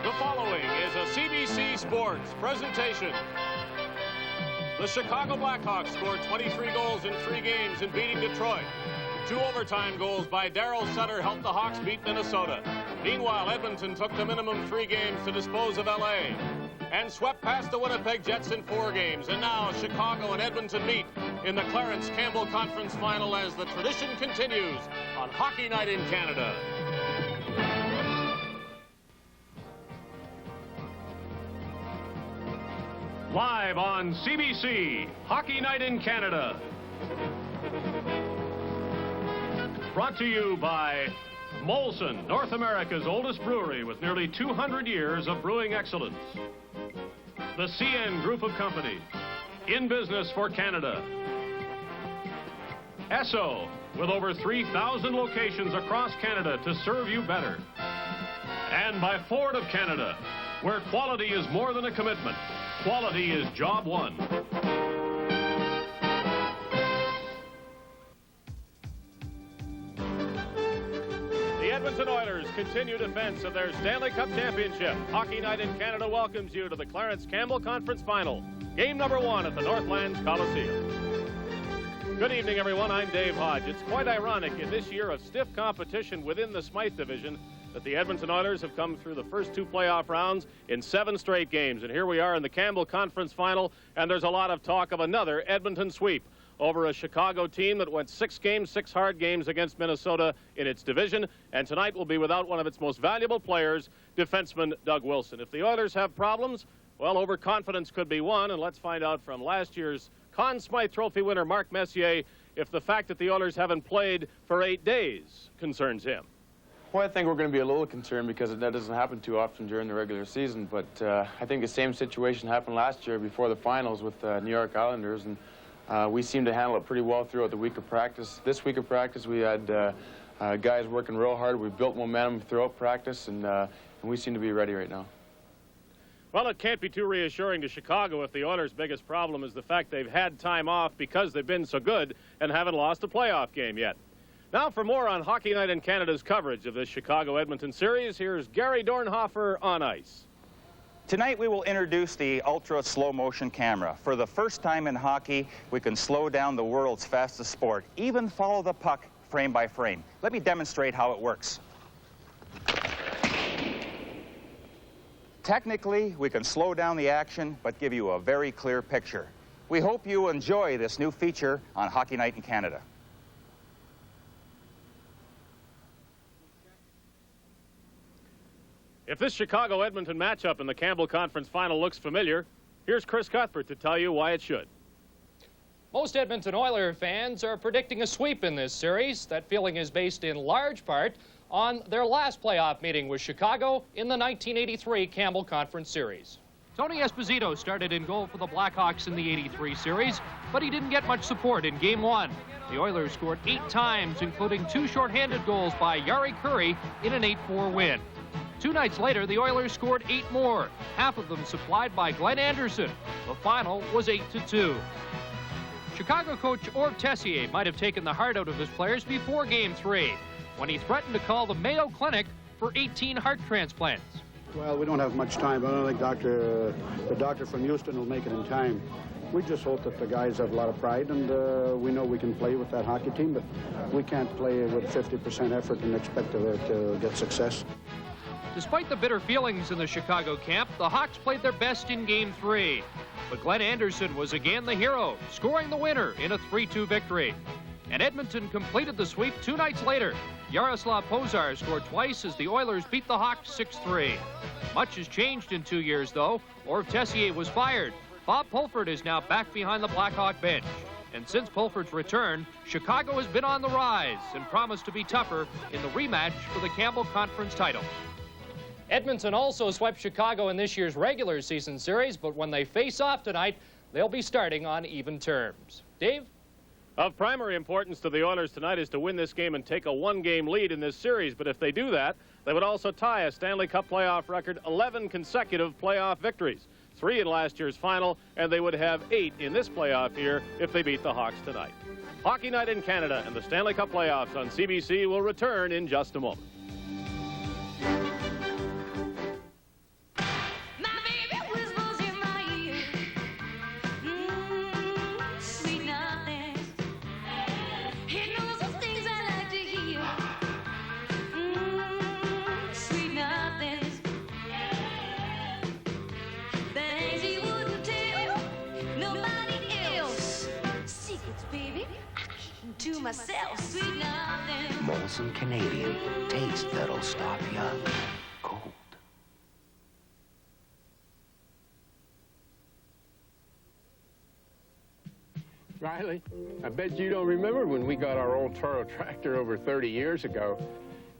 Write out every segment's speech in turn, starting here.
The following is a CBC Sports presentation. The Chicago Blackhawks scored 23 goals in 3 games in beating Detroit. 2 overtime goals by Darryl Sutter helped the Hawks beat Minnesota. Meanwhile, Edmonton took the minimum 3 games to dispose of LA and swept past the Winnipeg Jets in 4 games. And now Chicago and Edmonton meet in the Clarence Campbell Conference Final as the tradition continues on Hockey Night in Canada. Live on CBC, Hockey Night in Canada. Brought to you by Molson, North America's oldest brewery with nearly 200 years of brewing excellence. The CN Group of Companies, in business for Canada. Esso, with over 3,000 locations across Canada to serve you better. And by Ford of Canada, where quality is more than a commitment. Quality is job one. The Edmonton Oilers continue defense of their Stanley Cup championship. Hockey Night in Canada welcomes you to the Clarence Campbell Conference Final. Game number 1 at the Northlands Coliseum. Good evening, everyone. I'm Dave Hodge. It's quite ironic in this year of stiff competition within the Smythe division that the Edmonton Oilers have come through the first 2 playoff rounds in 7 straight games. And here we are in the Campbell Conference Final, and there's a lot of talk of another Edmonton sweep over a Chicago team that went 6 games, 6 hard games against Minnesota in its division, and tonight will be without one of its most valuable players, defenseman Doug Wilson. If the Oilers have problems, well, overconfidence could be one, and let's find out from last year's Conn Smythe Trophy winner Mark Messier if the fact that the Oilers haven't played for 8 days concerns him. Well, I think we're going to be a little concerned because that doesn't happen too often during the regular season. But I think the same situation happened last year before the finals with New York Islanders, and we seemed to handle it pretty well throughout the week of practice. This week of practice, we had guys working real hard. We built momentum throughout practice, and we seem to be ready right now. Well, it can't be too reassuring to Chicago if the Oilers' biggest problem is the fact they've had time off because they've been so good and haven't lost a playoff game yet. Now for more on Hockey Night in Canada's coverage of this Chicago-Edmonton series, here's Gary Dornhofer on ice. Tonight we will introduce the ultra slow motion camera. For the first time in hockey, we can slow down the world's fastest sport, even follow the puck frame by frame. Let me demonstrate how it works. Technically, we can slow down the action, but give you a very clear picture. We hope you enjoy this new feature on Hockey Night in Canada. If this Chicago-Edmonton matchup in the Campbell Conference Final looks familiar, here's Chris Cuthbert to tell you why it should. Most Edmonton Oilers fans are predicting a sweep in this series. That feeling is based in large part on their last playoff meeting with Chicago in the 1983 Campbell Conference Series. Tony Esposito started in goal for the Blackhawks in the '83 series, but he didn't get much support in Game 1. The Oilers scored 8 times, including 2 shorthanded goals by Yari Curry in an 8-4 win. 2 nights later, the Oilers scored 8 more, half of them supplied by Glenn Anderson. The final was 8-2. Chicago coach Orv Tessier might have taken the heart out of his players before Game 3, when he threatened to call the Mayo Clinic for 18 heart transplants. Well, we don't have much time. I don't think the doctor from Houston will make it in time. We just hope that the guys have a lot of pride, and we know we can play with that hockey team, but we can't play with 50% effort and expect to get success. Despite the bitter feelings in the Chicago camp, the Hawks played their best in Game 3. But Glenn Anderson was again the hero, scoring the winner in a 3-2 victory. And Edmonton completed the sweep 2 nights later. Yaroslav Pozar scored twice as the Oilers beat the Hawks 6-3. Much has changed in 2 years, though. Orv Tessier was fired. Bob Pulford is now back behind the Blackhawk bench. And since Pulford's return, Chicago has been on the rise and promised to be tougher in the rematch for the Campbell Conference title. Edmonton also swept Chicago in this year's regular season series, but when they face off tonight, they'll be starting on even terms. Dave? Of primary importance to the Oilers tonight is to win this game and take a 1-game lead in this series. But if they do that, they would also tie a Stanley Cup playoff record, 11 consecutive playoff victories, 3 in last year's final, and they would have 8 in this playoff year if they beat the Hawks tonight. Hockey Night in Canada and the Stanley Cup playoffs on CBC will return in just a moment. myself, sweet nothing. Molson Canadian, taste that'll stop ya cold. Riley, I bet you don't remember when we got our old Toro tractor over 30 years ago.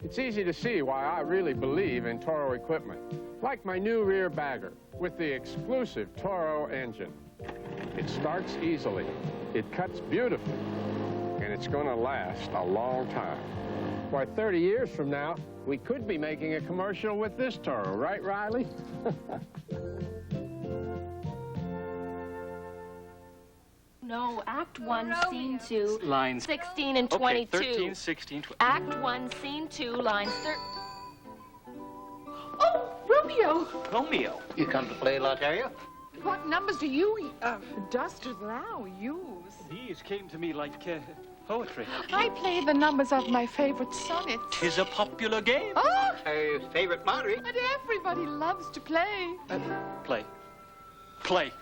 It's easy to see why I really believe in Toro equipment, like my new rear bagger with the exclusive Toro engine. It starts easily, it cuts beautifully, and it's going to last a long time. Why, 30 years from now, we could be making a commercial with this Toro, right, Riley? No, Act 1, Scene 2, lines 16 and 22. Okay, 13, 16, 20. Act 1, Scene 2, lines 13. Oh, Romeo! Romeo. You come to play, Lothario? What numbers do you, Duster, thou use? These came to me like poetry. I play the numbers of my favorite sonnets. 'Tis a popular game. Oh, Her favorite Monterey? and everybody loves to play. Play. Play.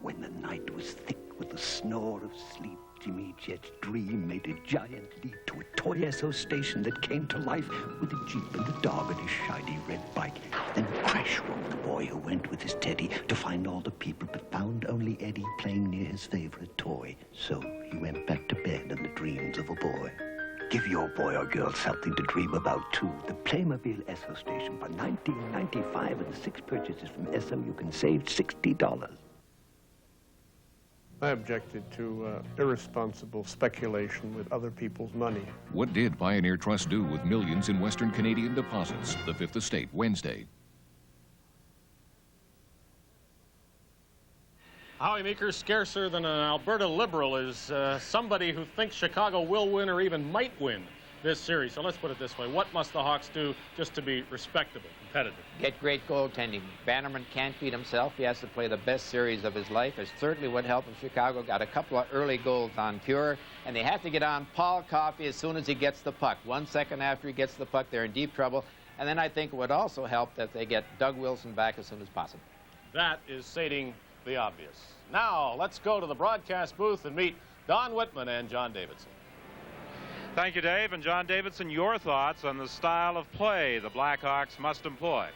When the night was thick with the snore of sleep, Jimmy Jet's dream made a giant leap to a toy Esso station that came to life with a Jeep and a dog and a shiny red bike. Then crash rolled the boy who went with his teddy to find all the people but found only Eddie playing near his favorite toy. So he went back to bed in the dreams of a boy. Give your boy or girl something to dream about, too. The Playmobil Esso station for $19.95 and 6 purchases from Esso, you can save $60. I objected to irresponsible speculation with other people's money. What did Pioneer Trust do with millions in Western Canadian deposits? The Fifth Estate, Wednesday. Howie Meeker, scarcer than an Alberta Liberal is somebody who thinks Chicago will win or even might win this series. So let's put it this way. What must the Hawks do just to be respectable, competitive? Get great goaltending. Bannerman can't beat himself. He has to play the best series of his life. It certainly would help if Chicago got a couple of early goals on Pure. And they have to get on Paul Coffey as soon as he gets the puck. 1 second after he gets the puck, they're in deep trouble. And then I think it would also help that they get Doug Wilson back as soon as possible. That is stating the obvious. Now, let's go to the broadcast booth and meet Don Whitman and John Davidson. Thank you, Dave. And John Davidson, your thoughts on the style of play the Blackhawks must employ.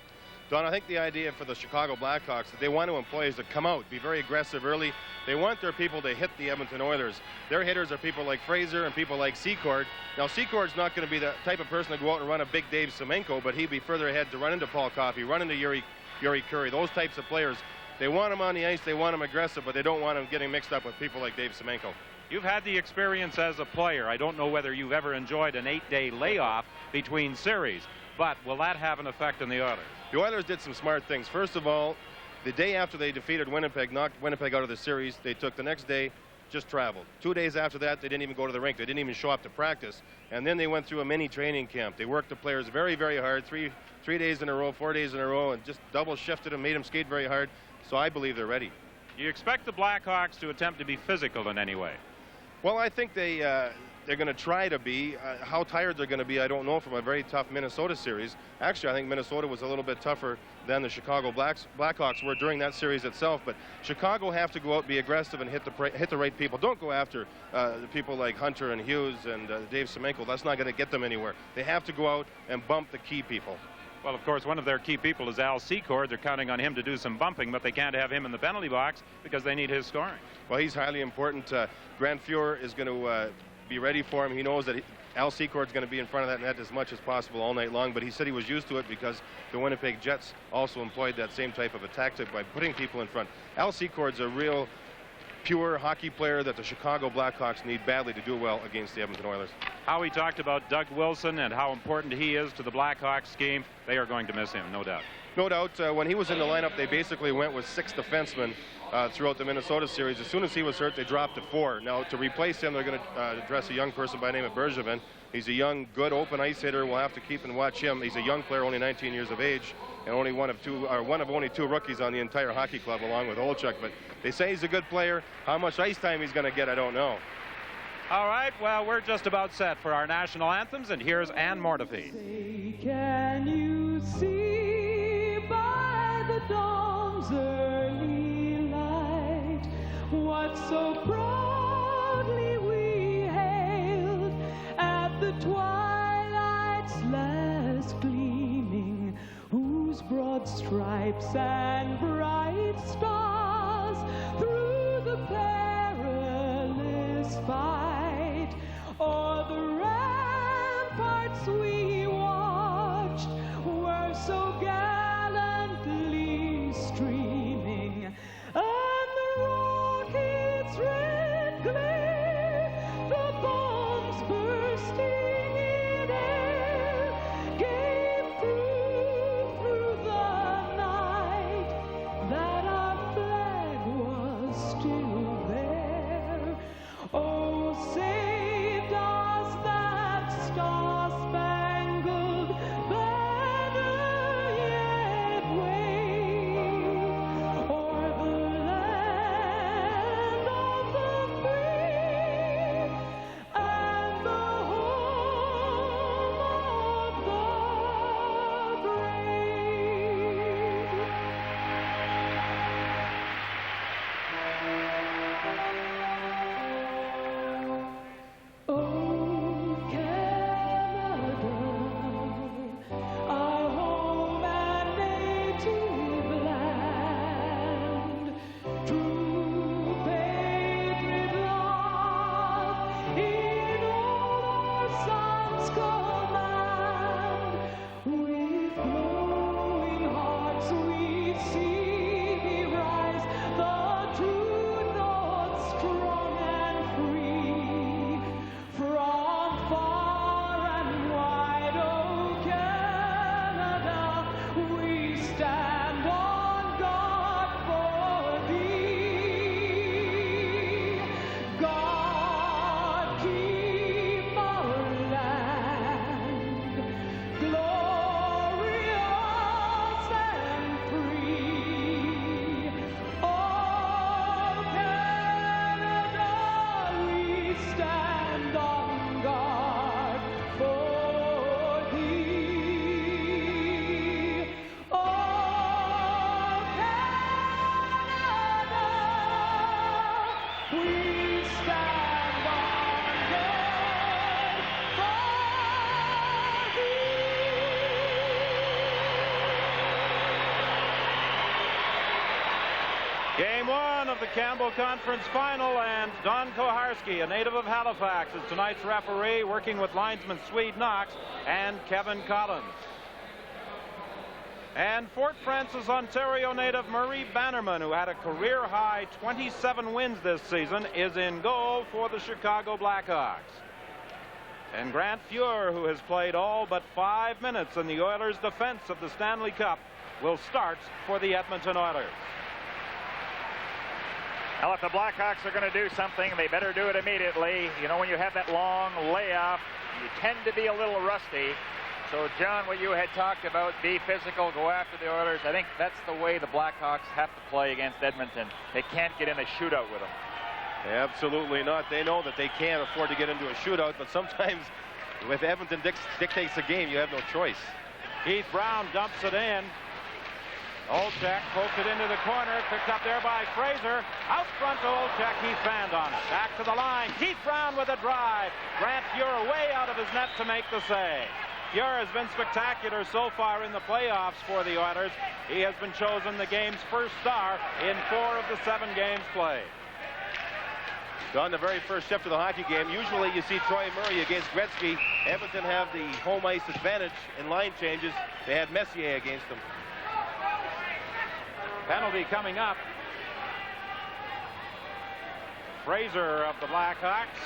Don, I think the idea for the Chicago Blackhawks that they want to employ is to come out, be very aggressive early. They want their people to hit the Edmonton Oilers. Their hitters are people like Fraser and people like Secord. Now, Secord's not going to be the type of person to go out and run a big Dave Semenko, but he'd be further ahead to run into Paul Coffey, run into Yuri Curry, those types of players. They want him on the ice, they want him aggressive, but they don't want him getting mixed up with people like Dave Semenko. You've had the experience as a player. I don't know whether you've ever enjoyed an 8-day layoff between series, but will that have an effect on the Oilers? The Oilers did some smart things. First of all, the day after they defeated Winnipeg, knocked Winnipeg out of the series, they took the next day, just traveled. 2 days after that, they didn't even go to the rink. They didn't even show up to practice. And then they went through a mini training camp. They worked the players very, very hard, three days in a row, 4 days in a row, and just double shifted them, made them skate very hard. So I believe they're ready. You expect the Blackhawks to attempt to be physical in any way? Well, I think they're going to try to be. How tired they're going to be, I don't know, from a very tough Minnesota series. Actually, I think Minnesota was a little bit tougher than the Chicago Blackhawks were during that series itself. But Chicago have to go out, be aggressive, and hit the right people. Don't go after the people like Hunter and Hughes and Dave Semenko. That's not going to get them anywhere. They have to go out and bump the key people. Well, of course, one of their key people is Al Secord. They're counting on him to do some bumping, but they can't have him in the penalty box because they need his scoring. Well, he's highly important. Grant Fuhr is going to be ready for him. He knows that Al Secord's going to be in front of that net as much as possible all night long, but he said he was used to it because the Winnipeg Jets also employed that same type of a tactic by putting people in front. Al Secord's a real pure hockey player that the Chicago Blackhawks need badly to do well against the Edmonton Oilers. Howie talked about Doug Wilson and how important he is to the Blackhawks scheme. They are going to miss him, no doubt. No doubt. When he was in the lineup, they basically went with 6 defensemen throughout the Minnesota series. As soon as he was hurt, they dropped to 4. Now, to replace him, they're going to address a young person by the name of Bergevin. He's a young, good, open ice hitter. We'll have to keep and watch him. He's a young player, only 19 years of age, and only one of only 2 rookies on the entire hockey club, along with Olchuk. But they say he's a good player. How much ice time he's going to get, I don't know. All right, well, we're just about set for our national anthems, and here's Ann Mortefied. Say, can you see by the dawn's early light what so bright broad stripes and bright stars through the perilous fight. O'er the ramparts we watched were so gallantly streaming, and the rockets' red glare, the bombs bursting in air, gave proof through the night that our flag was still there. Oh, saved us that star-spangled banner yet wave o'er the land of the free and the home of the brave. Oh, Canada, our home and native land, true patriot love in all our sons command. With glowing hearts we see thee rise, the true north strong and free. From far and wide, oh Canada, we stand on guard for thee. God keep our land glorious and free. Oh Canada, we stand on guard for thee. Oh Canada, we stand on guard for Game one of the Campbell Conference Final, and Don Koharski, a native of Halifax, is tonight's referee, working with linesman Swede Knox and Kevin Collins. And Fort Francis, Ontario native Murray Bannerman, who had a career-high 27 wins this season, is in goal for the Chicago Blackhawks. And Grant Fuhr, who has played all but 5 minutes in the Oilers' defense of the Stanley Cup, will start for the Edmonton Oilers. Well, if the Blackhawks are going to do something, they better do it immediately. You know, when you have that long layoff, you tend to be a little rusty. So, John, what you had talked about, be physical, go after the Oilers, I think that's the way the Blackhawks have to play against Edmonton. They can't get in a shootout with them. Absolutely not. They know that they can't afford to get into a shootout, but sometimes if Edmonton dictates the game, you have no choice. Keith Brown dumps it in. Olczyk poked it into the corner, picked up there by Fraser. Out front to Olczyk, Keith Band on it. Back to the line, Keith Brown with a drive. Grant Fuhr way out of his net to make the save. Fuhr has been spectacular so far in the playoffs for the Oilers. He has been chosen the game's first star in 4 of the 7 games played. On the very first shift of the hockey game, usually you see Troy Murray against Gretzky. Edmonton have the home ice advantage in line changes. They had Messier against them. Penalty coming up. Fraser of the Blackhawks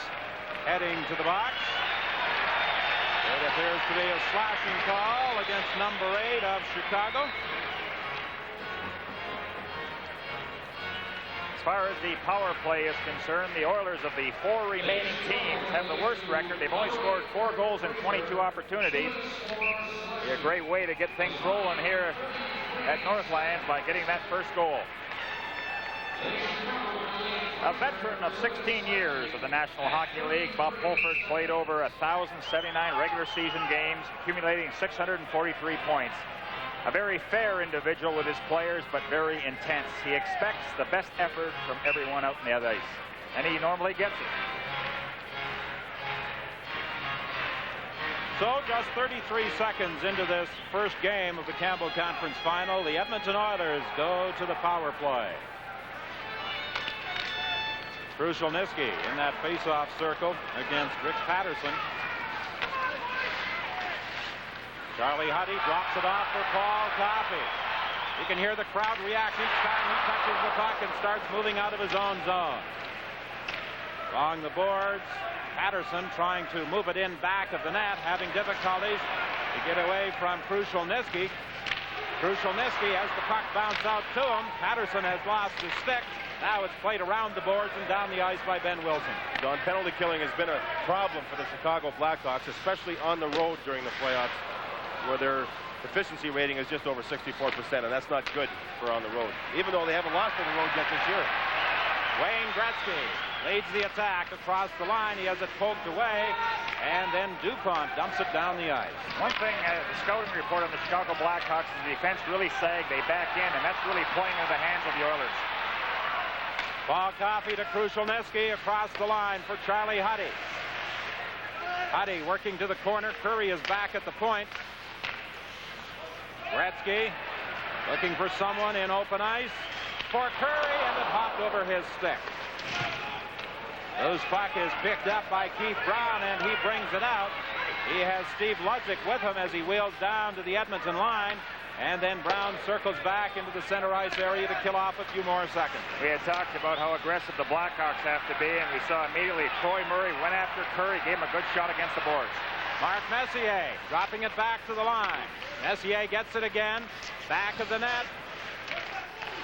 heading to the box. It appears to be a slashing call against number 8 of Chicago. As far as the power play is concerned, the Oilers of the 4 remaining teams have the worst record. They've only scored 4 goals in 22 opportunities. Be a great way to get things rolling here at Northlands by getting that first goal. A veteran of 16 years of the National Hockey League, Bob Pulford played over 1,079 regular season games, accumulating 643 points. A very fair individual with his players, but very intense. He expects the best effort from everyone out in the ice, and he normally gets it. So just 33 seconds into this first game of the Campbell Conference Final, the Edmonton Oilers go to the power play. Krushelnyski in that face-off circle against Rick Patterson. Charlie Huddy drops it off for Paul Coffey. You can hear the crowd react each time he touches the puck and starts moving out of his own zone. Along the boards, Patterson trying to move it in back of the net, having difficulties to get away from Krushelnyski. Krushelnyski has the puck bounce out to him. Patterson has lost his stick. Now it's played around the boards and down the ice by Ben Wilson. Don, penalty killing has been a problem for the Chicago Blackhawks, especially on the road during the playoffs, where their efficiency rating is just over 64%, and that's not good for on the road, even though they haven't lost on the road yet this year. Wayne Gretzky leads the attack across the line. He has it poked away, and then DuPont dumps it down the ice. One thing, the scouting report on the Chicago Blackhawks, the defense really sagged. They back in, and that's really playing into the hands of the Oilers. Paul Coffey to Krushelnyski across the line for Charlie Huddy. Huddy working to the corner. Curry is back at the point. Gretzky looking for someone in open ice for Curry, and it hopped over his stick. Loose puck is picked up by Keith Brown, and he brings it out. He has Steve Ludzik with him as he wheels down to the Edmonton line, and then Brown circles back into the center ice area to kill off a few more seconds. We had talked about how aggressive the Blackhawks have to be, and we saw immediately Troy Murray went after Curry, gave him a good shot against the boards. Mark Messier dropping it back to the line. Messier gets it again, back of the net.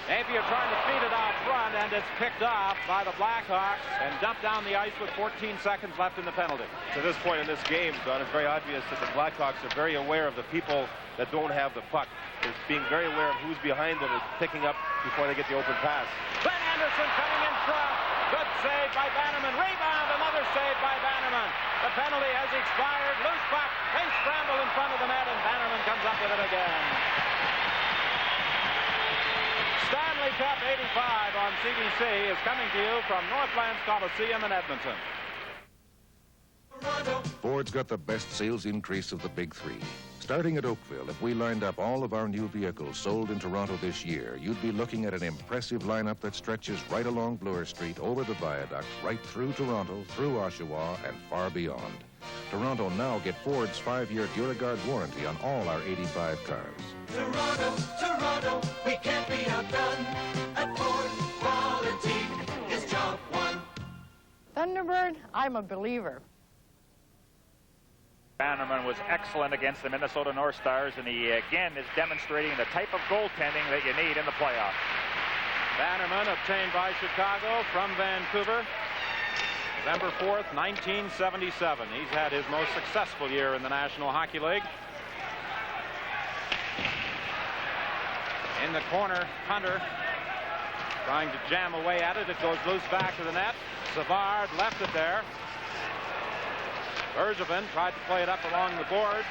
Napier trying to feed it out front, and it's picked off by the Blackhawks and dumped down the ice with 14 seconds left in the penalty. To this point in this game, Don, it's very obvious that the Blackhawks are very aware of the people that don't have the puck. They're being very aware of who's behind them and picking up before they get the open pass. Glenn Anderson coming in front. Good save by Bannerman. Rebound, another save by Bannerman. The penalty has expired. Loose puck. They scramble in front of the net, and Bannerman comes up with it again. Stanley Cup 85 on CBC is coming to you from Northlands Coliseum in Edmonton. Ford's got the best sales increase of the big three. Starting at Oakville, if we lined up all of our new vehicles sold in Toronto this year, you'd be looking at an impressive lineup that stretches right along Bloor Street, over the viaduct, right through Toronto, through Oshawa, and far beyond. Toronto now get Ford's 5-year DuraGuard warranty on all our 85 cars. Toronto, Toronto, we can't be outdone. At Ford, quality is job one. Thunderbird, I'm a believer. Bannerman was excellent against the Minnesota North Stars, and he again is demonstrating the type of goaltending that you need in the playoffs. Bannerman obtained by Chicago from Vancouver November 4th, 1977. He's had his most successful year in the National Hockey League. In the corner, Hunter trying to jam away at it. It goes loose back to the net. Savard left it there. Bergevin tried to play it up along the boards.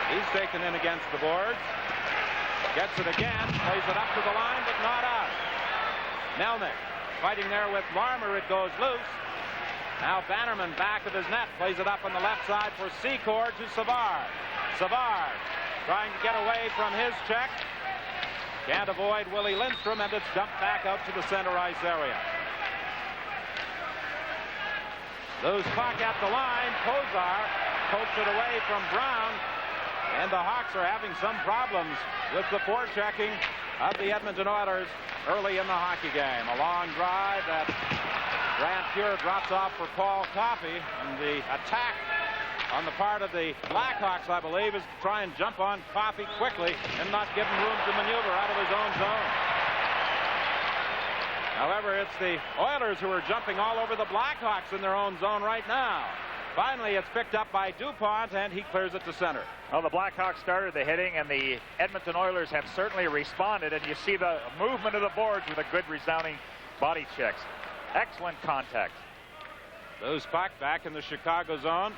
He's taken in against the boards. Gets it again, plays it up to the line, but not out. Melnick fighting there with Larmer. It goes loose. Now Bannerman back of his net, plays it up on the left side for Secord to Savard. Savard trying to get away from his check. Can't avoid Willie Lindstrom, and it's dumped back out to the center ice area. Loose puck at the line. Kozar pokes it away from Brown, and the Hawks are having some problems with the forechecking of the Edmonton Oilers early in the hockey game. A long drive that Grant Pure drops off for Paul Coffey, and the attack on the part of the Blackhawks, I believe, is to try and jump on Coffey quickly and not give him room to maneuver out of his own zone. However, it's the Oilers who are jumping all over the Blackhawks in their own zone right now. Finally, it's picked up by DuPont, and he clears it to center. Well, the Blackhawks started the hitting, and the Edmonton Oilers have certainly responded, and you see the movement of the boards with a good resounding body checks. Excellent contact. Loose puck back in the Chicago zone.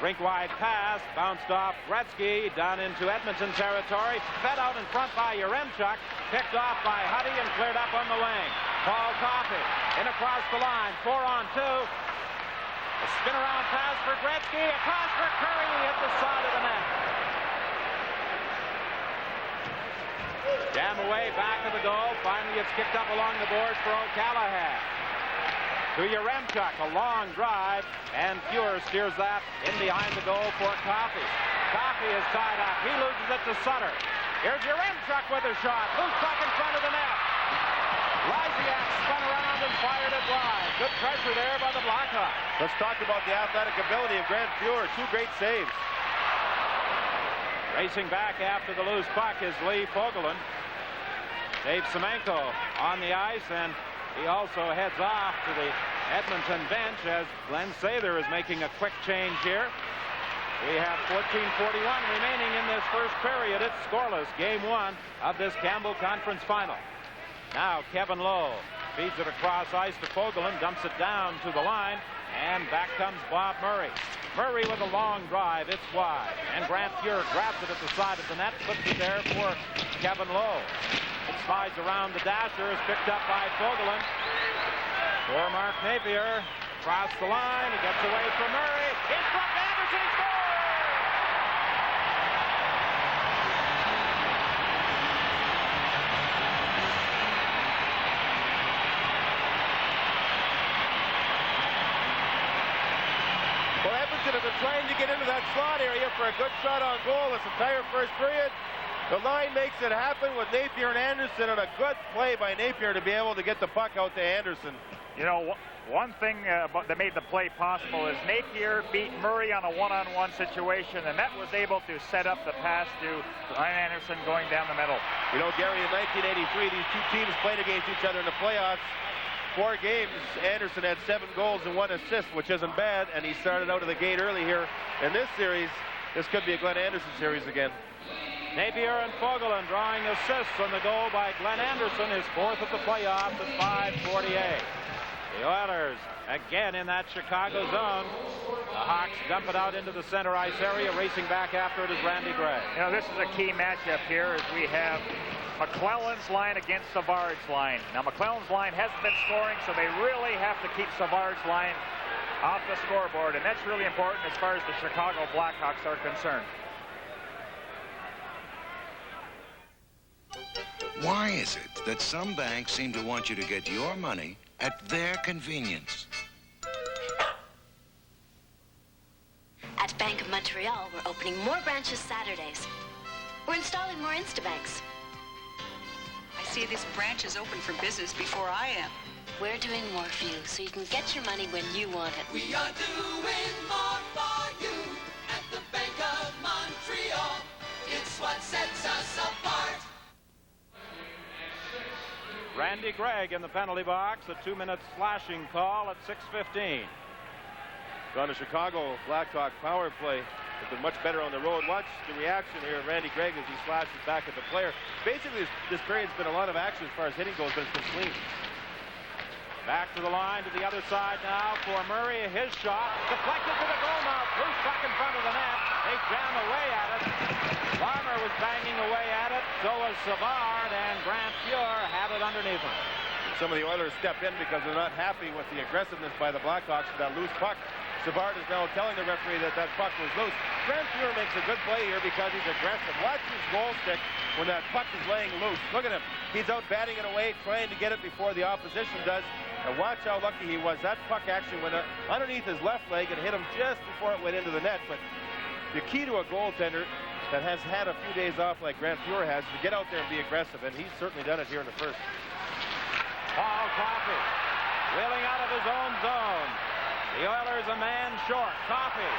Rink-wide pass, bounced off Gretzky, down into Edmonton territory, fed out in front by Yaremchuk, picked off by Huddy and cleared up on the wing. Paul Coffey in across the line, 4-on-2. A spin around pass for Gretzky. Across for Curry at the side of the net. Jam away, back of the goal. Finally, it's kicked up along the boards for O'Callaghan. To Yaremchuk, a long drive, and Fuhr steers that in behind the goal for Coffey. Coffey is tied up. He loses it to Sutter. Here's Yaremchuk with a shot. Loose puck in front of the net. Lysiak spun around and fired it wide. Good pressure there by the Blackhawks. Let's talk about the athletic ability of Grant Fuhr. 2 great saves. Racing back after the loose puck is Lee Fogelin. Dave Semenko on the ice, and he also heads off to the Edmonton bench as Glenn Sather is making a quick change here. We have 14:41 remaining in this first period. It's scoreless. Game 1 of this Campbell Conference Final. Now Kevin Lowe feeds it across ice to Fogelin, dumps it down to the line, and back comes Bob Murray. Murray with a long drive. It's wide, and Grant Fuhr grabs it at the side of the net, puts it there for Kevin Lowe. It slides around the dasher, is picked up by Fogelin. For Mark Napier, across the line, he gets away from Murray. In front, Anderson scores! Well, Edmonton has been trying to get into that slot area for a good shot on goal this entire first period. The line makes it happen with Napier and Anderson, and a good play by Napier to be able to get the puck out to Anderson. You know, one thing that made the play possible is Napier beat Murray on a one-on-one situation, and that was able to set up the pass to Ryan Anderson going down the middle. You know, Gary, in 1983, these two teams played against each other in the playoffs. 4 games, Anderson had 7 goals and 1 assist, which isn't bad, and he started out of the gate early here in this series. This could be a Glenn Anderson series again. Napier and Fogelin drawing assists on the goal by Glenn Anderson, his 4th of the playoffs at 5:48. The Oilers again in that Chicago zone. The Hawks dump it out into the center ice area. Racing back after it is Randy Gregg. You know, this is a key matchup here as we have McClellan's line against Savard's line. Now, McClellan's line hasn't been scoring, so they really have to keep Savard's line off the scoreboard, and that's really important as far as the Chicago Blackhawks are concerned. Why is it that some banks seem to want you to get your money at their convenience? At Bank of Montreal, we're opening more branches Saturdays. We're installing more Instabanks. I see this branch is open for business before I am. We're doing more for you, so you can get your money when you want it. We are doing more for you at the Bank of Montreal. It's what sets us apart. Randy Gregg in the penalty box, a 2-minute slashing call at 6:15. On the Chicago Blackhawk power play, has been much better on the road. Watch the reaction here of Randy Gregg as he slashes back at the player. Basically, this period's been a lot of action as far as hitting goes, but it's been clean. Back to the line to the other side now for Murray. His shot deflected to the goal mouth. Loose puck in front of the net. They jam away at it. Larmer was banging away at it. So was Savard, and Grant Fuhr had it underneath him. Some of the Oilers step in because they're not happy with the aggressiveness by the Blackhawks for that loose puck. Savard is now telling the referee that that puck was loose. Grant Fuhr makes a good play here because he's aggressive. Watch his goal stick when that puck is laying loose. Look at him. He's out batting it away, trying to get it before the opposition does. And watch how lucky he was. That puck actually went underneath his left leg and hit him just before it went into the net. But the key to a goaltender that has had a few days off like Grant Fuhr has is to get out there and be aggressive. And he's certainly done it here in the first. Paul Coffey wheeling out of his own zone. The Oilers a man short. Coffey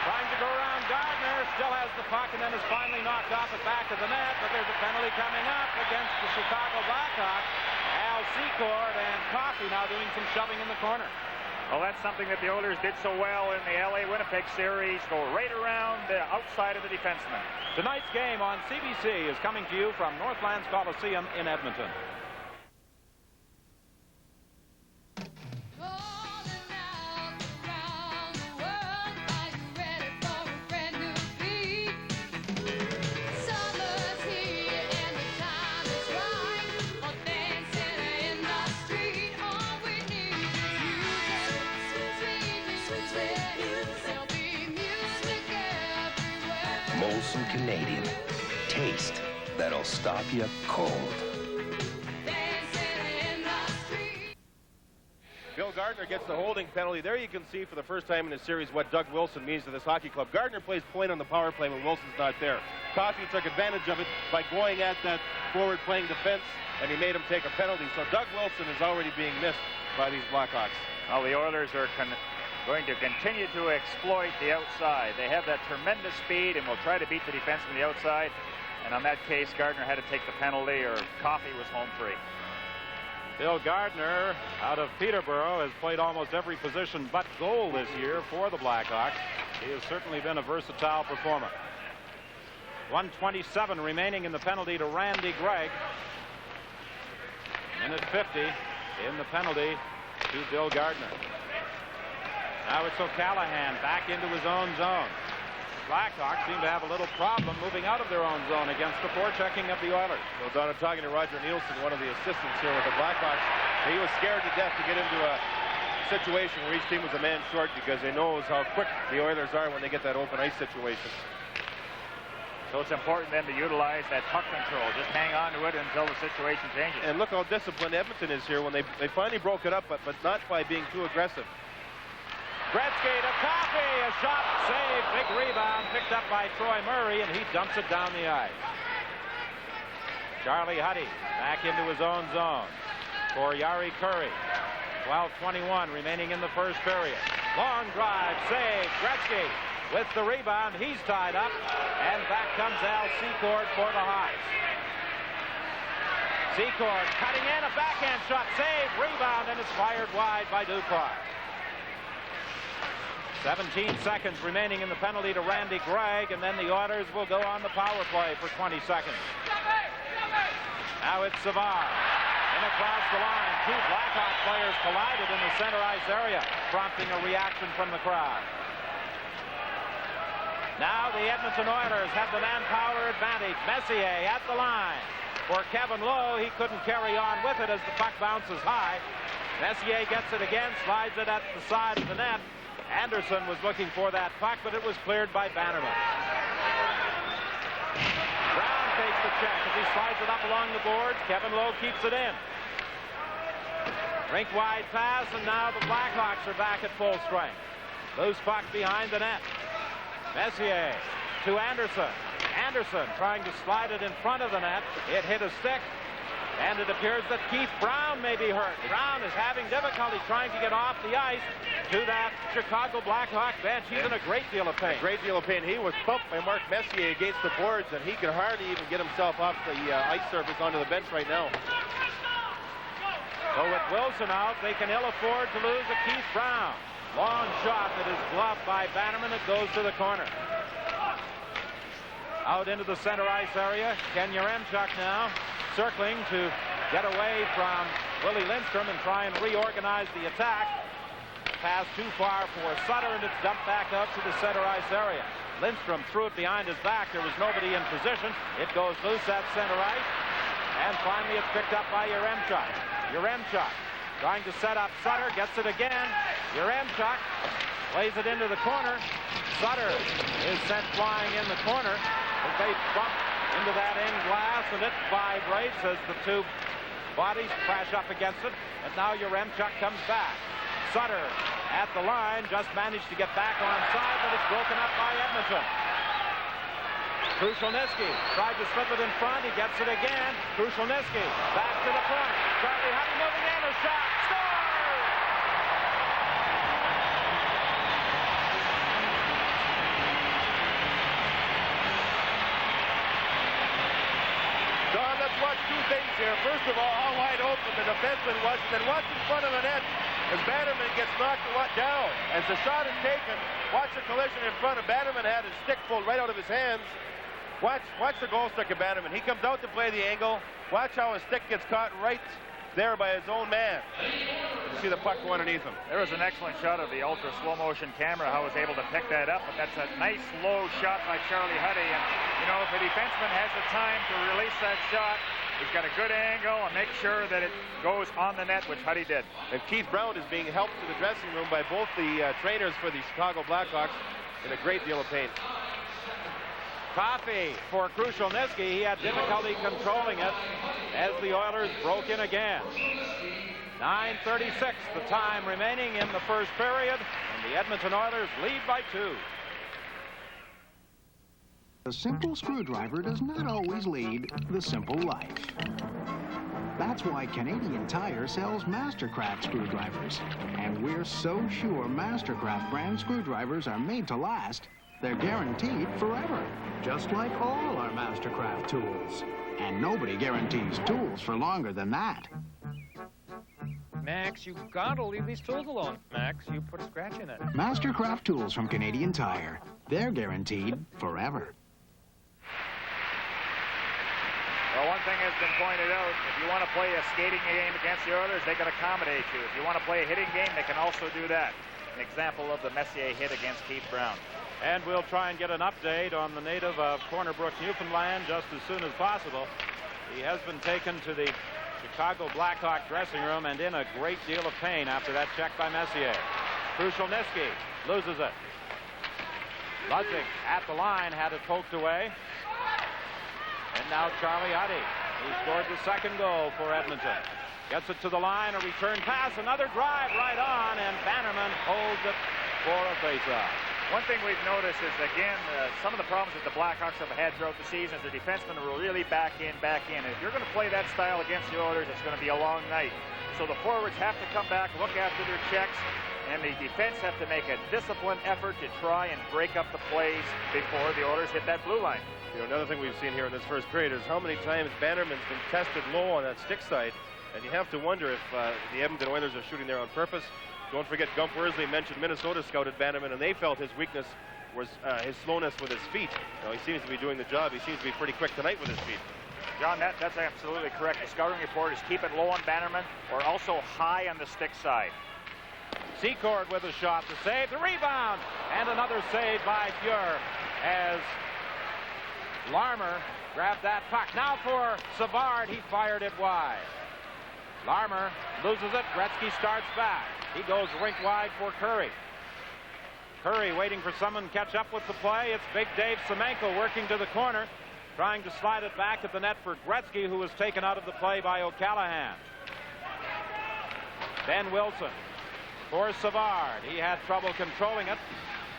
trying to go around Gardner. Still has the puck and then is finally knocked off the back of the net. But there's a penalty coming up against the Chicago Blackhawks. Al Secord and Coffey now doing some shoving in the corner. Well, that's something that the Oilers did so well in the LA-Winnipeg series. Go right around the outside of the defenseman. Tonight's game on CBC is coming to you from Northlands Coliseum in Edmonton. Sweet Molson Canadian. Taste that'll stop you cold. Bill Gardner gets the holding penalty. There you can see for the first time in this series what Doug Wilson means to this hockey club. Gardner plays point on the power play when Wilson's not there. Coffey took advantage of it by going at that forward playing defense, and he made him take a penalty. So Doug Wilson is already being missed by these Blackhawks. Well, the Oilers are going to continue to exploit the outside. They have that tremendous speed and will try to beat the defense from the outside. And on that case, Gardner had to take the penalty, or Coffey was home free. Bill Gardner, out of Peterborough, has played almost every position but goal this year for the Blackhawks. He has certainly been a versatile performer. 1:27 remaining in the penalty to Randy Gregg. Minute 50 in the penalty to Bill Gardner. Now it's O'Callahan back into his own zone. Blackhawks seem to have a little problem moving out of their own zone against the forechecking of the Oilers. Well, Don, I'm talking to Roger Nielsen, one of the assistants here with the Blackhawks. He was scared to death to get into a situation where each team was a man short because he knows how quick the Oilers are when they get that open ice situation. So it's important then to utilize that puck control. Just hang on to it until the situation changes. And look how disciplined Edmonton is here when they finally broke it up, but not by being too aggressive. Gretzky to Coffey, a shot, save, big rebound, picked up by Troy Murray, and he dumps it down the ice. Charlie Huddy back into his own zone for Yari Curry. 12:21 remaining in the first period. Long drive, save, Gretzky with the rebound, he's tied up, and back comes Al Secord for the Hawks. Secord cutting in, a backhand shot, save, rebound, and it's fired wide by Duclair. 17 seconds remaining in the penalty to Randy Gregg, and then the Oilers will go on the power play for 20 seconds. Now it's Savard. In across the line, two Blackhawk players collided in the center ice area, prompting a reaction from the crowd. Now the Edmonton Oilers have the manpower advantage. Messier at the line. For Kevin Lowe, he couldn't carry on with it as the puck bounces high. Messier gets it again, slides it at the side of the net. Anderson was looking for that puck, but it was cleared by Bannerman. Brown takes the check as he slides it up along the boards. Kevin Lowe keeps it in. Rink-wide pass, and now the Blackhawks are back at full strength. Loose puck behind the net. Messier to Anderson. Anderson trying to slide it in front of the net. It hit a stick. And it appears that Keith Brown may be hurt. Brown is having difficulty trying to get off the ice to that Chicago Blackhawk bench. He's in a great deal of pain. A great deal of pain. He was thumped by Mark Messier against the boards, and he can hardly even get himself off the ice surface onto the bench right now. So with Wilson out, they can ill afford to lose a Keith Brown. Long shot that is gloved by Bannerman. It goes to the corner. Out into the center ice area, Ken Yaremchuk now circling to get away from Willie Lindstrom and try and reorganize the attack. Pass too far for Sutter, and it's dumped back out to the center ice area. Lindstrom threw it behind his back. There was nobody in position. It goes loose at center ice, and finally it's picked up by Yaremchuk. Yaremchuk trying to set up Sutter, gets it again. Yaremchuk plays it into the corner. Sutter is sent flying in the corner as they bump into that end glass, and it vibrates as the two bodies crash up against it. And now Yaremchuk comes back. Sutter at the line just managed to get back onside, but it's broken up by Edmonton. Krushelnyski tried to slip it in front. He gets it again. Krushelnyski back to the front. Charlie Huddy moving in, a shot. Score! Don, let's watch two things here. First of all, how wide open the defenseman was, and then watch in front of the net as Bannerman gets knocked down. As the shot is taken, watch the collision in front of Bannerman. Had his stick pulled right out of his hands. Watch the goal stick of Bannerman. He comes out to play the angle. Watch how his stick gets caught right there by his own man. You see the puck go underneath him. There was an excellent shot of the ultra slow motion camera, how he was able to pick that up, but that's a nice low shot by Charlie Huddy. And you know, if a defenseman has the time to release that shot, he's got a good angle and make sure that it goes on the net, which Huddy did. And Keith Brown is being helped to the dressing room by both the trainers for the Chicago Blackhawks in a great deal of pain. Coffey for Krushelnyski. He had difficulty controlling it as the Oilers broke in again. 9:36 the time remaining in the first period, and the Edmonton Oilers lead by 2. A simple screwdriver does not always lead the simple life. That's why Canadian Tire sells Mastercraft screwdrivers. And we're so sure Mastercraft brand screwdrivers are made to last, they're guaranteed forever. Just like all our Mastercraft tools. And nobody guarantees tools for longer than that. Max, you gotta leave these tools alone. Max, you put a scratch in it. Mastercraft tools from Canadian Tire. They're guaranteed forever. Well, one thing has been pointed out, if you want to play a skating game against the Oilers, they can accommodate you. If you want to play a hitting game, they can also do that. An example of the Messier hit against Keith Brown. And we'll try and get an update on the native of Corner Brook, Newfoundland, just as soon as possible. He has been taken to the Chicago Blackhawk dressing room and in a great deal of pain after that check by Messier. Krushelnyski loses it. Ludzig at the line, had it poked away. And now Charlie Huddy, who scored the second goal for Edmonton. Gets it to the line, a return pass, another drive right on, and Bannerman holds it for a faceoff. One thing we've noticed is, again, some of the problems that the Blackhawks have had throughout the season is the defensemen will really back in. And if you're going to play that style against the Oilers, it's going to be a long night. So the forwards have to come back, look after their checks, and the defense have to make a disciplined effort to try and break up the plays before the Oilers hit that blue line. You know, another thing we've seen here in this first period is how many times Bannerman's been tested low on that stick side, and you have to wonder if the Edmonton Oilers are shooting there on purpose. Don't forget, Gump Worsley mentioned Minnesota scouted Bannerman, and they felt his weakness was his slowness with his feet. You know, he seems to be doing the job. He seems to be pretty quick tonight with his feet. John, that's absolutely correct. The scouting report is keep it low on Bannerman or also high on the stick side. Secord with a shot, the save, the rebound, and another save by Fuhr as Larmer grabbed that puck. Now for Savard, he fired it wide. Larmer loses it, Gretzky starts back. He goes rink wide for Curry. Curry waiting for someone to catch up with the play. It's Big Dave Semenko working to the corner, trying to slide it back at the net for Gretzky, who was taken out of the play by O'Callaghan. Ben Wilson for Savard. He had trouble controlling it.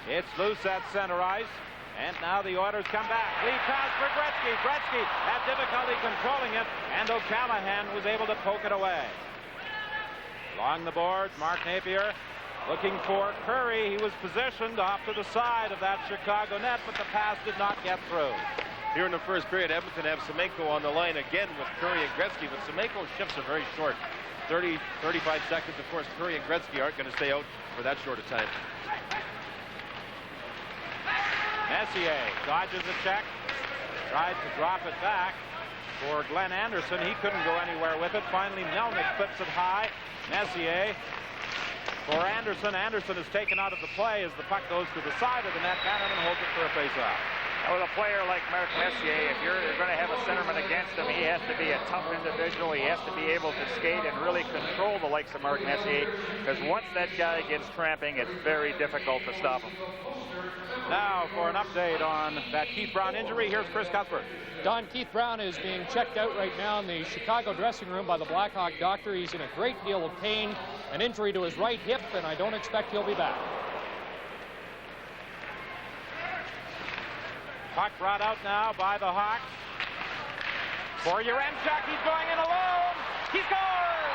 It's loose at center ice. And now the Oilers come back. Lead pass for Gretzky. Gretzky had difficulty controlling it, and O'Callaghan was able to poke it away. Along the boards, Mark Napier looking for Curry. He was positioned off to the side of that Chicago net, but the pass did not get through. Here in the first period, Edmonton have Semenko on the line again with Curry and Gretzky, but Semenko's shifts are very short. 30, 35 seconds. Of course, Curry and Gretzky aren't going to stay out for that short a time. Messier dodges a check, tried to drop it back for Glenn Anderson. He couldn't go anywhere with it. Finally, Melnick flips it high. Messier for Anderson. Anderson is taken out of the play as the puck goes to the side of the net. Bannerman holds it for a faceoff. With a player like Mark Messier, if you're going to have a centerman against him, he has to be a tough individual. He has to be able to skate and really control the likes of Mark Messier, because once that guy gets tramping, it's very difficult to stop him. Now for an update on that Keith Brown injury, here's Chris Cuthbert. Don, Keith Brown is being checked out right now in the Chicago dressing room by the Blackhawk doctor. He's in a great deal of pain, an injury to his right hip, and I don't expect he'll be back. Puck brought out now by the Hawks. For Yaremchuk, he's going in alone. He scores!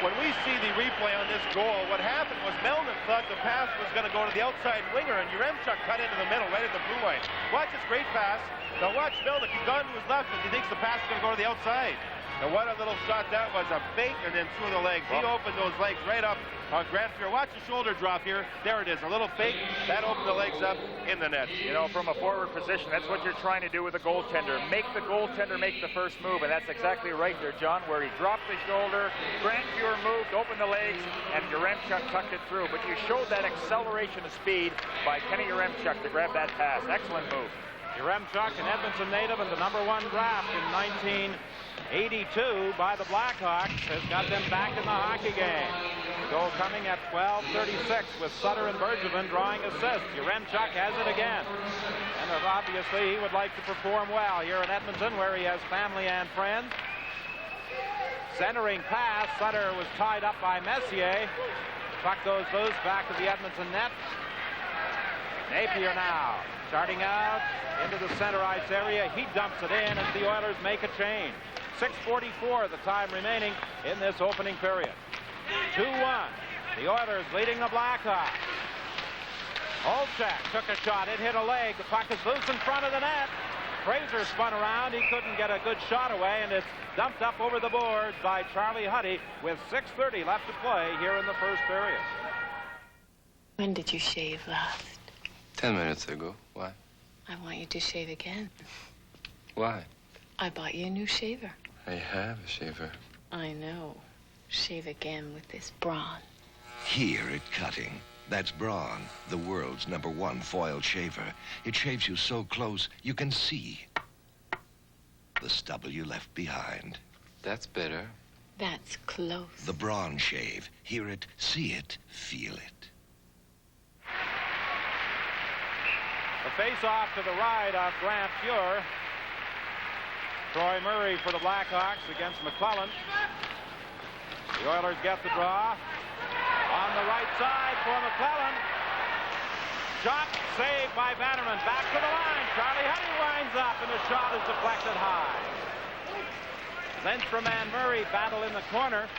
When we see the replay on this goal, what happened was Melnick thought the pass was going to go to the outside winger, and Yaremchuk cut into the middle, right at the blue line. Watch this great pass. Now watch Melnick. He's gone to his left, and he thinks the pass is going to go to the outside. Now what a little shot that was, a fake and then through the legs. He opened those legs right up on Grant Fuhr. Watch the shoulder drop here. There it is, a little fake. That opened the legs up in the net. You know, from a forward position, that's what you're trying to do with a goaltender. Make the goaltender make the first move, and that's exactly right there, John, where he dropped the shoulder, Grant Fuhr moved, opened the legs, and Yaremchuk tucked it through. But you showed that acceleration of speed by Kenny Yaremchuk to grab that pass. Excellent move. Yaremchuk, an Edmonton native and the #1 draft in 1982 by the Blackhawks, has got them back in the hockey game. Goal coming at 12:36 with Sutter and Bergevin drawing assists. Yaremchuk has it again. And obviously he would like to perform well here in Edmonton, where he has family and friends. Centering pass. Sutter was tied up by Messier. Puck goes loose back to the Edmonton net. Napier now starting out into the center ice area. He dumps it in as the Oilers make a change. 6:44 the time remaining in this opening period. 2-1. The Oilers leading the Blackhawks. Olchak took a shot. It hit a leg. The puck is loose in front of the net. Fraser spun around. He couldn't get a good shot away, and it's dumped up over the boards by Charlie Huddy with 6:30 left to play here in the first period. When did you shave last? 10 minutes ago. Why? I want you to shave again. Why? I bought you a new shaver. I have a shaver. I know. Shave again with this Braun. Here at Cutting, that's Braun, the world's #1 foil shaver. It shaves you so close you can see the stubble you left behind. That's better. That's close. The Braun shave. Hear it, see it, feel it. The face-off to the right of Grant Fuhr. Troy Murray for the Blackhawks against McClellan. The Oilers get the draw. On the right side for McClellan. Shot saved by Bannerman. Back to the line. Charlie Huddy winds up, and the shot is deflected high. Lindstrom and Murray battle in the corner.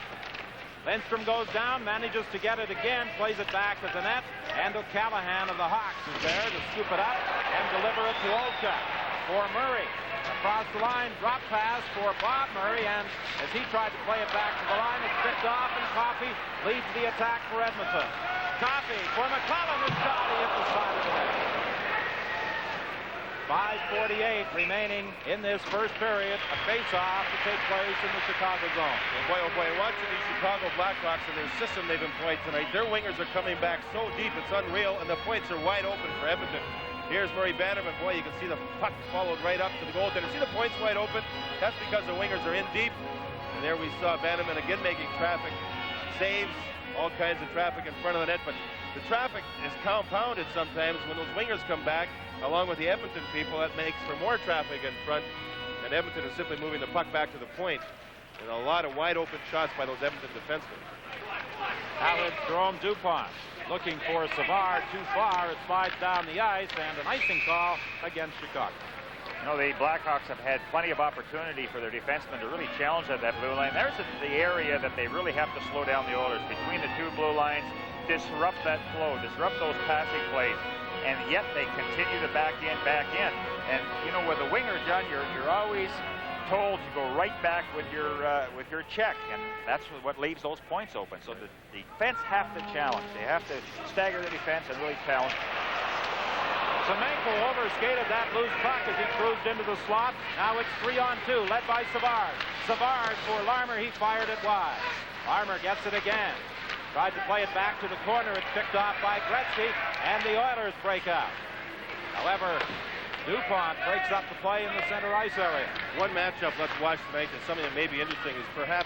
Lindstrom goes down, manages to get it again, plays it back at the net, and O'Callaghan of the Hawks is there to scoop it up and deliver it to Olchak for Murray. Across the line, drop pass for Bob Murray, and as he tried to play it back to the line, it's picked off, and Coffey leads the attack for Edmonton. Coffey for McClellan, his shot, he hit the side of the net. 5:48 remaining in this first period. A face-off to take place in the Chicago zone. And boy, oh boy, watching these Chicago Blackhawks and their system they've employed tonight, their wingers are coming back so deep, it's unreal, and the points are wide open for Edmonton. Here's Murray Bannerman. Boy, you can see the puck followed right up to the goaltender. See the points wide open? That's because the wingers are in deep. And there we saw Bannerman again making traffic saves, all kinds of traffic in front of the net. But the traffic is compounded sometimes when those wingers come back, along with the Edmonton people. That makes for more traffic in front. And Edmonton is simply moving the puck back to the point. And a lot of wide open shots by those Edmonton defensemen. Now it's Jerome Dupont looking for Savard too far. It slides down the ice, and an icing call against Chicago. You know, the Blackhawks have had plenty of opportunity for their defensemen to really challenge at that blue line. There's the area that they really have to slow down the Oilers between the two blue lines, disrupt that flow, disrupt those passing plays, and yet they continue to back in. And you know, with the winger, John, you're always told to go right back with your check, and that's what leaves those points open. So the defense have to challenge. They have to stagger the defense and really challenge. Semenko overskated that loose puck as he cruised into the slot. Now it's 3-on-2, led by Savard. Savard for Larmer. He fired it wide. Larmer gets it again. Tried to play it back to the corner. It's picked off by Gretzky, and the Oilers break out. However, Dupont breaks up the play in the center ice area. One matchup let's watch tonight, and something that may be interesting is perhaps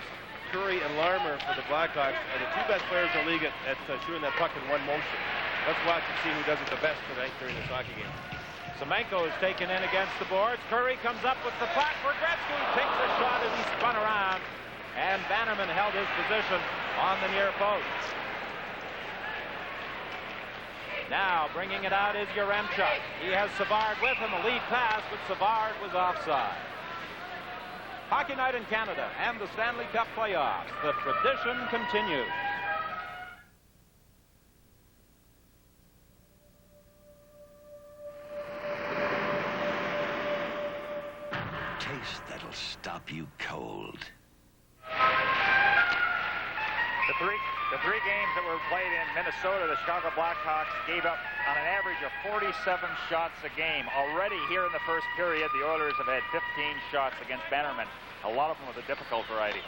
Curry and Larmer for the Blackhawks are the two best players in the league at shooting that puck in one motion. Let's watch and see who does it the best tonight during this hockey game. Semenko is taken in against the boards. Curry comes up with the puck for Gretzky. Takes a shot as he spun around, and Bannerman held his position on the near post. Now bringing it out is Yaremchuk. He has Savard with him, a lead pass, but Savard was offside. Hockey night in Canada and the Stanley Cup playoffs. The tradition continues. Taste that'll stop you cold. The three games that were played in Minnesota, the Chicago Blackhawks gave up on an average of 47 shots a game. Already here in the first period, the Oilers have had 15 shots against Bannerman. A lot of them of the difficult variety.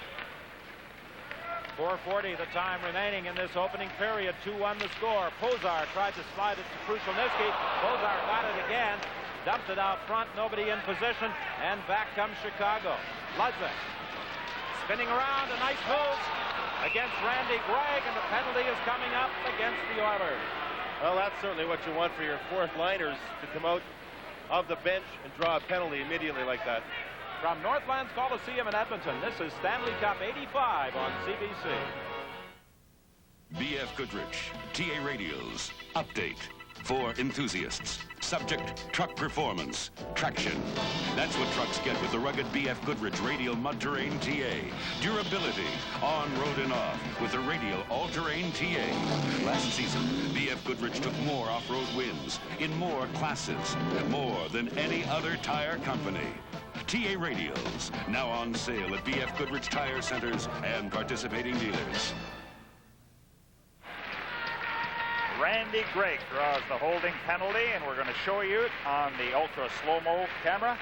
4:40 the time remaining in this opening period. 2-1 the score. Pozar tried to slide it to Krushelnyski. Pozar got it again. Dumped it out front. Nobody in position. And back comes Chicago. Ludzik spinning around. A nice move. against Randy Gregg, and the penalty is coming up against the Oilers. Well, that's certainly what you want for your fourth liners, to come out of the bench and draw a penalty immediately like that. From Northlands Coliseum in Edmonton, this is Stanley Cup 85 on CBC. B.F. Goodrich, TA Radios, update for enthusiasts. Subject, truck performance, traction. That's what trucks get with the rugged B.F. Goodrich Radial Mud-Terrain TA. Durability, on, road, and off, with the Radial All-Terrain TA. Last season, B.F. Goodrich took more off-road wins in more classes, more than any other tire company. TA Radials, now on sale at B.F. Goodrich Tire Centers and participating dealers. Randy Gregg draws the holding penalty, and we're going to show you it on the ultra slow-mo camera.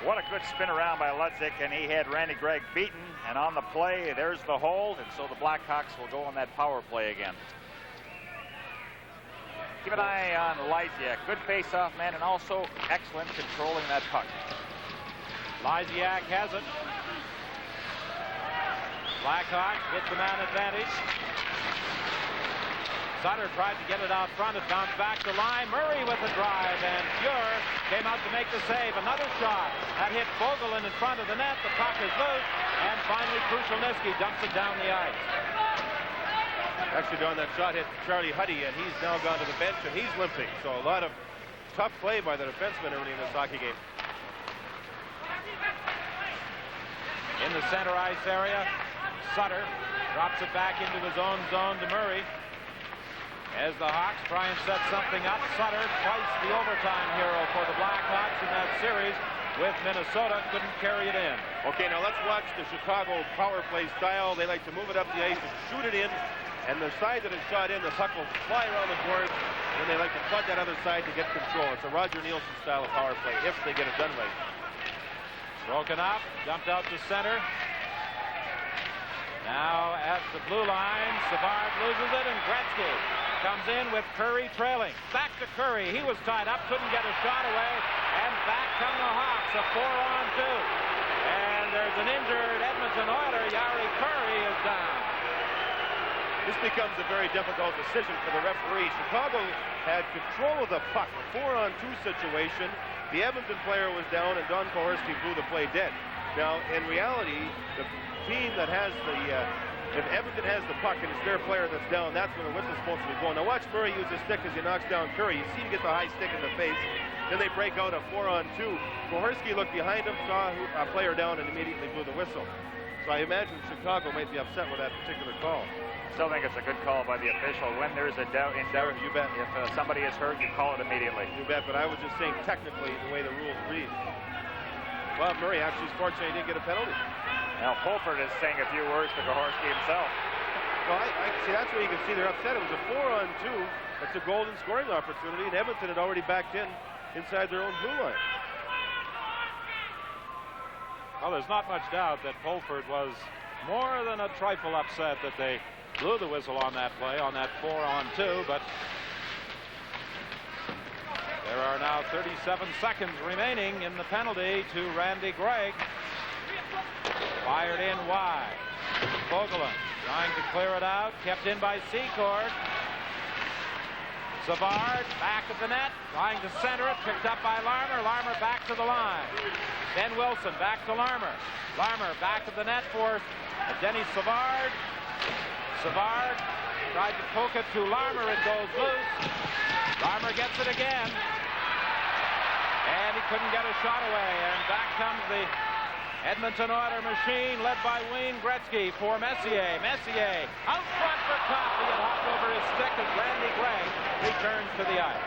What a good spin around by Ludzik, and he had Randy Gregg beaten, and on the play, there's the hold, and so the Blackhawks will go on that power play again. Keep an eye on Lysiak. Good face-off man, and also excellent controlling that puck. Lysiak has it. Blackhawks with the man advantage. Sutter tried to get it out front. It bounced back to line. Murray with the drive, and Fuhr came out to make the save. Another shot. That hit Vogelin in front of the net. The puck is loose, and finally Krushelnyski dumps it down the ice. Actually, Don, that shot hit Charlie Huddy, and he's now gone to the bench, and he's limping. So a lot of tough play by the defenseman early in this hockey game. In the center ice area, Sutter drops it back into his own zone to Murray. As the Hawks try and set something up, Sutter, twice the overtime hero for the Blackhawks in that series with Minnesota, couldn't carry it in. Okay, now let's watch the Chicago power play style. They like to move it up the ice and shoot it in, and the side that it's shot in, the puck will fly around the boards, and they like to flood that other side to get control. It's a Roger Nielsen style of power play, if they get it done right. Broken up, dumped out to center. Now at the blue line, Savard loses it, and Gretzky comes in with Curry trailing. Back to Curry. He was tied up, couldn't get a shot away, and back come the Hawks, a 4-on-2. And there's an injured Edmonton Oiler. Yari Curry is down. This becomes a very difficult decision for the referee. Chicago had control of the puck, a 4-on-2 situation. The Edmonton player was down, and Don Koharski blew the play dead. Now, in reality, the team that has the, if Edmonton has the puck and it's their player that's down, that's when the whistle's supposed to be blowing. Now watch Murray use his stick as he knocks down Curry. You see him get the high stick in the face. Then they break out a 4-on-2. Koharski looked behind him, saw a player down, and immediately blew the whistle. So I imagine Chicago might be upset with that particular call. Still think it's a good call by the official. When there's a doubt, you bet. If somebody is hurt, you call it immediately. You bet, but I was just saying technically the way the rules read. Well, Murray actually is fortunate he didn't get a penalty. Now Fulford is saying a few words to Koharski himself. Well, I see, that's where you can see they're upset. It was a 4-on-2. That's a golden scoring opportunity, and Edmonton had already backed in inside their own blue line. Well, there's not much doubt that Fulford was more than a trifle upset that they blew the whistle on that play, on that 4-on-2, but there are now 37 seconds remaining in the penalty to Randy Gregg. Fired in wide. Vogelin trying to clear it out, kept in by Secord. Savard back of the net, trying to center it, picked up by Larmer. Larmer back to the line. Ben Wilson back to Larmer. Larmer back of the net for Denny Savard. Savard tried to poke it to Larmer. It goes loose. Larmer gets it again. And he couldn't get a shot away. And back comes the Edmonton Oiler machine, led by Wayne Gretzky for Messier. Messier out front for Coffey, and hopped over his stick as Randy Gregg returns to the ice.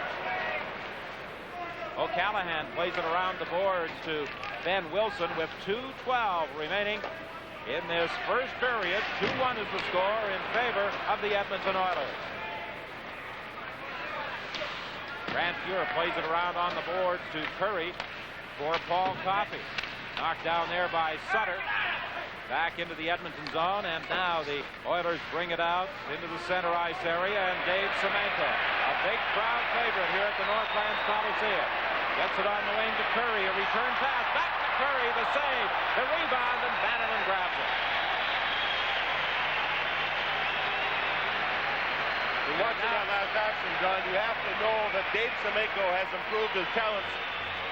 O'Callahan plays it around the boards to Ben Wilson with 2:12 remaining in this first period. 2-1 is the score in favor of the Edmonton Oilers. Grant Fuhr plays it around on the boards to Curry for Paul Coffey. Knocked down there by Sutter. Back into the Edmonton zone, and now the Oilers bring it out into the center ice area, and Dave Semenko, a big crowd favorite here at the Northlands Coliseum. Gets it on the wing to Curry, a return pass, back to Curry, the save, the rebound, and Bannerman grabs it. Watching that last action, John, you have to know that Dave Semenko has improved his talents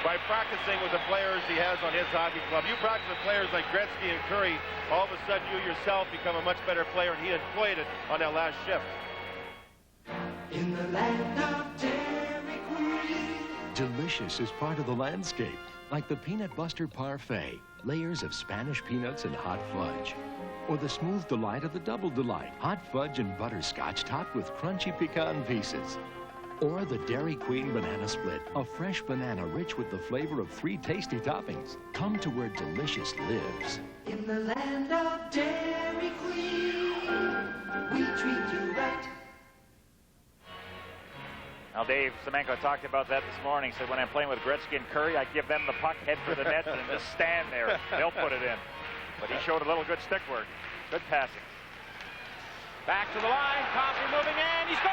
by practicing with the players he has on his hockey club. You practice with players like Gretzky and Curry, all of a sudden you yourself become a much better player, and he employed it on that last shift. In the land of Dairy Queen. Delicious is part of the landscape, like the Peanut Buster Parfait, layers of Spanish peanuts and hot fudge. Or the smooth delight of the Double Delight, hot fudge and butterscotch topped with crunchy pecan pieces. Or the Dairy Queen Banana Split, a fresh banana rich with the flavor of 3 tasty toppings. Come to where delicious lives. In the land of Dairy Queen, we treat you right. Now, Dave Semenko talked about that this morning. Said, when I'm playing with Gretzky and Curry, I give them the puck, head for the net, and just stand there. They'll put it in. But he showed a little good stick work. Good passing. Back to the line. Coffey moving in. He scores!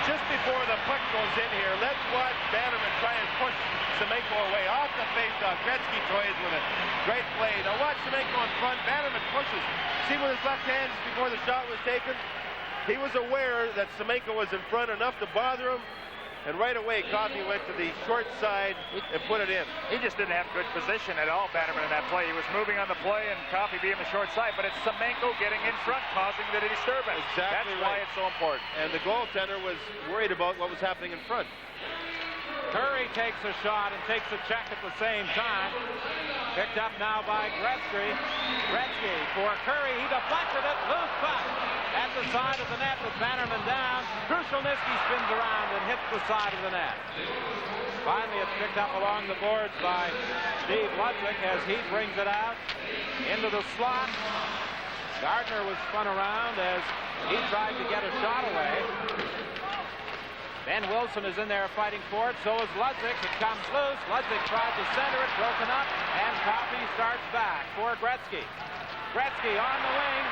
Just before the puck goes in here, let's watch Bannerman try and push Semenko away. Off the faceoff, Gretzky toys with it. Great play. Now watch Semenko in front. Bannerman pushes. See with his left hand before the shot was taken? He was aware that Semenko was in front enough to bother him. And right away, Coffey went to the short side and put it in. He just didn't have good position at all, Bannerman, in that play. He was moving on the play, and Coffey being the short side, but it's Semenko getting in front, causing the disturbance. Exactly. That's why it's so important. And the goaltender was worried about what was happening in front. Curry takes a shot and takes a check at the same time. Picked up now by Gretzky. Gretzky for Curry. He deflected it. Loose puck at the side of the net with Bannerman down. Krushelnyski spins around and hits the side of the net. Finally, it's picked up along the boards by Steve Ludwig as he brings it out into the slot. Gardner was spun around as he tried to get a shot away. Ben Wilson is in there fighting for it. So is Ludwig. It comes loose. Ludwig tried to center it, broken up, and Coffey starts back for Gretzky. Gretzky on the wing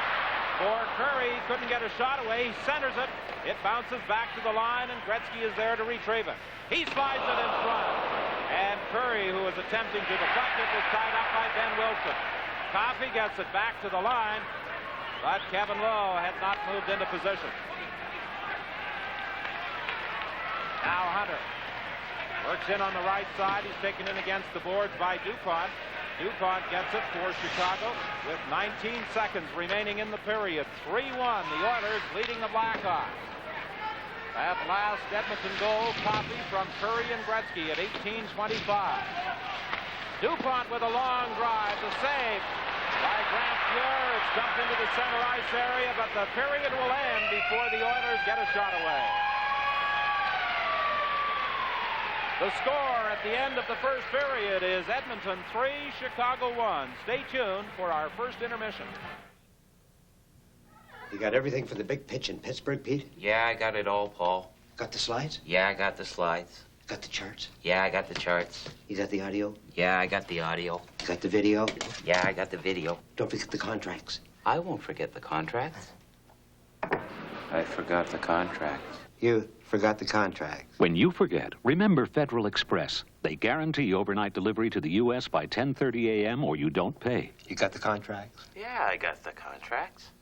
for Curry. Couldn't get a shot away. He centers it. It bounces back to the line, and Gretzky is there to retrieve it. He slides it in front. And Curry, who was attempting to deflect it, was tied up by Ben Wilson. Coffey gets it back to the line, but Kevin Lowe had not moved into position. Now Hunter works in on the right side. He's taken in against the boards by DuPont. DuPont gets it for Chicago with 19 seconds remaining in the period. 3-1, the Oilers leading the Blackhawks. That last Edmonton goal, Coffey from Curry and Gretzky at 18:25. DuPont with a long drive, the save by Grant Fuhr. It's dumped into the center ice area, but the period will end before the Oilers get a shot away. The score at the end of the first period is Edmonton 3, Chicago 1. Stay tuned for our first intermission. You got everything for the big pitch in Pittsburgh, Pete? Yeah, I got it all, Paul. Got the slides? Yeah, I got the slides. Got the charts? Yeah, I got the charts. You got the audio? Yeah, I got the audio. You got the video? Yeah, I got the video. Don't forget the contracts. I won't forget the contracts. I forgot the contracts. You forgot the contract. When you forget, remember Federal Express. They guarantee overnight delivery to the U.S. by 10:30 a.m. or you don't pay. You got the contracts? Yeah, I got the contracts.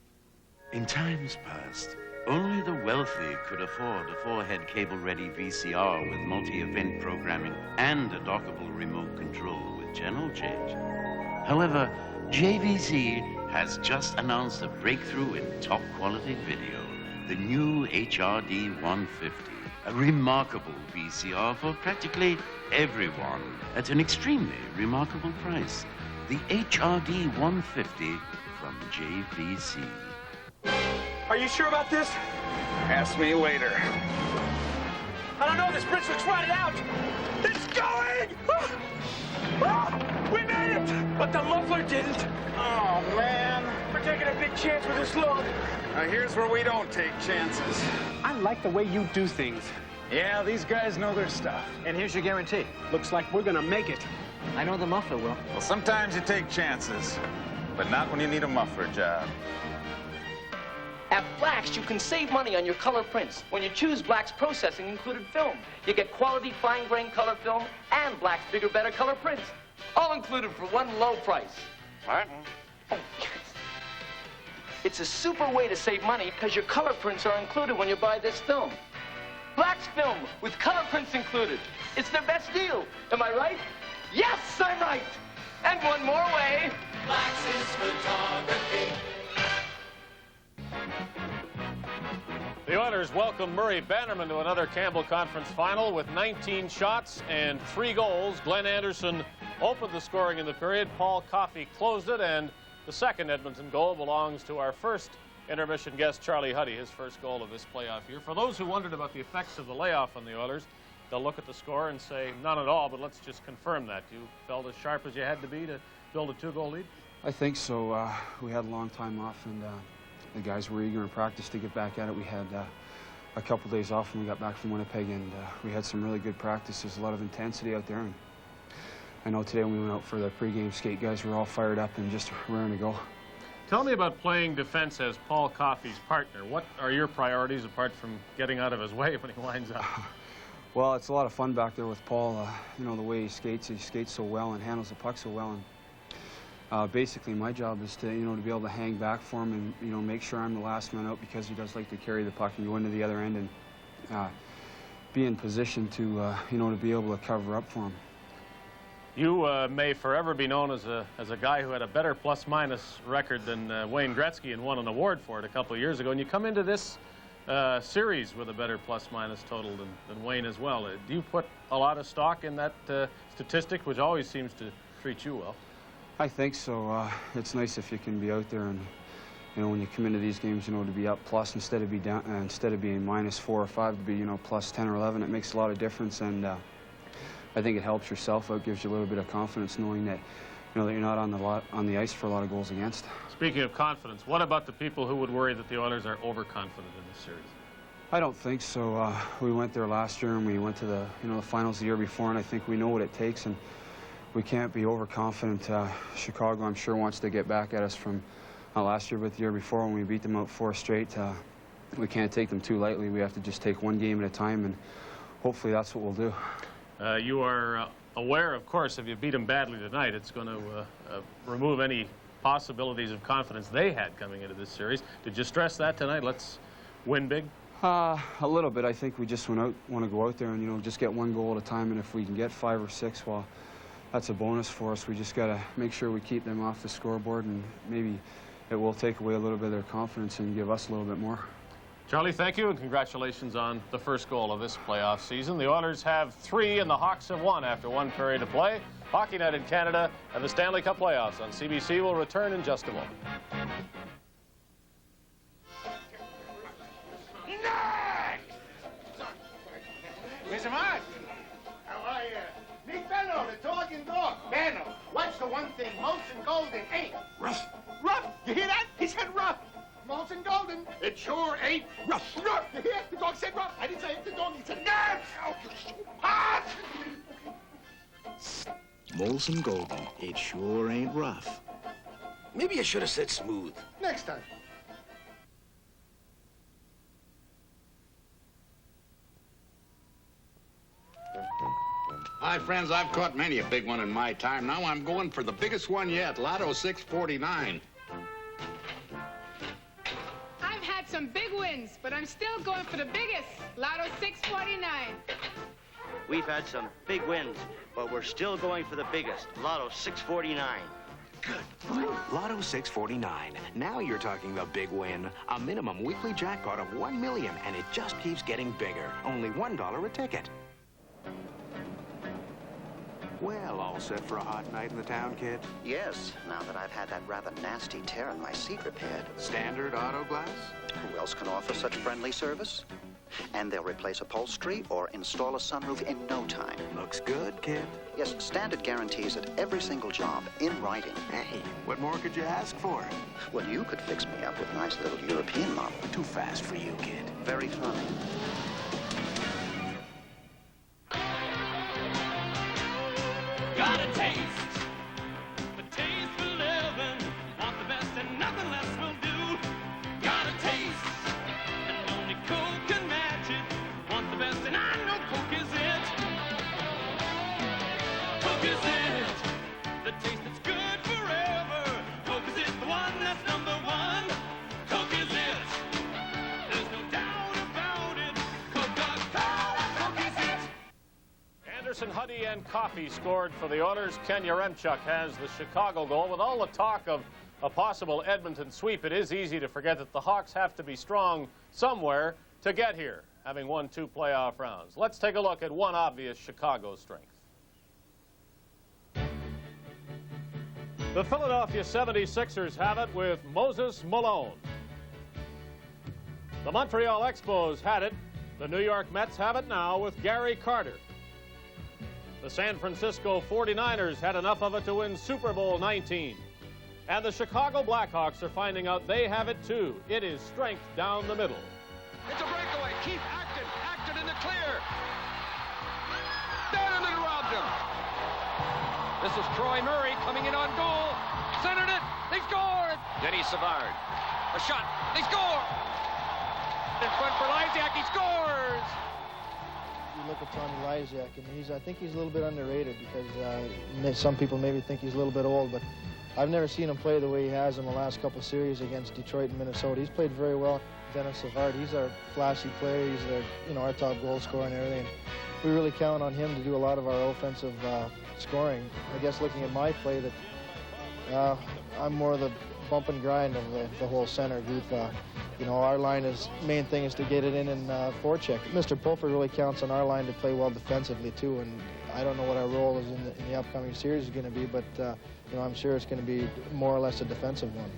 In times past, only the wealthy could afford a 4-head cable-ready VCR with multi-event programming and a dockable remote control with channel change. However, JVC has just announced a breakthrough in top-quality video, the new HRD 150, a remarkable VCR for practically everyone at an extremely remarkable price. The HRD 150 from JVC. Are you sure about this? Ask me later. I don't know, this bridge looks rotted out. It's going! We made it! But the muffler didn't. Oh, man. We're taking a big chance with this load. Now, here's where we don't take chances. I like the way you do things. Yeah, these guys know their stuff. And here's your guarantee. Looks like we're gonna make it. I know the muffler will. Well, sometimes you take chances, but not when you need a muffler job. At Black's, you can save money on your color prints. When you choose Black's processing included film, you get quality fine-grained color film and Black's bigger, better color prints. All included for one low price. Martin? Oh, yes. It's a super way to save money because your color prints are included when you buy this film. Black's film with color prints included. It's their best deal. Am I right? Yes, I'm right. And one more way. Black's is photography. The Oilers welcome Murray Bannerman to another Campbell Conference final with 19 shots and 3 goals. Glenn Anderson opened the scoring in the period. Paul Coffey closed it, and the second Edmonton goal belongs to our first intermission guest, Charlie Huddy, his first goal of this playoff year. For those who wondered about the effects of the layoff on the Oilers, they'll look at the score and say, none at all, but let's just confirm that. You felt as sharp as you had to be to build a 2-goal lead? I think so. We had a long time off, and the guys were eager in practice to get back at it. We had a couple days off when we got back from Winnipeg, and we had some really good practices, a lot of intensity out there. And I know today when we went out for the pregame skate, guys were all fired up and just raring to go. Tell me about playing defense as Paul Coffey's partner. What are your priorities apart from getting out of his way when he winds up? Well, it's a lot of fun back there with Paul. You know, the way he skates so well and handles the puck so well. And basically, my job is to, to be able to hang back for him and, make sure I'm the last man out, because he does like to carry the puck and go into the other end and be in position to, to be able to cover up for him. You may forever be known as a guy who had a better plus-minus record than Wayne Gretzky and won an award for it a couple of years ago. And you come into this series with a better plus-minus total than Wayne as well. Do you put a lot of stock in that statistic, which always seems to treat you well? I think so. It's nice if you can be out there and, when you come into these games, to be up plus instead of be down, instead of being -4 or 5, to be, plus 10 or 11. It makes a lot of difference, and I think it helps yourself out, gives you a little bit of confidence knowing that, that you're not on the ice for a lot of goals against. Speaking of confidence, what about the people who would worry that the Oilers are overconfident in this series? I don't think so. We went there last year, and we went to the the finals the year before, and I think we know what it takes, and we can't be overconfident. Chicago, I'm sure, wants to get back at us from last year, but the year before when we beat them out 4 straight, we can't take them too lightly. We have to just take one game at a time, and hopefully that's what we'll do. You are aware, of course, if you beat them badly tonight, it's going to remove any possibilities of confidence they had coming into this series. Did you stress that tonight? Let's win big? A little bit. I think we just want to go out there and, just get 1 goal at a time, and if we can get 5 or 6, well, that's a bonus for us. We just got to make sure we keep them off the scoreboard, and maybe it will take away a little bit of their confidence and give us a little bit more. Charlie, thank you, and congratulations on the first goal of this playoff season. The Oilers have 3, and the Hawks have 1 after 1 period of play. Hockey Night in Canada and the Stanley Cup playoffs on CBC will return in just a moment. Mr. Mark, how are you? Me Benno, the talking dog. Benno, what's the one thing Molson Golden ain't? Rough. Rough. You hear that? He said rough. Molson Golden, it sure ain't rough. Rough. You hear? The dog said rough. I didn't say it. The dog, he said nuts. Oh, you're so hot. Molson Golden, it sure ain't rough. Maybe you should have said smooth. Next time. Hi, friends. I've caught many a big one in my time. Now I'm going for the biggest one yet, Lotto 649. I've had some big wins, but I'm still going for the biggest, Lotto 649. We've had some big wins, but we're still going for the biggest, Lotto 649. Good. Lotto 649. Now you're talking the big win. A minimum weekly jackpot of $1 million, and it just keeps getting bigger. Only $1 a ticket. Well, all set for a hot night in the town, kid? Yes, now that I've had that rather nasty tear in my seat repaired. Standard auto glass? Who else can offer such friendly service? And they'll replace upholstery or install a sunroof in no time. Looks good, kid. Yes, Standard guarantees at every single job, in writing. Hey, what more could you ask for? Well, you could fix me up with a nice little European model. Too fast for you, kid. Very funny. Got a taste, the taste for living. Want the best and nothing less will do. Got a taste Huddy and Coffey scored for the Oilers. Ken Yaremchuk has the Chicago goal. With all the talk of a possible Edmonton sweep, it is easy to forget that the Hawks have to be strong somewhere to get here, having won 2 playoff rounds. Let's take a look at one obvious Chicago strength. The Philadelphia 76ers have it with Moses Malone. The Montreal Expos had it. The New York Mets have it now with Gary Carter. The San Francisco 49ers had enough of it to win Super Bowl 19. And the Chicago Blackhawks are finding out they have it too. It is strength down the middle. It's a breakaway. Keep Acton in the clear. Bannerman robbed him. This is Troy Murray coming in on goal. Centered it. They scored. Denny Savard. A shot. They score. In front for Lysiak. He scores. You look at Tommy Lysiak, and I think he's a little bit underrated because some people maybe think he's a little bit old, but I've never seen him play the way he has in the last couple of series against Detroit and Minnesota. He's played very well. Dennis Savard, he's our flashy player. He's our top goal scorer and everything. We really count on him to do a lot of our offensive scoring. I guess looking at my play, that I'm more of the bump and grind of the whole center group. Our main thing is to get it in and forecheck. Mr. Pulford really counts on our line to play well defensively too, and I don't know what our role is in the upcoming series is going to be, but I'm sure it's going to be more or less a defensive one.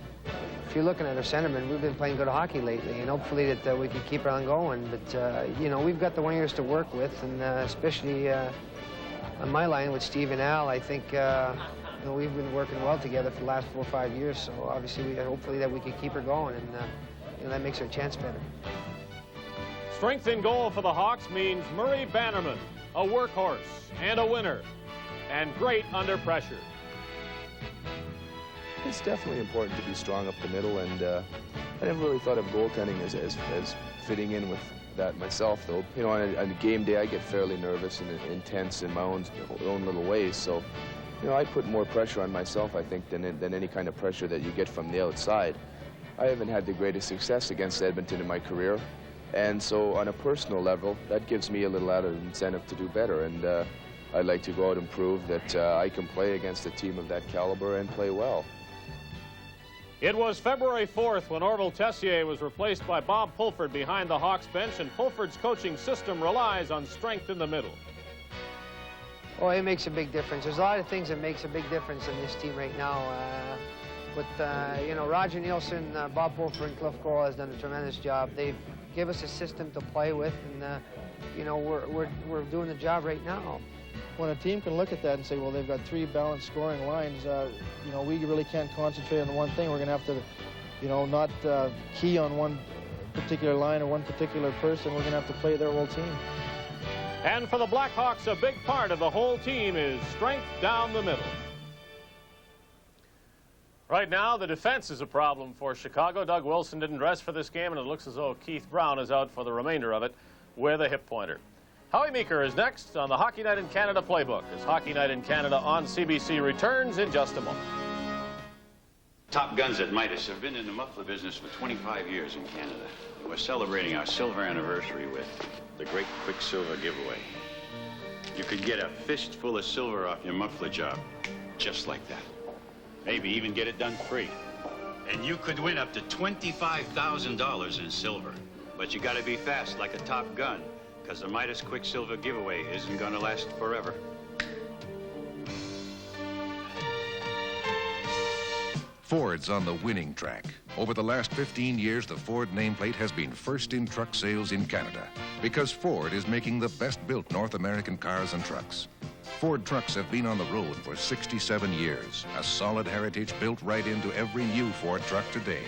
If you're looking at our centermen, we've been playing good hockey lately, and hopefully that we can keep it on going. But we've got the wingers to work with, and especially on my line with Steve and Al, I think we've been working well together for the last 4 or 5 years. So obviously, hopefully that we can keep her going, and that makes our chance better. Strength in goal for the Hawks means Murray Bannerman, a workhorse and a winner, and great under pressure. It's definitely important to be strong up the middle, and I never really thought of goaltending as fitting in with that myself, though. On a game day, I get fairly nervous and intense in my own little ways, so I put more pressure on myself, I think, than any kind of pressure that you get from the outside. I haven't had the greatest success against Edmonton in my career, and so on a personal level, that gives me a little added incentive to do better, and I'd like to go out and prove that I can play against a team of that caliber and play well. It was February 4th when Orville Tessier was replaced by Bob Pulford behind the Hawks bench, and Pulford's coaching system relies on strength in the middle. Oh, it makes a big difference. There's a lot of things that makes a big difference in this team right now. Roger Nielsen, Bob Pulford, and Cliff Cole has done a tremendous job. They've given us a system to play with, and we're doing the job right now. When a team can look at that and say, well, they've got 3 balanced scoring lines, we really can't concentrate on one thing. We're going to have to, not key on one particular line or one particular person. We're going to have to play their whole team. And for the Blackhawks, a big part of the whole team is strength down the middle. Right now, the defense is a problem for Chicago. Doug Wilson didn't dress for this game, and it looks as though Keith Brown is out for the remainder of it with a hip pointer. Howie Meeker is next on the Hockey Night in Canada playbook as Hockey Night in Canada on CBC returns in just a moment. Top guns at Midas have been in the muffler business for 25 years in Canada. We're celebrating our silver anniversary with the Great Quicksilver Giveaway. You could get a fistful of silver off your muffler job, just like that. Maybe even get it done free. And you could win up to $25,000 in silver. But you gotta be fast like a Top Gun, because the Midas Quicksilver Giveaway isn't gonna last forever. Ford's on the winning track. Over the last 15 years, the Ford nameplate has been first in truck sales in Canada because Ford is making the best-built North American cars and trucks. Ford trucks have been on the road for 67 years, a solid heritage built right into every new Ford truck today.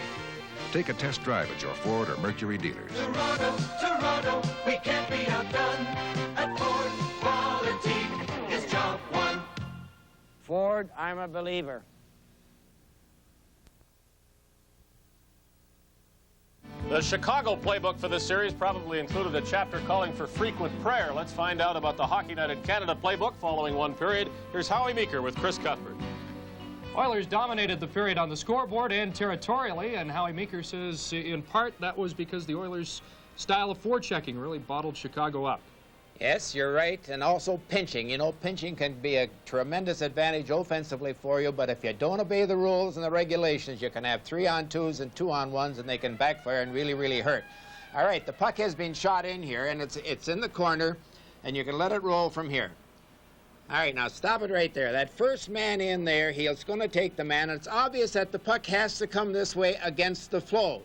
Take a test drive at your Ford or Mercury dealers. Toronto, we can't be outdone. At Ford, quality is job one. Ford, I'm a believer. The Chicago playbook for this series probably included a chapter calling for frequent prayer. Let's find out about the Hockey Night in Canada playbook following one period. Here's Howie Meeker with Chris Cuthbert. Oilers dominated the period on the scoreboard and territorially, and Howie Meeker says in part that was because the Oilers' style of forechecking really bottled Chicago up. Yes, you're right, and also pinching. You know, pinching can be a tremendous advantage offensively for you, but if you don't obey the rules and the regulations, you can have 3-on-2s and 2-on-1s, and they can backfire and really, really hurt. All right, the puck has been shot in here, and it's in the corner, and you can let it roll from here. All right, now stop it right there. That first man in there, he's going to take the man, and it's obvious that the puck has to come this way against the flow.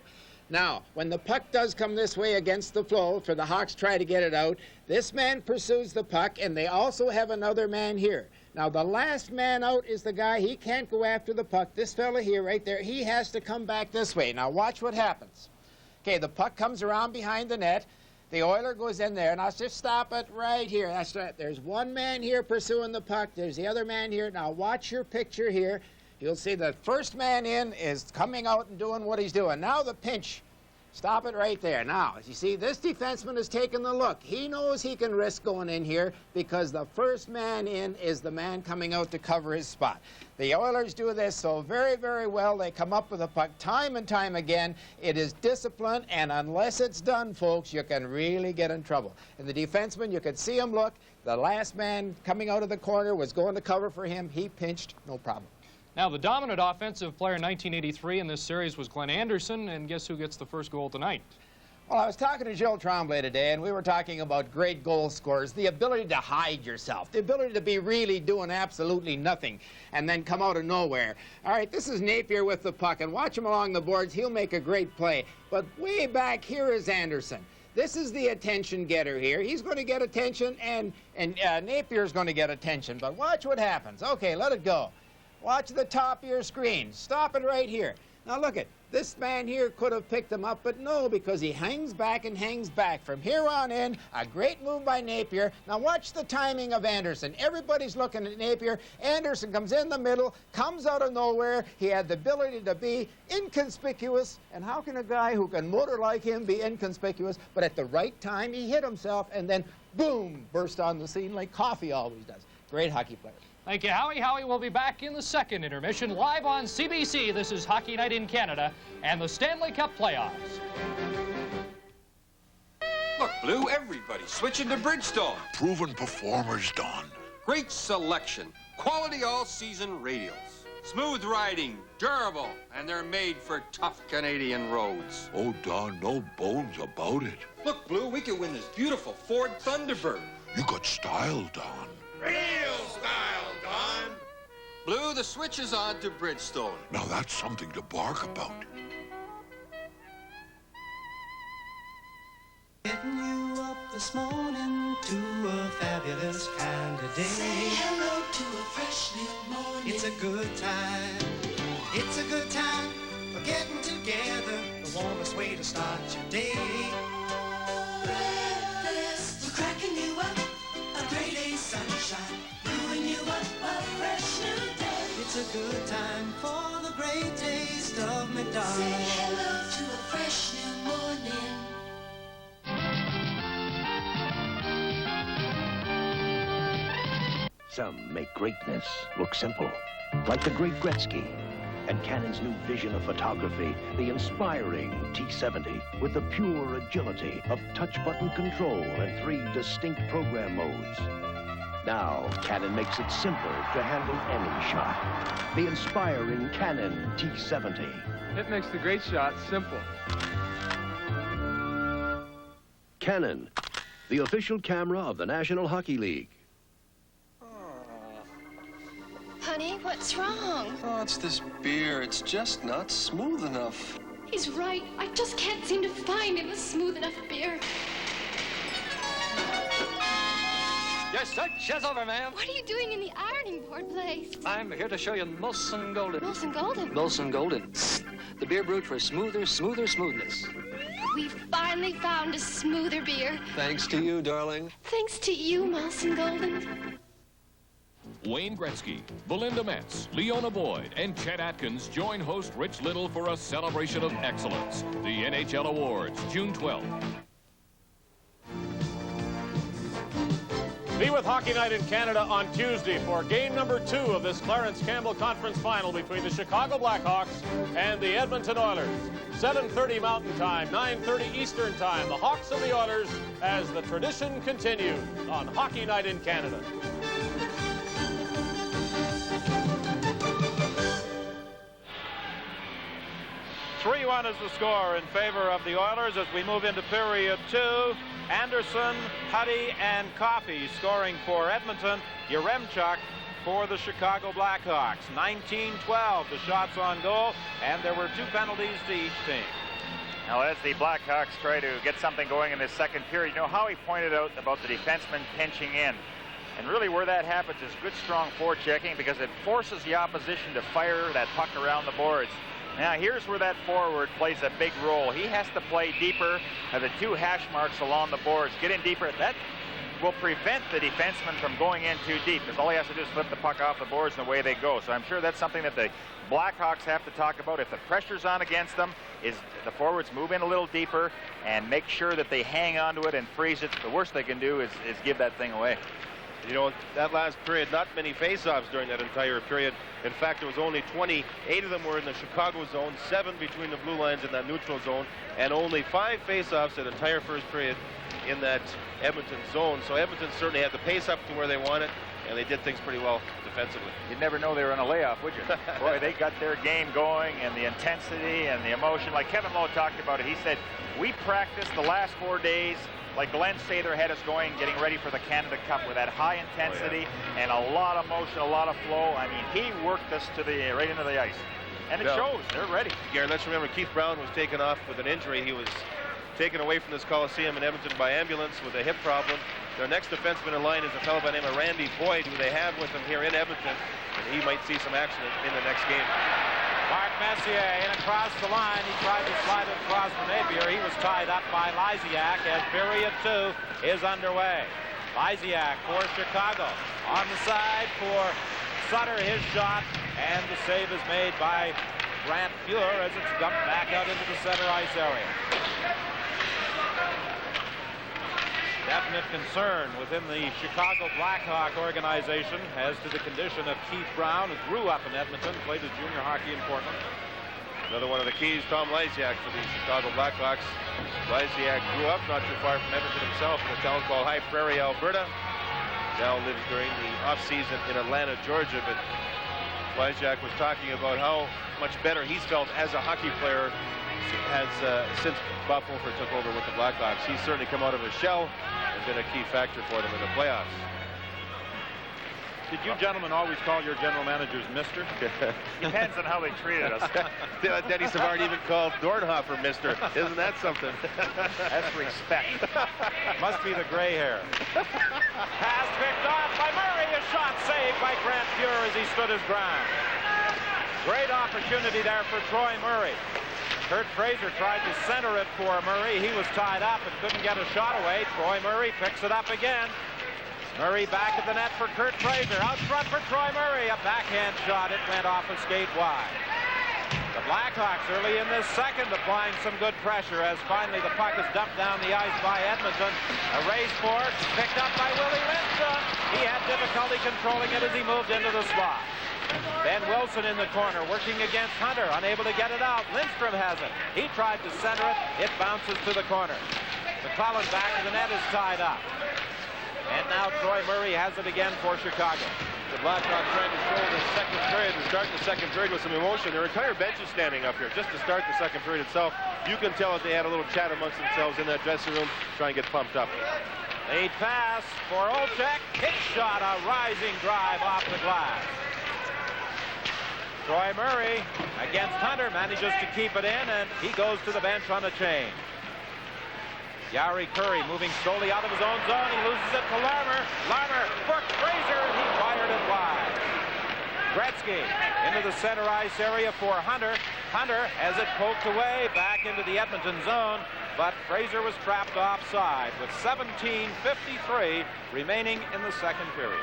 Now, when the puck does come this way against the flow, for the Hawks try to get it out, this man pursues the puck, and they also have another man here. Now, the last man out is the guy, he can't go after the puck. This fella here, right there, he has to come back this way. Now, watch what happens. Okay, the puck comes around behind the net. The Oiler goes in there. Now, just stop it right here. That's right. There's one man here pursuing the puck. There's the other man here. Now, watch your picture here. You'll see the first man in is coming out and doing what he's doing. Now the pinch. Stop it right there. Now, as you see, this defenseman is taking the look. He knows he can risk going in here because the first man in is the man coming out to cover his spot. The Oilers do this so very, very well. They come up with the puck time and time again. It is discipline, and unless it's done, folks, you can really get in trouble. And the defenseman, you could see him look. The last man coming out of the corner was going to cover for him. He pinched, no problem. Now, the dominant offensive player in 1983 in this series was Glenn Anderson, and guess who gets the first goal tonight? Well, I was talking to Joe Tremblay today, and we were talking about great goal scorers, the ability to hide yourself, the ability to be really doing absolutely nothing and then come out of nowhere. All right, this is Napier with the puck, and watch him along the boards. He'll make a great play. But way back here is Anderson. This is the attention getter here. He's going to get attention, and Napier's going to get attention. But watch what happens. Okay, let it go. Watch the top of your screen. Stop it right here. Now look at this man here could have picked him up, but no, because he hangs back and hangs back. From here on in, a great move by Napier. Now watch the timing of Anderson. Everybody's looking at Napier. Anderson comes in the middle, comes out of nowhere. He had the ability to be inconspicuous. And how can a guy who can motor like him be inconspicuous? But at the right time, he hit himself and then, boom, burst on the scene like Coffey always does. Great hockey player. Thank you, Howie. Howie will be back in the second intermission, live on CBC. This is Hockey Night in Canada and the Stanley Cup playoffs. Look, Blue, everybody's switching to Bridgestone. Proven performers, Don. Great selection. Quality all-season radials. Smooth riding, durable, and they're made for tough Canadian roads. Oh, Don, no bones about it. Look, Blue, we could win this beautiful Ford Thunderbird. You got style, Don. Real style, Don. Blue, the switch is on to Bridgestone. Now that's something to bark about. Getting you up this morning to a fabulous kind of day. Say hello to a fresh new morning. It's a good time. It's a good time for getting together. The warmest way to start your day. Breakfast for cracking you up. A great day's sunshine. Brewing you up a fresh new day. It's a good time for the great taste of McDonald's. Say hello to a fresh new morning. Some make greatness look simple, like the great Gretzky. And Canon's new vision of photography, the inspiring T70, with the pure agility of touch-button control and 3 distinct program modes. Now, Canon makes it simpler to handle any shot. The inspiring Canon T70. It makes the great shot simple. Canon, the official camera of the National Hockey League. Honey, what's wrong? Oh, it's this beer. It's just not smooth enough. He's right. I just can't seem to find him a smooth enough beer. Your search is over, ma'am. What are you doing in the ironing board place? I'm here to show you Molson Golden. Molson Golden? Molson Golden. The beer brewed for smoother smoothness. We've finally found a smoother beer. Thanks to you, darling. Thanks to you, Molson Golden. Wayne Gretzky, Belinda Metz, Leona Boyd, and Chet Atkins join host Rich Little for a celebration of excellence. The NHL Awards, June 12th. Be with Hockey Night in Canada on Tuesday for game number 2 of this Clarence Campbell Conference Final between the Chicago Blackhawks and the Edmonton Oilers. 7:30 Mountain Time, 9:30 Eastern Time. The Hawks and the Oilers as the tradition continues on Hockey Night in Canada. 3-1 is the score in favor of the Oilers as we move into period 2. Anderson, Huddy, and Coffey scoring for Edmonton. Yaremchuk for the Chicago Blackhawks. 19-12 the shots on goal, and there were 2 penalties to each team. Now, as the Blackhawks try to get something going in this second period, you know, Howie pointed out about the defenseman pinching in. And really where that happens is good, strong forechecking because it forces the opposition to fire that puck around the boards. Now, here's where that forward plays a big role. He has to play deeper at the 2 hash marks along the boards. Get in deeper. That will prevent the defenseman from going in too deep because all he has to do is flip the puck off the boards and away they go. So I'm sure that's something that the Blackhawks have to talk about. If the pressure's on against them, is the forwards move in a little deeper and make sure that they hang on to it and freeze it. The worst they can do is give that thing away. You know, that last period, not many face-offs during that entire period. In fact, there was only 20. 8 of them were in the Chicago zone, 7 between the blue lines and that neutral zone, and only 5 face-offs that entire first period in that Edmonton zone. So Edmonton certainly had the pace up to where they wanted, and they did things pretty well defensively. You'd never know they were in a layoff, would you? Boy, they got their game going, and the intensity and the emotion. Like Kevin Lowe talked about it, he said, we practiced the last 4 days like Glenn Sather had us going, getting ready for the Canada Cup with that high intensity and a lot of motion, a lot of flow. I mean, he worked us to the right into the ice. And it shows. They're ready. Gary, let's remember Keith Brown was taken off with an injury. He was taken away from this Coliseum in Edmonton by ambulance with a hip problem. Their next defenseman in line is a fellow by the name of Randy Boyd, who they have with them here in Edmonton, and he might see some action in the next game. Mark Messier in across the line. He tried to slide it across the Napier. He was tied up by Lysiak as period 2 is underway. Lysiak for Chicago. On the side for Sutter, his shot, and the save is made by Grant Fuhr as it's dumped back out into the center ice area. Definite concern within the Chicago Blackhawk organization as to the condition of Keith Brown, who grew up in Edmonton, played his junior hockey in Portland. Another one of the keys, Tom Lysiak for the Chicago Blackhawks. Lysiak grew up not too far from Edmonton himself in a town called High Prairie, Alberta. Now lives during the off-season in Atlanta, Georgia. But Lysiak was talking about how much better he's felt as a hockey player since Bob Fulford took over with the Blackhawks. He's certainly come out of his shell and been a key factor for them in the playoffs. Did you gentlemen always call your general managers Mr.? Depends on how they treated us. Denny Savard even called Dornhofer Mr. Isn't that something? That's respect. Must be the gray hair. Pass picked off by Murray. A shot saved by Grant Fuhr as he stood his ground. Great opportunity there for Troy Murray. Kurt Fraser tried to center it for Murray. He was tied up and couldn't get a shot away. Troy Murray picks it up again. Murray back of the net for Kurt Fraser. Out front for Troy Murray. A backhand shot. It went off a skate wide. The Blackhawks early in this second applying some good pressure as finally the puck is dumped down the ice by Edmonton. A race for it. Picked up by Willie Lindstrom. He had difficulty controlling it as he moved into the slot. Ben Wilson in the corner working against Hunter, unable to get it out. Lindstrom has it. He tried to center it. It bounces to the corner. McClellan back of the net is tied up. And now Troy Murray has it again for Chicago. The Blackhawks trying to show the second period and start the second period with some emotion. Their entire bench is standing up here just to start the second period itself. You can tell that they had a little chat amongst themselves in that dressing room, trying to get pumped up. Lead pass for Olczyk. Hit shot, a rising drive off the glass. Troy Murray against Hunter manages to keep it in, and he goes to the bench on a change. Yari Curry moving slowly out of his own zone. He loses it to Larmer. Larmer for Fraser, and he fired it wide. Gretzky into the center ice area for Hunter. Hunter has it poked away back into the Edmonton zone, but Fraser was trapped offside with 17:53 remaining in the second period.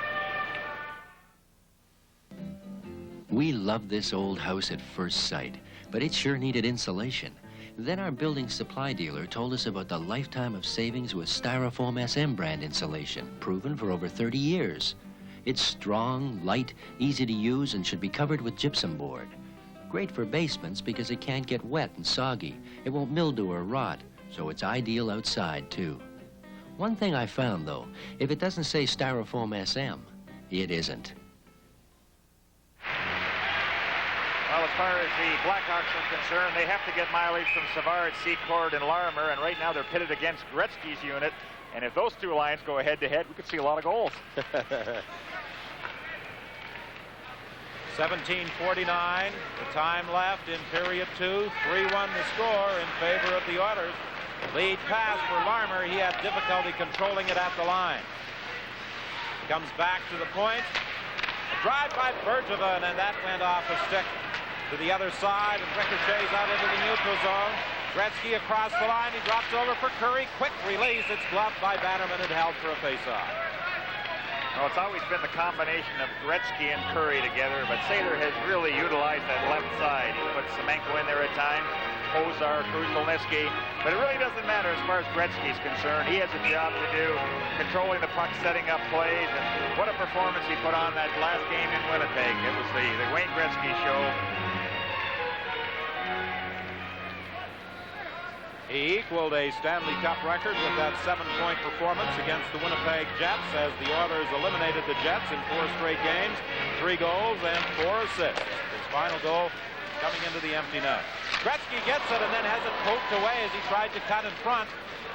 We love this old house at first sight, but it sure needed insulation. Then our building supply dealer told us about the lifetime of savings with Styrofoam SM brand insulation, proven for over 30 years. It's strong, light, easy to use, and should be covered with gypsum board. Great for basements because it can't get wet and soggy. It won't mildew or rot, so it's ideal outside, too. One thing I found, though, if it doesn't say Styrofoam SM, it isn't. Well, as far as the Blackhawks are concerned, they have to get mileage from Savard, Secord, and Larmer, and right now they're pitted against Gretzky's unit. And if those two lines go head-to-head, we could see a lot of goals. 17:49, the time left in period 2. 3-1 the score in favor of the Oilers. Lead pass for Larmer. He had difficulty controlling it at the line. Comes back to the point. A drive by Bergevin, and that went off a stick to the other side and ricochets out into the neutral zone. Gretzky across the line. He drops over for Curry. Quick release. It's gloved by Bannerman and held for a faceoff. Well, it's always been the combination of Gretzky and Curry together, but Sather has really utilized that left side. He puts Semenko in there at times, Kozar, Krushelnyski, but it really doesn't matter as far as Gretzky's concerned. He has a job to do, controlling the puck, setting up plays, and what a performance he put on that last game in Winnipeg. It was the Wayne Gretzky show. He equaled a Stanley Cup record with that 7-point performance against the Winnipeg Jets as the Oilers eliminated the Jets in 4 straight games, 3 goals and 4 assists. His final goal coming into the empty net. Gretzky gets it and then has it poked away as he tried to cut in front.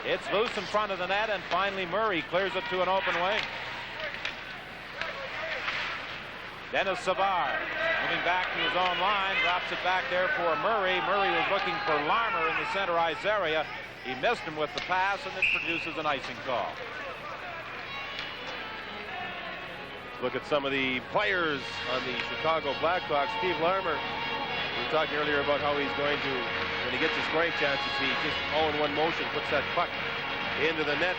It's loose in front of the net, and finally Murray clears it to an open wing. Dennis Savard moving back to his own line, drops it back there for Murray. Murray was looking for Larmer in the center ice area. He missed him with the pass, and it produces an icing call. Look at some of the players on the Chicago Blackhawks. Steve Larmer, we were talking earlier about how he's going to, when he gets his scoring chances, he just all in one motion puts that puck into the net.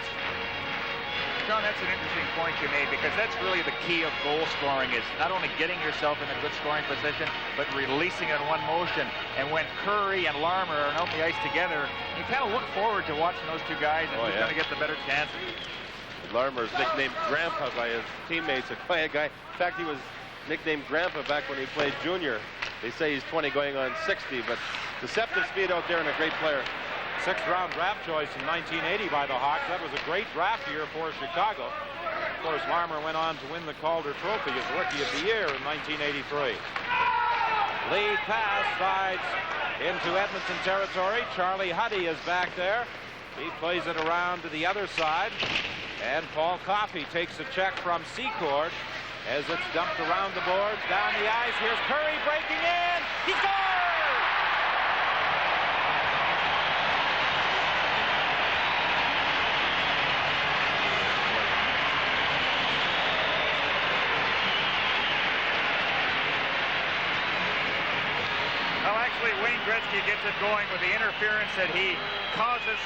John, that's an interesting point you made, because that's really the key of goal scoring, is not only getting yourself in a good scoring position, but releasing it in one motion. And when Curry and Larmer are out on the ice together, you kind of look forward to watching those two guys and who's going to get the better chances. Larmer's nicknamed Grandpa by his teammates, a quiet guy. In fact, he was nicknamed Grandpa back when he played junior. They say he's 20 going on 60, but deceptive speed out there and a great player. 6th-round draft choice in 1980 by the Hawks. That was a great draft year for Chicago. Of course, Larmer went on to win the Calder Trophy as Rookie of the Year in 1983. Lead pass slides into Edmonton territory. Charlie Huddy is back there. He plays it around to the other side. And Paul Coffey takes a check from Secord as it's dumped around the boards, down the ice. Here's Curry breaking in. He scores! Wayne Gretzky gets it going with the interference that he causes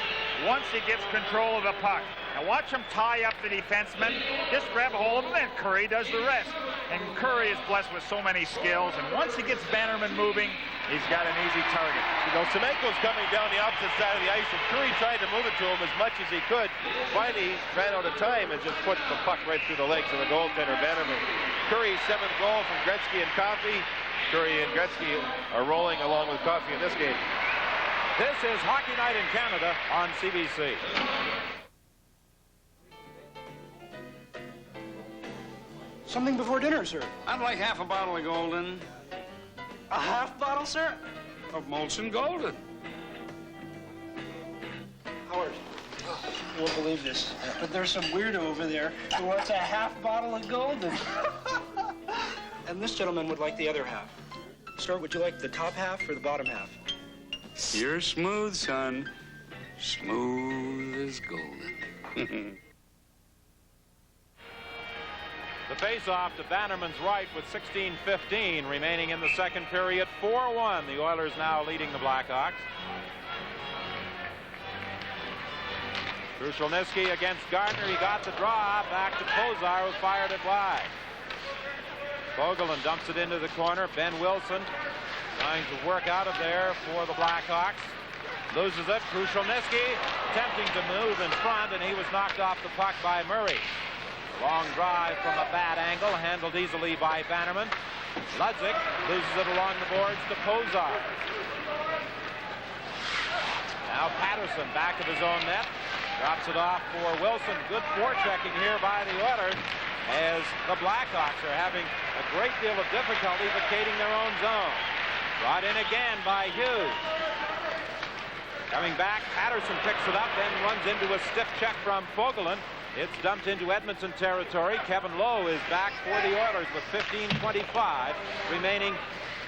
once he gets control of the puck. Now watch him tie up the defenseman, just grab a hold of him, and Curry does the rest. And Curry is blessed with so many skills, and once he gets Bannerman moving, he's got an easy target. You know, Semenko's coming down the opposite side of the ice, and Curry tried to move it to him as much as he could. Finally, ran out of time and just put the puck right through the legs of the goaltender, Bannerman. Curry's 7th goal from Gretzky and Coffey. Curry and Gretzky are rolling along with Coffey in this game. This is Hockey Night in Canada on CBC. Something before dinner, sir. I'd like half a bottle of Golden. A half bottle, sir? Of Molson Golden. Howard, you won't believe this, but there's some weirdo over there who wants a half bottle of Golden. And this gentleman would like the other half. Stuart, would you like the top half or the bottom half? You're smooth, son. Smooth as golden. The face-off to Bannerman's right with 16:15 remaining in the second period. 4-1. The Oilers now leading the Blackhawks. Krushelnyski against Gardner. He got the draw. Back to Kozar, who fired it wide. Vogelin dumps it into the corner. Ben Wilson trying to work out of there for the Blackhawks. loses it. Krushelnyski attempting to move in front, and he was knocked off the puck by Murray. Long drive from a bad angle, handled easily by Bannerman. Ludzik loses it along the boards to Pozar. Now Patterson back of his own net. Drops it off for Wilson. Good forechecking here by the Oilers as the Blackhawks are having a great deal of difficulty vacating their own zone. Brought in again by Hughes. Coming back, Patterson picks it up, then runs into a stiff check from Fogelin. It's dumped into Edmonton territory. Kevin Lowe is back for the Oilers with 15:25 remaining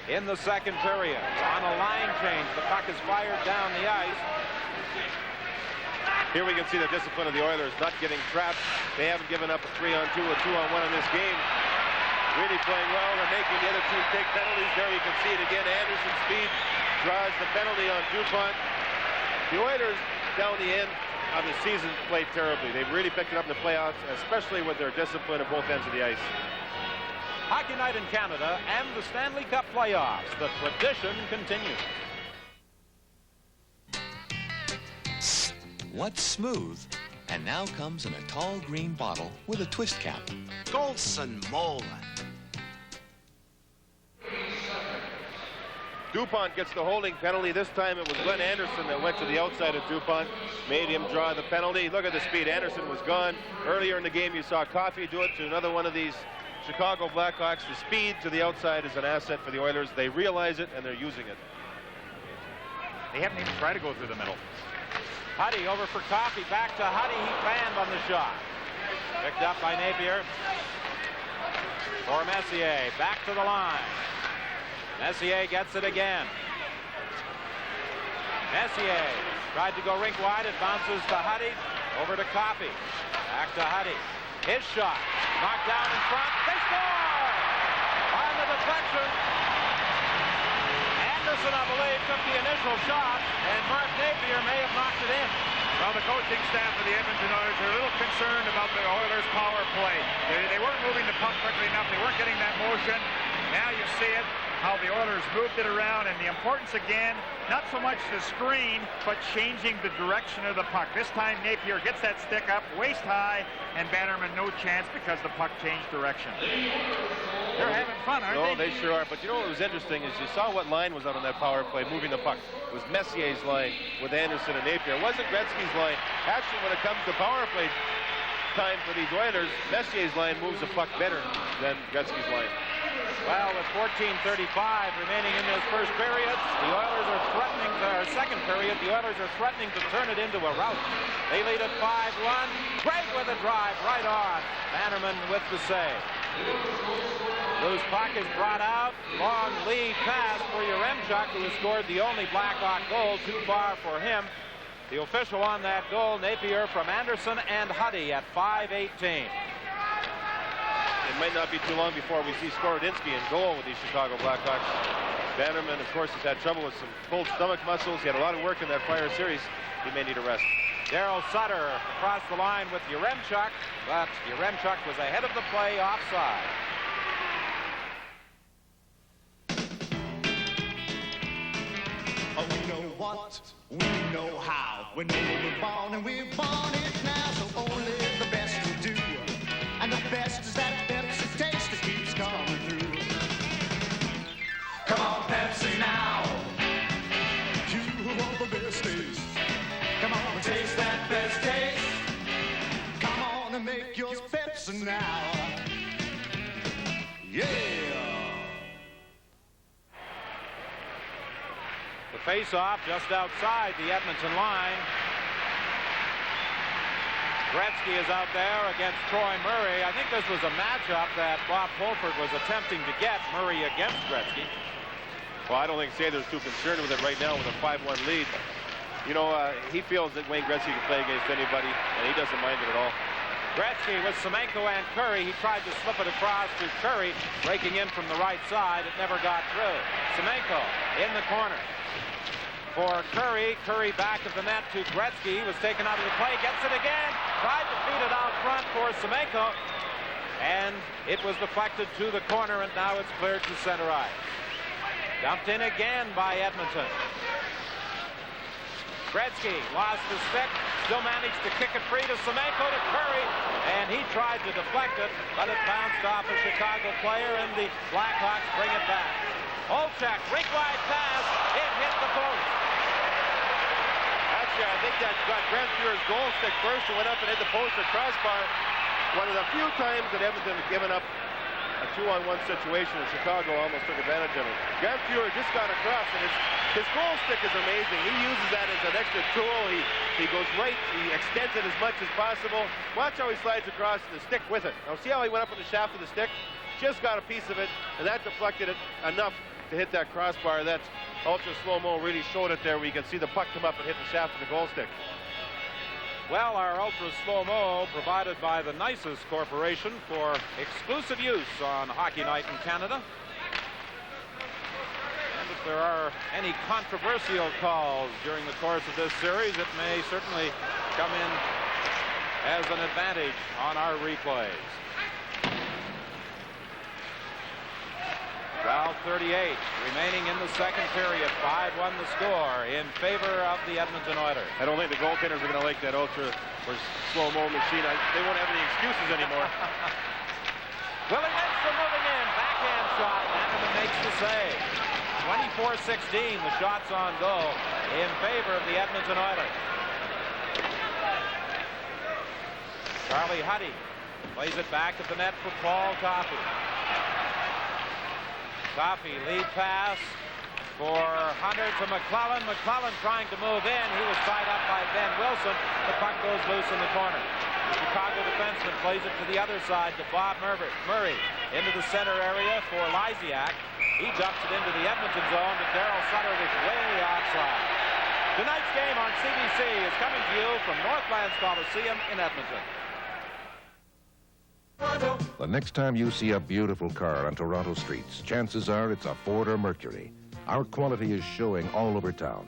in the second period. On a line change, the puck is fired down the ice. Here we can see the discipline of the Oilers, not getting trapped. They haven't given up a 3-on-2 or 2-on-1 in this game. Really playing well. They're making the other team take penalties. There you can see it again. Anderson's speed draws the penalty on DuPont. The Oilers, down the end of the season, played terribly. They've really picked it up in the playoffs, especially with their discipline at both ends of the ice. Hockey night in Canada and the Stanley Cup playoffs. The tradition continues. What's smooth? And now comes in a tall green bottle with a twist cap. Golson Mola. DuPont gets the holding penalty. This time it was Glenn Anderson that went to the outside of DuPont, made him draw the penalty. Look at the speed. Anderson was gone. Earlier in the game, you saw Coffey do it to another one of these Chicago Blackhawks. The speed to the outside is an asset for the Oilers. They realize it, and they're using it. They haven't even tried to go through the middle. Huddy over for Coffey. Back to Huddy. He banned on the shot. Picked up by Napier. For Messier. Back to the line. Messier gets it again. Messier tried to go rink wide. It bounces to Huddy. Over to Coffey. Back to Huddy. His shot. Knocked down in front. They score! On the deflection. Anderson, I believe, took the initial shot, and Mark Napier may have knocked it in. Well, the coaching staff of the Edmonton Oilers are a little concerned about the Oilers' power play. They weren't moving the puck quickly enough. They weren't getting that motion. Now you see it, how the Oilers moved it around, and the importance again, not so much the screen, but changing the direction of the puck. This time Napier gets that stick up, waist high, and Bannerman no chance because the puck changed direction. They're having fun, aren't they? No, they sure are. But you know what was interesting is you saw what line was out on that power play, moving the puck. It was Messier's line with Anderson and Napier. It wasn't Gretzky's line. Actually, when it comes to power play time for these Oilers, Messier's line moves the puck better than Gretzky's line. Well, with 14:35 remaining in this first period, the Oilers are threatening, or second period, the Oilers are threatening to turn it into a rout. They lead at 5-1. Great with a drive right on. Bannerman with the save. Loose puck is brought out. Long lead pass for Yaremchuk, who has scored the only Blackhawk goal. Too far for him. The official on that goal, Napier from Anderson and Huddy at 5:18. It might not be too long before we see Skorodinsky in goal with these Chicago Blackhawks. Bannerman, of course, has had trouble with some cold stomach muscles. He had a lot of work in that prior series. He may need a rest. Daryl Sutter across the line with Yaremchuk, but Yaremchuk was ahead of the play offside. Oh, we know what, we know how. We know we're born and we're born it now. So only the best will do. And the best is that Pepsi taste that keeps coming through. Come on, Pepsi now. You want the best taste. Come on and taste that best taste. Come on and make yours Pepsi now. Yeah. The face-off just outside the Edmonton line. Gretzky is out there against Troy Murray. I think this was a matchup that Bob Fulford was attempting to get, Murray against Gretzky. Well, I don't think Sather's too concerned with it right now with a 5-1 lead. You know, he feels that Wayne Gretzky can play against anybody, and he doesn't mind it at all. Gretzky with Semenko and Curry. He tried to slip it across to Curry, breaking in from the right side. It never got through. Semenko in the corner. For Curry, Curry back of the net to Gretzky. He was taken out of the play, gets it again, tried to feed it out front for Semenko, and it was deflected to the corner, and now it's cleared to center ice. Dumped in again by Edmonton. Gretzky lost the stick, still managed to kick it free to Semenko to Curry, and he tried to deflect it, but it bounced off a Chicago player, and the Blackhawks bring it back. Olchek, rink-wide pass, it hit the post. Actually, I think that got Grant Fuhr's goal stick first and went up and hit the post or crossbar. One of the few times that Edmonton has given up a 2-on-1 situation, and Chicago almost took advantage of it. Grant Fuhr just got across, and his goal stick is amazing. He uses that as an extra tool. He goes right, he extends it as much as possible. Watch how he slides across the stick with it. Now see how he went up on the shaft of the stick? Just got a piece of it, and that deflected it enough to hit that crossbar. That ultra slow-mo really showed it there, where you can see the puck come up and hit the shaft of the goal stick. Well, our ultra slow-mo provided by the Nicest Corporation for exclusive use on Hockey Night in Canada. And if there are any controversial calls during the course of this series, it may certainly come in as an advantage on our replays. 12:38 remaining in the second period. 5-1 the score in favor of the Edmonton Oilers. I don't think the goaltenders are going to like that ultra or slow-mo machine. They won't have any excuses anymore. Willie Nixon moving in. Backhand shot. Hanneman makes the save. 24-16 the shots on goal in favor of the Edmonton Oilers. Charlie Huddy plays it back at the net for Paul Coffey. Coffey lead pass for Hunter to McClellan. McClellan trying to move in. He was tied up by Ben Wilson. The puck goes loose in the corner. The Chicago defenseman plays it to the other side to Bob Murray. Into the center area for Lysiak. He ducks it into the Edmonton zone, but Darryl Sutter was way offside. Tonight's game on CBC is coming to you from Northlands Coliseum in Edmonton. The next time you see a beautiful car on Toronto streets, chances are it's a Ford or Mercury. Our quality is showing all over town.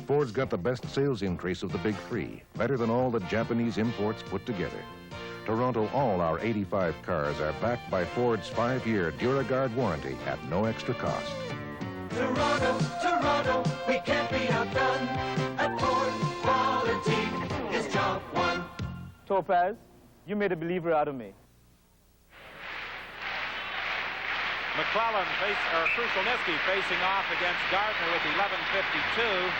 Ford's got the best sales increase of the big three, better than all the Japanese imports put together. Toronto, all our 85 cars are backed by Ford's 5-year DuraGuard warranty at no extra cost. Toronto, we can't be outdone. At Ford, quality is job one. Topaz, you made a believer out of me. McClellan Krushelnyski facing off against Gardner with 11:52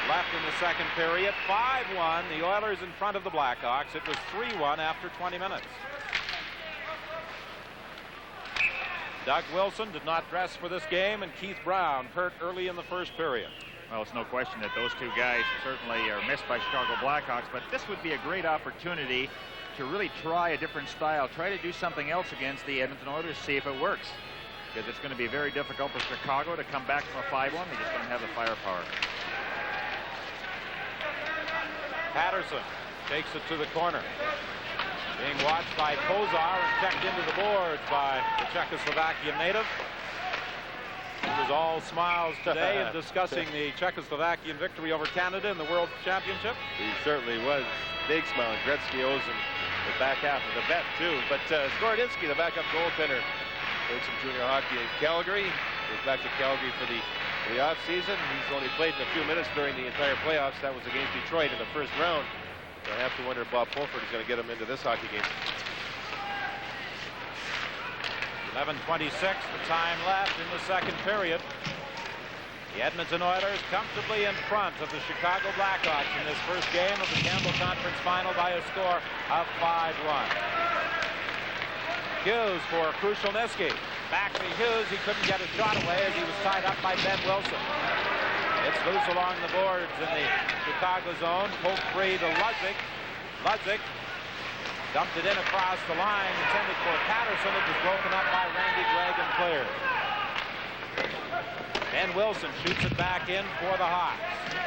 left in the second period. 5-1, the Oilers in front of the Blackhawks. It was 3-1 after 20 minutes. Doug Wilson did not dress for this game, and Keith Brown hurt early in the first period. Well, it's no question that those two guys certainly are missed by Chicago Blackhawks, but this would be a great opportunity to really try a different style, try to do something else against the Edmonton Oilers, see if it works. Because it's going to be very difficult for Chicago to come back from a 5-1. They just don't have the firepower. Patterson takes it to the corner. Being watched by Kozar and checked into the boards by the Czechoslovakian native. He was all smiles today in discussing the Czechoslovakian victory over Canada in the World Championship. He certainly was. Big smile. Gretzky owes him the back half of the bet, too. But Skorodynsky, the backup goaltender, played some junior hockey in Calgary. Goes back to Calgary for the offseason. He's only played in a few minutes during the entire playoffs. That was against Detroit in the first round. I have to wonder if Bob Pulford is going to get him into this hockey game. 11:26, the time left in the second period. The Edmonton Oilers comfortably in front of the Chicago Blackhawks in this first game of the Campbell Conference Final by a score of 5-1. Hughes for Krushelnyski. Back to Hughes. He couldn't get a shot away as he was tied up by Ben Wilson. It's loose along the boards in the Chicago zone. Poked free to Ludwig. Ludwig dumped it in across the line, intended for Patterson. It was broken up by Randy Gregg and cleared. Ben Wilson shoots it back in for the Hawks.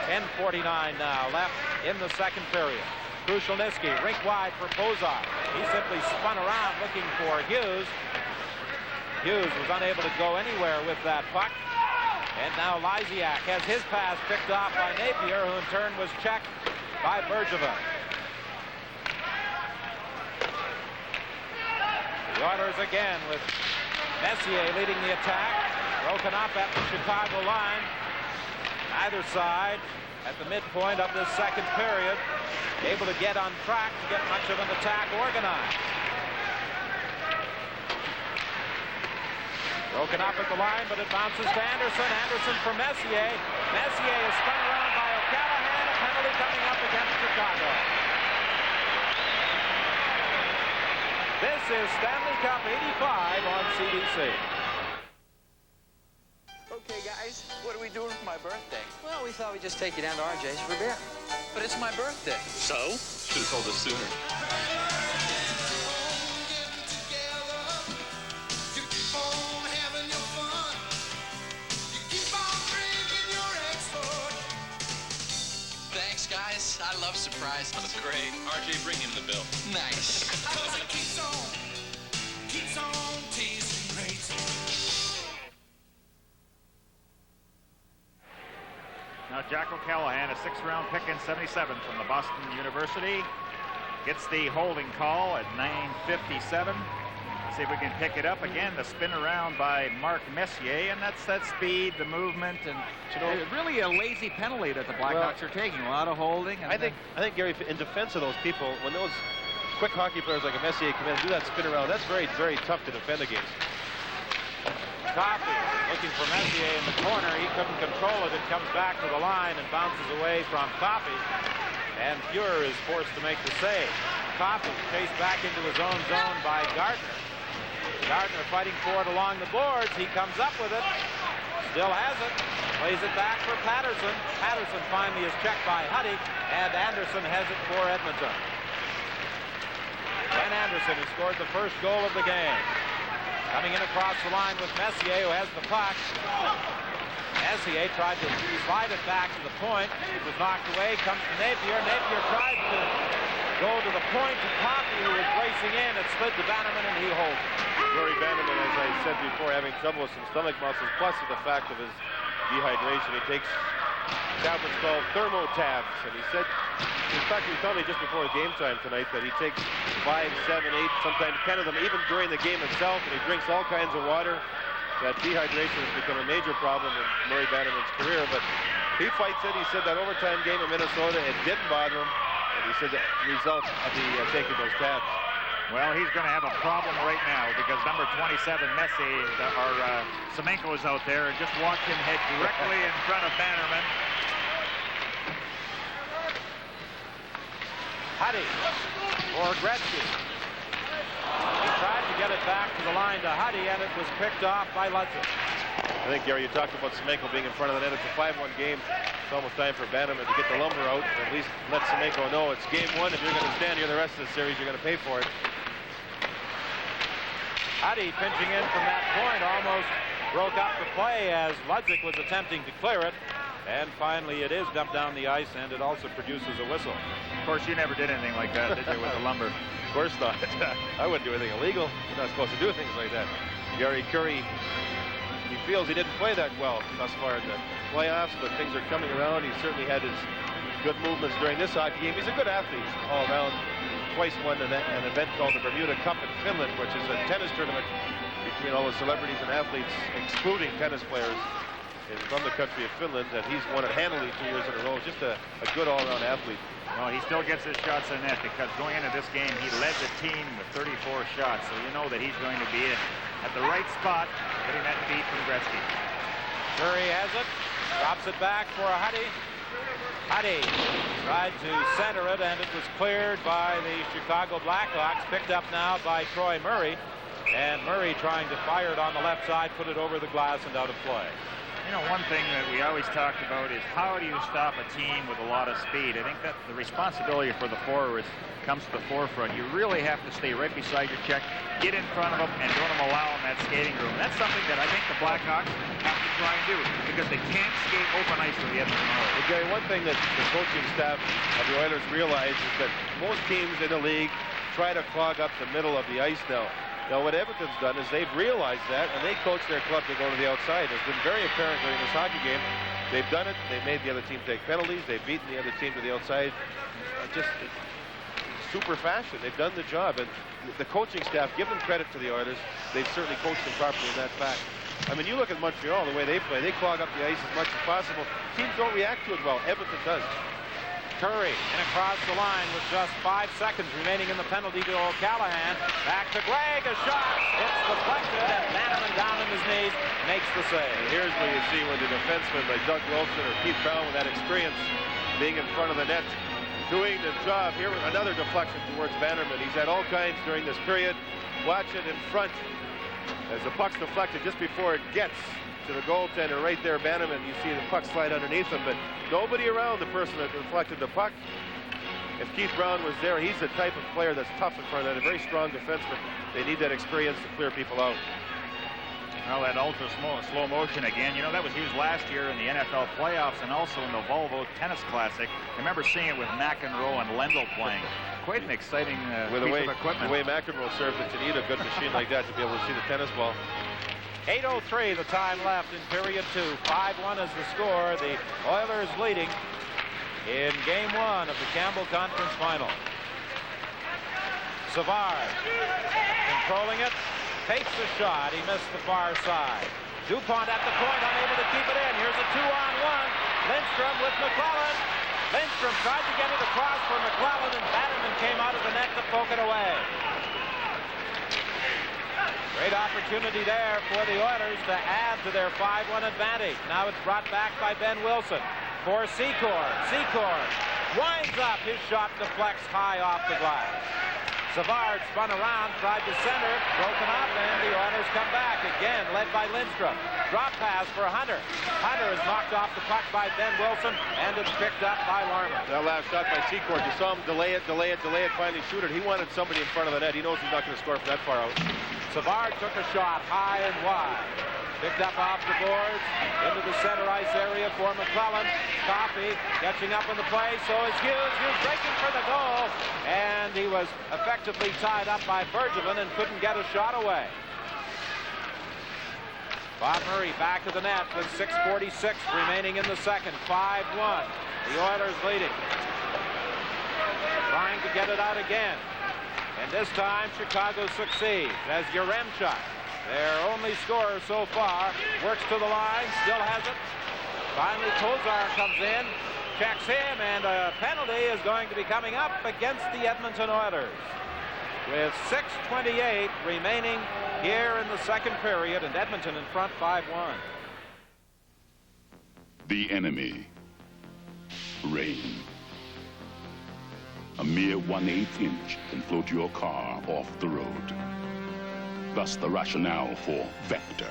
10:49 now left in the second period. Krushelnyski, rink wide for Kozar. He simply spun around looking for Hughes. Hughes was unable to go anywhere with that puck. And now Lysiak has his pass picked off by Napier, who in turn was checked by Bergevin. The Oilers again with Messier leading the attack. Broken up at the Chicago line. Either side at the midpoint of this second period, able to get on track to get much of an attack organized. Broken up at the line, but it bounces to Anderson. Anderson for Messier. Messier is spun around by O'Callaghan. A penalty coming up against Chicago. This is Stanley Cup 85 on CBC. Okay, guys, what are we doing for my birthday? Well, we thought we'd just take you down to RJ's for a beer. But it's my birthday. So? Should have told us sooner. Thanks, guys. I love surprises. That's great. RJ, bring him the bill. Nice. Because it keeps on tasting great. Now Jack O'Callaghan, a sixth-round pick in '77 from the Boston University, gets the holding call at 9:57. See if we can pick it up again. The spin around by Mark Messier, and that's that speed, the movement, and really a lazy penalty that the Blackhawks are taking. A lot of holding. And I think Gary, in defense of those people, when those quick hockey players like a Messier come in and do that spin around, that's very, very tough to defend against. Coffey looking for Messier in the corner. He couldn't control it. It comes back to the line and bounces away from Coffey. And Fuhr is forced to make the save. Coffey chased back into his own zone by Gardner. Gardner fighting for it along the boards. He comes up with it. Still has it. Plays it back for Patterson. Patterson finally is checked by Huddy. And Anderson has it for Edmonton. Ken Anderson has scored the first goal of the game. Coming in across the line with Messier, who has the puck. Messier tried to slide it back to the point. It was knocked away. Comes to Napier. Napier tries to go to the point to Coffey, who is racing in. It slid to Bannerman, and he holds it. Rory Bannerman, as I said before, having trouble with some stomach muscles, plus the fact of his dehydration. He takes tablets called thermotabs, and he said, in fact, he was telling me just before game time tonight that he takes 5, 7, 8, sometimes 10 of them, even during the game itself, and he drinks all kinds of water. That dehydration has become a major problem in Murray Bannerman's career, but he fights it. He said that overtime game in Minnesota, it didn't bother him, and he said the result of the taking those tabs. Well, he's going to have a problem right now because number 27, Messier, or Semenko, is out there and just watched him head directly in front of Bannerman. Huddy for Gretzky. He tried to get it back to the line to Huddy, and it was picked off by Ludzik. I think, Gary, you talked about Semenko being in front of the net. It's a 5-1 game. It's almost time for Bannerman to get the lumber out and at least let Semenko know it's game one. If you're going to stand here the rest of the series, you're going to pay for it. Huddy pinching in from that point almost broke up the play as Ludzik was attempting to clear it. And finally, it is dumped down the ice, and it also produces a whistle. Of course, you never did anything like that, did you, with the lumber? Of course not. I wouldn't do anything illegal. You're not supposed to do things like that. Gary Curry, he feels he didn't play that well thus far in the playoffs, but things are coming around. He certainly had his good movements during this hockey game. He's a good athlete all around. Twice won an event called the Bermuda Cup in Finland, which is a tennis tournament between all the celebrities and athletes, excluding tennis players from the country of Finland, and he's won it handily 2 years in a row. Just a good all-around athlete. Well, he still gets his shots in net because going into this game, he led the team with 34 shots, so you know that he's going to be at the right spot, getting that feed from Gretzky. Curry has it, drops it back for a Huddy. Huddy tried to center it, and it was cleared by the Chicago Blackhawks, picked up now by Troy Murray, and Murray trying to fire it on the left side, put it over the glass and out of play. You know, one thing that we always talked about is how do you stop a team with a lot of speed? I think that the responsibility for the forwards comes to the forefront. You really have to stay right beside your check, get in front of them, and don't allow them that skating room. And that's something that I think the Blackhawks have to try and do because they can't skate open ice with the Edmonton Oilers. Well, Gary, one thing that the coaching staff of the Oilers realize is that most teams in the league try to clog up the middle of the ice now. Now, what Edmonton's done is they've realized that, and they coach their club to go to the outside. It's been very apparent during this hockey game. They've done it. They've made the other team take penalties. They've beaten the other team to the outside. Just super fashion. They've done the job. And the coaching staff, give them credit to the Oilers. They've certainly coached them properly in that fact. I mean, you look at Montreal, the way they play, they clog up the ice as much as possible. Teams don't react to it well. Edmonton does. Curry in across the line with just 5 seconds remaining in the penalty to O'Callahan. Back to Gregg, a shot. It's deflected, and Bannerman down on his knees makes the save. And here's where you see when the defenseman like Doug Wilson or Keith Brown with that experience being in front of the net, doing the job. Here with another deflection towards Bannerman. He's had all kinds during this period. Watch it in front as the puck's deflected just before it gets to the goaltender right there, Bannerman. You see the puck slide underneath him, but nobody around the person that deflected the puck. If Keith Brown was there, he's the type of player that's tough in front of that, a very strong defenseman. They need that experience to clear people out. Well, that ultra slow motion again. You know, that was used last year in the NFL playoffs and also in the Volvo Tennis Classic. I remember seeing it with McEnroe and Lendl playing. Quite an exciting piece of equipment. The way McEnroe served it, you need a good machine like that to be able to see the tennis ball. 8:03 the time left in period 2. 5-1 is the score. The Oilers leading in game 1 of the Campbell Conference Final. Savard controlling it, takes the shot. He missed the far side. DuPont at the point, unable to keep it in. Here's a 2-on-1. Lindstrom with McClellan. Lindstrom tried to get it across for McClellan, and Bannerman came out of the net to poke it away. Great opportunity there for the Oilers to add to their 5-1 advantage. Now it's brought back by Ben Wilson for Secor. Secor winds up. His shot deflects high off the glass. Savard spun around, tried to center, broken up, and the Oilers come back again, led by Lindstrom. Drop pass for Hunter. Hunter is knocked off the puck by Ben Wilson, and it's picked up by Larmer. That last shot by Secor, you saw him delay it, finally shoot it. He wanted somebody in front of the net. He knows he's not going to score from that far out. Savard took a shot high and wide. Picked up off the boards, into the center ice area for McClellan. Coffey catching up on the play, so is Hughes. Hughes breaking for the goal, and he was effectively tied up by Bergevin and couldn't get a shot away. Bob Murray back of the net with 6:46 remaining in the second. 5-1. The Oilers leading. Trying to get it out again. And this time Chicago succeeds as Yaremchuk, their only scorer so far, works to the line, still has it. Finally Kozar comes in, checks him, and a penalty is going to be coming up against the Edmonton Oilers. With 6:28 remaining here in the second period, and Edmonton in front 5-1. The enemy. Rain. A mere 1/8 inch can float your car off the road. Thus the rationale for Vector,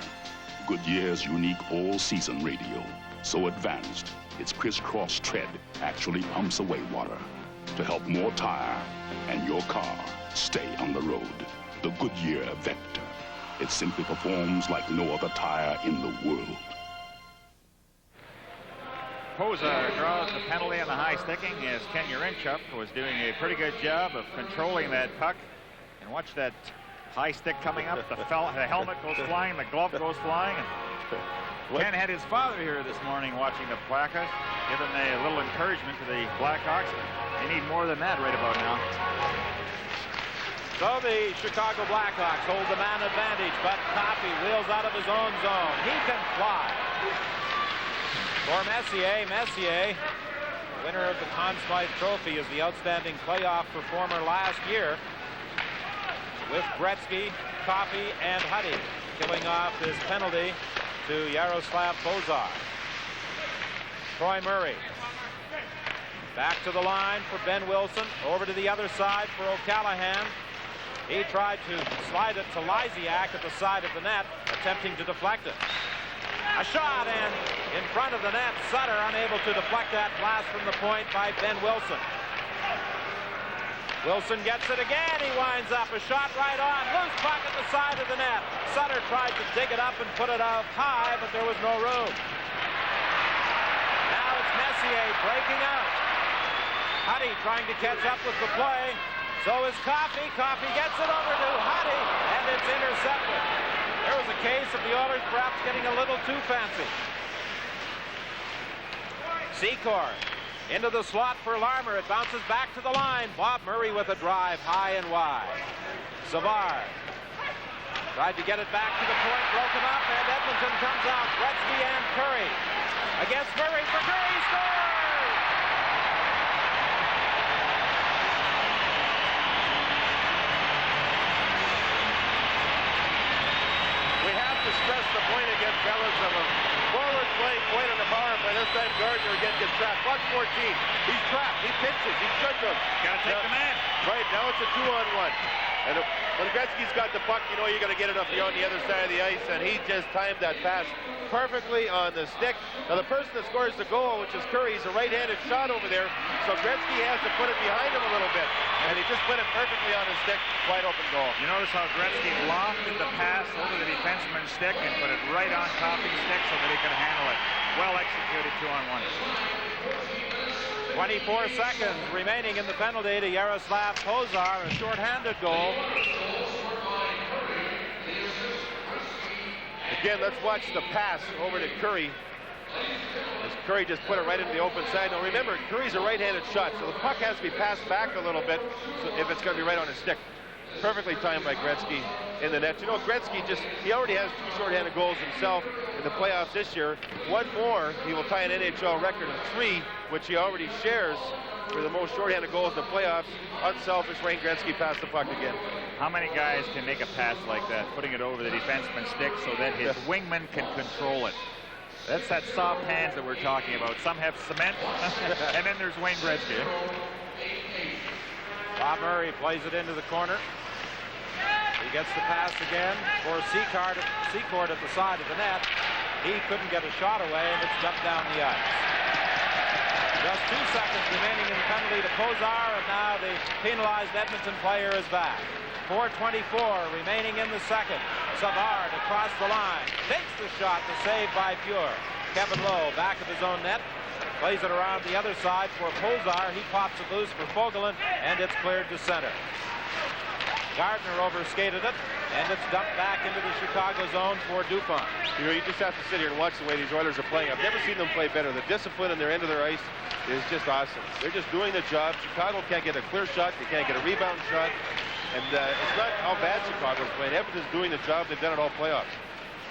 Goodyear's unique all-season radio. So advanced, its crisscross tread actually pumps away water to help more tire and your car stay on the road. The Goodyear Vector. It simply performs like no other tire in the world. Kozar draws the penalty on the high sticking as Ken Yaremchuk was doing a pretty good job of controlling that puck. And watch that high stick coming up. The helmet goes flying, the glove goes flying. And Ken had his father here this morning watching the Blackhawks, giving a little encouragement to the Blackhawks. They need more than that right about now. So the Chicago Blackhawks hold the man advantage, but Coffey wheels out of his own zone. He can fly. For Messier, winner of the Conn Smythe Trophy, is the outstanding playoff performer last year, with Gretzky, Coffey, and Huddy killing off his penalty to Yaroslav Kozar. Troy Murray back to the line for Ben Wilson, over to the other side for O'Callahan. He tried to slide it to Lysiak at the side of the net, attempting to deflect it. A shot, and in front of the net, Sutter unable to deflect that blast from the point by Ben Wilson. Wilson gets it again. He winds up. A shot right on. Loose puck at the side of the net. Sutter tried to dig it up and put it out high, but there was no room. Now it's Messier breaking out. Huddy trying to catch up with the play. So is Coffey. Coffey gets it over to Huddy, and it's intercepted. There was a case of the Oilers perhaps getting a little too fancy. Secor into the slot for Larmer. It bounces back to the line. Bob Murray with a drive high and wide. Savard Tried to get it back to the point, broken up, and Edmonton comes out. Gretzky and Curry. Against Murray for Curry, scores! We have to stress the point again, fellas, of a forward play point on the power play. This time Gardner again gets trapped. Watch 14. He's trapped. He pinches. He should have. Got to take the man. Right, now it's a 2-on-1. And when Gretzky's got the puck, you know you're going to get it up on the other side of the ice, and he just timed that pass perfectly on the stick. Now, the person that scores the goal, which is Curry, is a right-handed shot over there, so Gretzky has to put it behind him a little bit. And he just put it perfectly on his stick, wide open goal. You notice how Gretzky lofted the pass over the defenseman's stick and put it right on top of his stick so that he could handle it. Well executed 2-on-1. 24 seconds remaining in the penalty to Yaroslav Pozar, a shorthanded goal. Again, let's watch the pass over to Curry. As Curry just put it right into the open side. Now remember, Curry's a right-handed shot, so the puck has to be passed back a little bit so if it's going to be right on his stick. Perfectly timed by Gretzky in the net. You know, Gretzky he already has 2 shorthanded goals himself in the playoffs this year. 1 more, he will tie an NHL record of 3, which he already shares for the most shorthanded goals in the playoffs. Unselfish, Wayne Gretzky passed the puck again. How many guys can make a pass like that, putting it over the defenseman's stick so that his wingman can control it? That's that soft hands that we're talking about. Some have cement, and then there's Wayne Gretzky. Bob Murray plays it into the corner. He gets the pass again for Secord at the side of the net. He couldn't get a shot away, and it's dumped down the ice. Just 2 seconds remaining in the penalty to Pozar, and now the penalized Edmonton player is back. 4:24 remaining in the second. Savard across the line. Takes the shot, the save by Pure. Kevin Lowe back of his own net. Plays it around the other side for Pozar. He pops it loose for Fogelin, and it's cleared to center. Gardner overskated it, and it's dumped back into the Chicago zone for Dupont. You know, you just have to sit here and watch the way these Oilers are playing. I've never seen them play better. The discipline in their end of their ice is just awesome. They're just doing the job. Chicago can't get a clear shot. They can't get a rebound shot. And it's not how bad Chicago's playing. Edmonton's doing the job. They've done it all playoffs.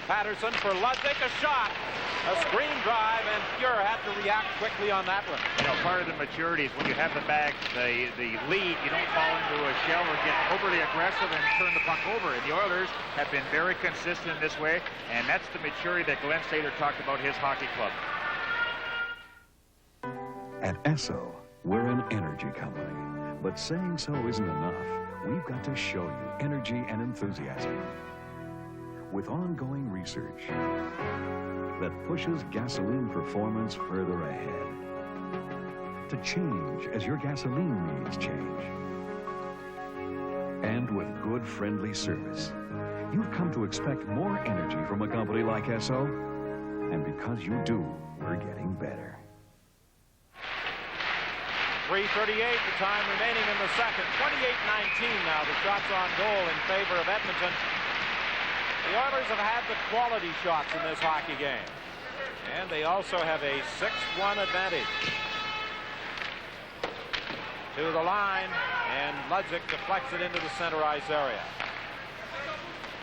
Patterson for Ludwig, a shot. A screen drive, and Pure had to react quickly on that one. You know, part of the maturity is when you have the lead, you don't fall into a shell or get overly aggressive and turn the puck over. And the Oilers have been very consistent in this way, and that's the maturity that Glenn Sater talked about his hockey club. At Esso, we're an energy company. But saying so isn't enough. We've got to show you energy and enthusiasm. With ongoing research that pushes gasoline performance further ahead. To change as your gasoline needs change. And with good, friendly service, you've come to expect more energy from a company like Esso. And because you do, we're getting better. 3:38, the time remaining in the second. 28-19 now, the shots on goal in favor of Edmonton. The Oilers have had the quality shots in this hockey game. And they also have a 6-1 advantage. To the line, and Ludwig deflects it into the center ice area.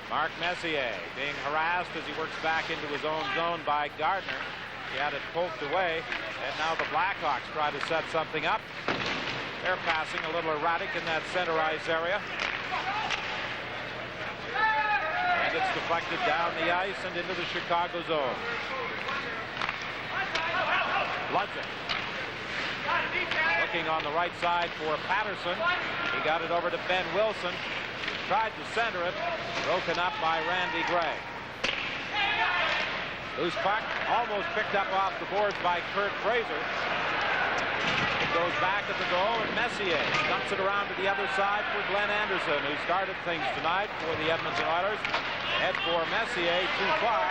Mark Messier being harassed as he works back into his own zone by Gardner. He had it poked away, and now the Blackhawks try to set something up. They're passing a little erratic in that center ice area. And it's deflected down the ice and into the Chicago zone. Ludwig looking on the right side for Patterson. He got it over to Ben Wilson. Tried to center it. Broken up by Randy Gray. Loose puck almost picked up off the boards by Kurt Fraser. It goes back at the goal, and Messier dumps it around to the other side for Glenn Anderson, who started things tonight for the Edmonton Oilers. Head for Messier, too far.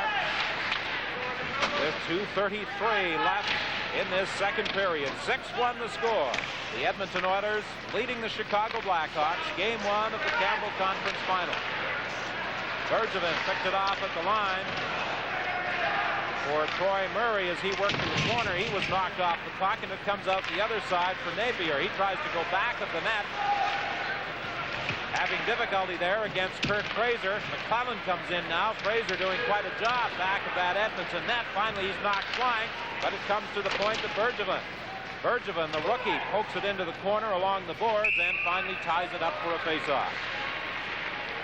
With 2:33 left in this second period. 6-1 the score. The Edmonton Oilers leading the Chicago Blackhawks. Game 1 of the Campbell Conference Final. Bergevin picked it off at the line for Troy Murray as he worked to the corner. He was knocked off the puck, and it comes out the other side for Napier. He tries to go back at the net. Having difficulty there against Kurt Fraser. McClellan comes in now. Fraser doing quite a job back of that Edmonton net. Finally, he's knocked flying, but it comes to the point of Bergevin. Bergevin, the rookie, pokes it into the corner along the boards and finally ties it up for a face-off.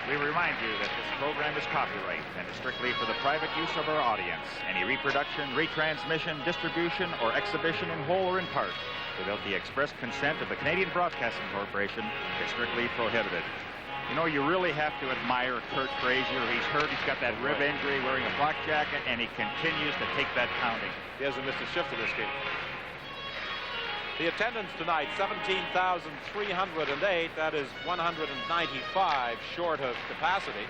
We remind you that this program is copyright and is strictly for the private use of our audience. Any reproduction, retransmission, distribution, or exhibition in whole or in part without the express consent of the Canadian Broadcasting Corporation is strictly prohibited. You know, you really have to admire Kurt Fraser. He's hurt. He's got that rib injury, wearing a flak jacket, and he continues to take that pounding. He hasn't missed a shift in this game. The attendance tonight, 17,308. That is 195 short of capacity.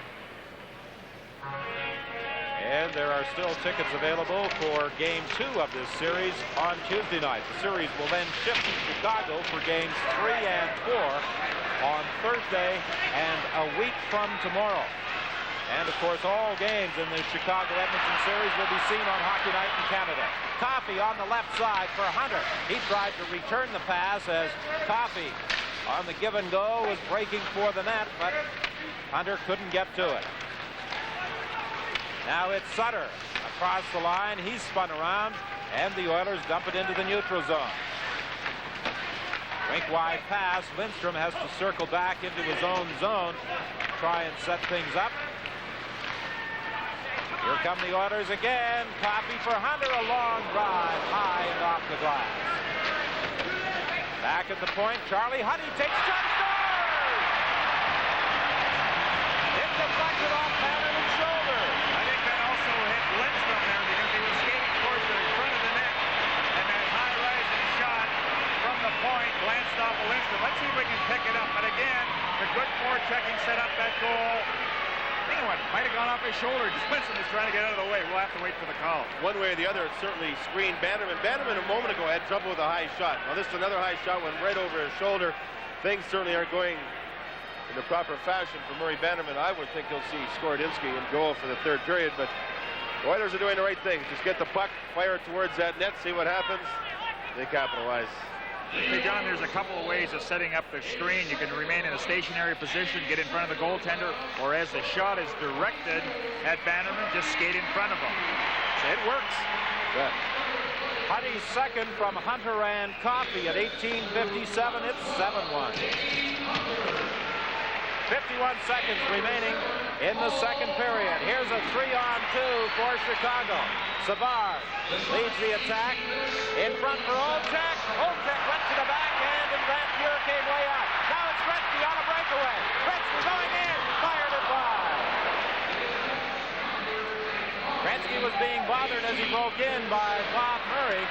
And there are still tickets available for Game 2 of this series on Tuesday night. The series will then shift to Chicago for Games 3 and 4 on Thursday and a week from tomorrow. And, of course, all games in the Chicago-Edmonton series will be seen on Hockey Night in Canada. Coffey on the left side for Hunter. He tried to return the pass as Coffey on the give and go was breaking for the net, but Hunter couldn't get to it. Now it's Sutter across the line. He's spun around, and the Oilers dump it into the neutral zone. Rink-wide pass. Lindstrom has to circle back into his own zone, try and set things up. Here come the Oilers again. Coffey for Hunter. A long drive high and off the glass. Back at the point, Charlie Huddy takes shot, scores! It deflected off Bannerman's shoulder. I think that also hit Lindstrom there because he was skating towards the front of the net. And that high-rising shot from the point glanced off of Lindstrom. Let's see if we can pick it up. But again, the good forechecking set up that goal. You know what? Might have gone off his shoulder. Svensson is trying to get out of the way. We'll have to wait for the call. One way or the other, it certainly screened Bannerman. Bannerman a moment ago had trouble with a high shot. Now this is another high shot, went right over his shoulder. Things certainly aren't going in the proper fashion for Murray Bannerman. I would think he'll see Skorodynsky in goal for the third period, but the Oilers are doing the right thing. Just get the puck, fire it towards that net, see what happens. They capitalize. Hey, John, there's a couple of ways of setting up the screen. You can remain in a stationary position, get in front of the goaltender, or as the shot is directed at Bannerman, just skate in front of him. So it works. Yeah. Huddy's second from Hunter and Coffey at 18:57. It's 7-1. 51 seconds remaining in the second period. Here's a 3-on-2 for Chicago. Savard leads the attack. In front for Olczyk. Olczyk went to the backhand, and Grant Fuhr came way out. Now it's Gretzky on a breakaway. Gretzky going in. Fired it wide. Gretzky was being bothered as he broke in by Bob Murray.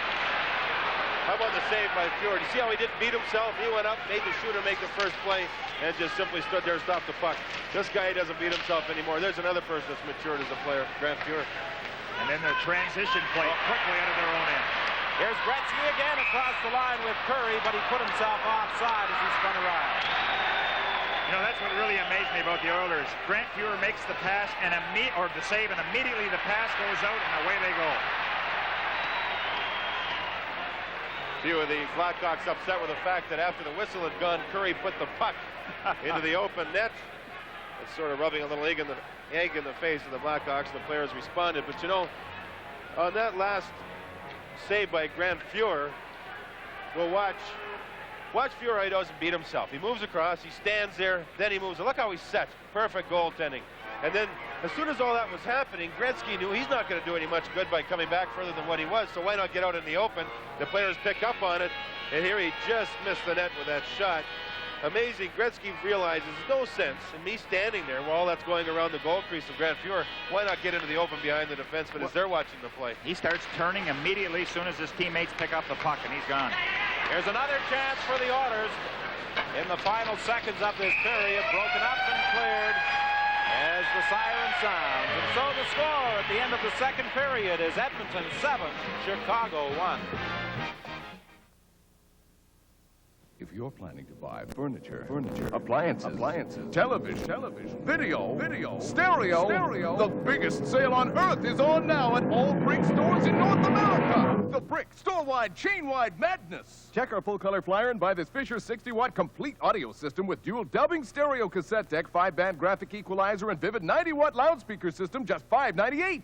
How about the save by Fuhr? You see how he didn't beat himself? He went up, made the shooter make the first play, and just simply stood there and stopped the puck. This guy doesn't beat himself anymore. There's another person that's matured as a player, Grant Fuhr. And then the transition play quickly out of their own end. Here's Gretzky again across the line with Curry, but he put himself offside as he spun around. You know, that's what really amazed me about the Oilers. Grant Fuhr makes the pass and the save, and immediately the pass goes out, and away they go. Few of the Blackhawks upset with the fact that after the whistle had gone, Curry put the puck into the open net. It's sort of rubbing a little egg in the face of the Blackhawks. The players responded. But, you know, on that last save by Grant Fuhr, we'll watch Fuhr how he doesn't beat himself. He moves across, he stands there, then he moves. Look how he's set. Perfect goaltending. And then, as soon as all that was happening, Gretzky knew he's not going to do any much good by coming back further than what he was, so why not get out in the open? The players pick up on it, and here he just missed the net with that shot. Amazing. Gretzky realizes no sense in me standing there while all that's going around the goal crease of Grant Fuhr. Why not get into the open behind the defenseman as they're watching the play? He starts turning immediately as soon as his teammates pick up the puck, and he's gone. Here's another chance for the Oilers in the final seconds of this period. Broken up and cleared as the siren sounds. And so the score at the end of the second period is Edmonton 7, Chicago 1. If you're planning to buy furniture, appliances, television, video, stereo, the biggest sale on earth is on now at all Brick stores in North America. The Brick store-wide, chain-wide madness. Check our full-color flyer and buy this Fisher 60-watt complete audio system with dual dubbing stereo cassette deck, 5-band graphic equalizer, and vivid 90-watt loudspeaker system, just $5.98.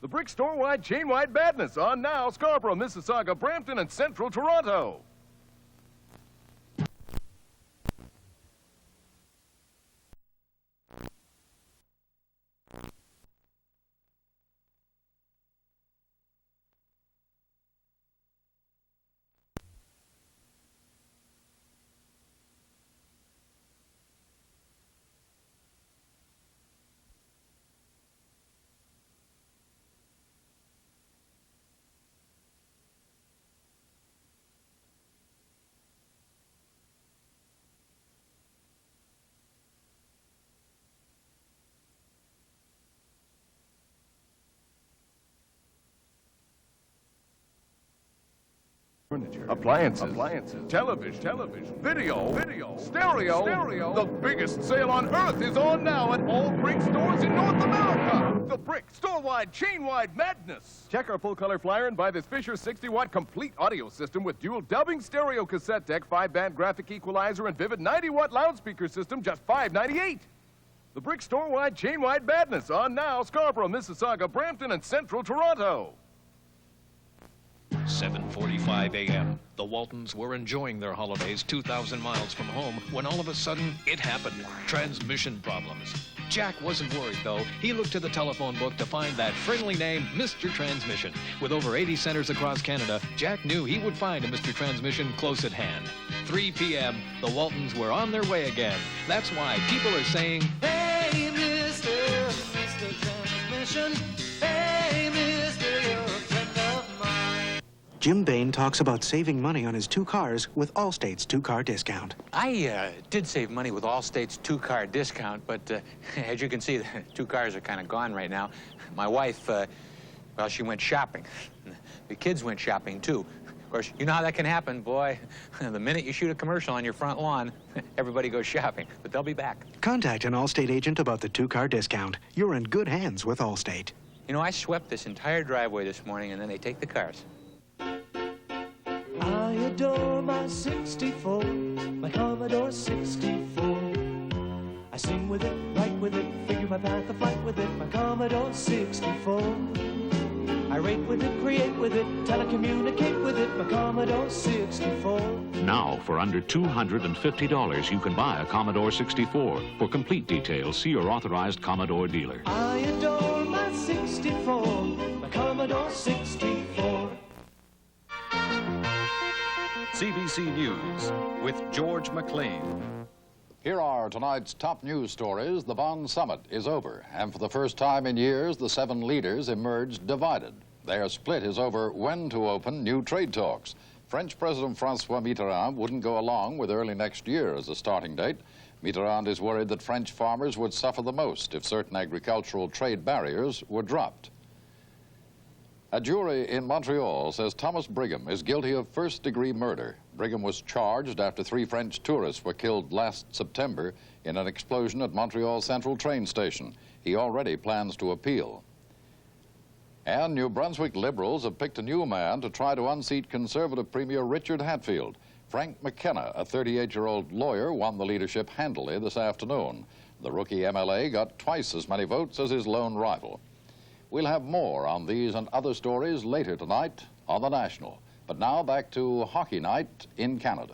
The Brick store-wide, chain-wide madness on now, Scarborough, Mississauga, Brampton, and Central Toronto. Furniture, appliances, television, video, stereo. The biggest sale on earth is on now at all Brick stores in North America. The Brick store-wide, chain-wide madness. Check our full-color flyer and buy this Fisher 60-watt complete audio system with dual dubbing stereo cassette deck, 5-band graphic equalizer, and vivid 90-watt loudspeaker system, just $5.98. The Brick store-wide, chain-wide madness on now, Scarborough, Mississauga, Brampton, and Central Toronto. 7:45 a.m. The Waltons were enjoying their holidays 2,000 miles from home when all of a sudden it happened. Transmission problems. Jack wasn't worried, though. He looked to the telephone book to find that friendly name, Mr. Transmission. With over 80 centers across Canada, Jack knew he would find a Mr. Transmission close at hand. 3 p.m., the Waltons were on their way again. That's why people are saying, Hey, Mr. Transmission. Hey, Mr. You're a friend of mine. Jim Bain talks about saving money on his two cars with Allstate's two-car discount. I did save money with Allstate's two-car discount, but as you can see, the two cars are kind of gone right now. My wife, well, she went shopping. The kids went shopping, too. Of course, you know how that can happen, boy. The minute you shoot a commercial on your front lawn, everybody goes shopping, but they'll be back. Contact an Allstate agent about the two-car discount. You're in good hands with Allstate. You know, I swept this entire driveway this morning, and then they take the cars. I adore my 64, my Commodore 64. I sing with it, write with it, figure my path of flight with it, my Commodore 64. I rate with it, create with it, telecommunicate with it, my Commodore 64. Now, for under $250, you can buy a Commodore 64. For complete details, see your authorized Commodore dealer. I adore my 64, my Commodore 64. CBC News with George McLean. Here are tonight's top news stories. The Bonn summit is over, and for the first time in years, the 7 leaders emerged divided. Their split is over when to open new trade talks. French President Francois Mitterrand wouldn't go along with early next year as a starting date. Mitterrand is worried that French farmers would suffer the most if certain agricultural trade barriers were dropped. A jury in Montreal says Thomas Brigham is guilty of first-degree murder. Brigham was charged after 3 French tourists were killed last September in an explosion at Montreal Central train station. He already plans to appeal. And New Brunswick Liberals have picked a new man to try to unseat Conservative Premier Richard Hatfield. Frank McKenna, a 38-year-old lawyer, won the leadership handily this afternoon. The rookie MLA got twice as many votes as his lone rival. We'll have more on these and other stories later tonight on The National. But now back to hockey night in Canada.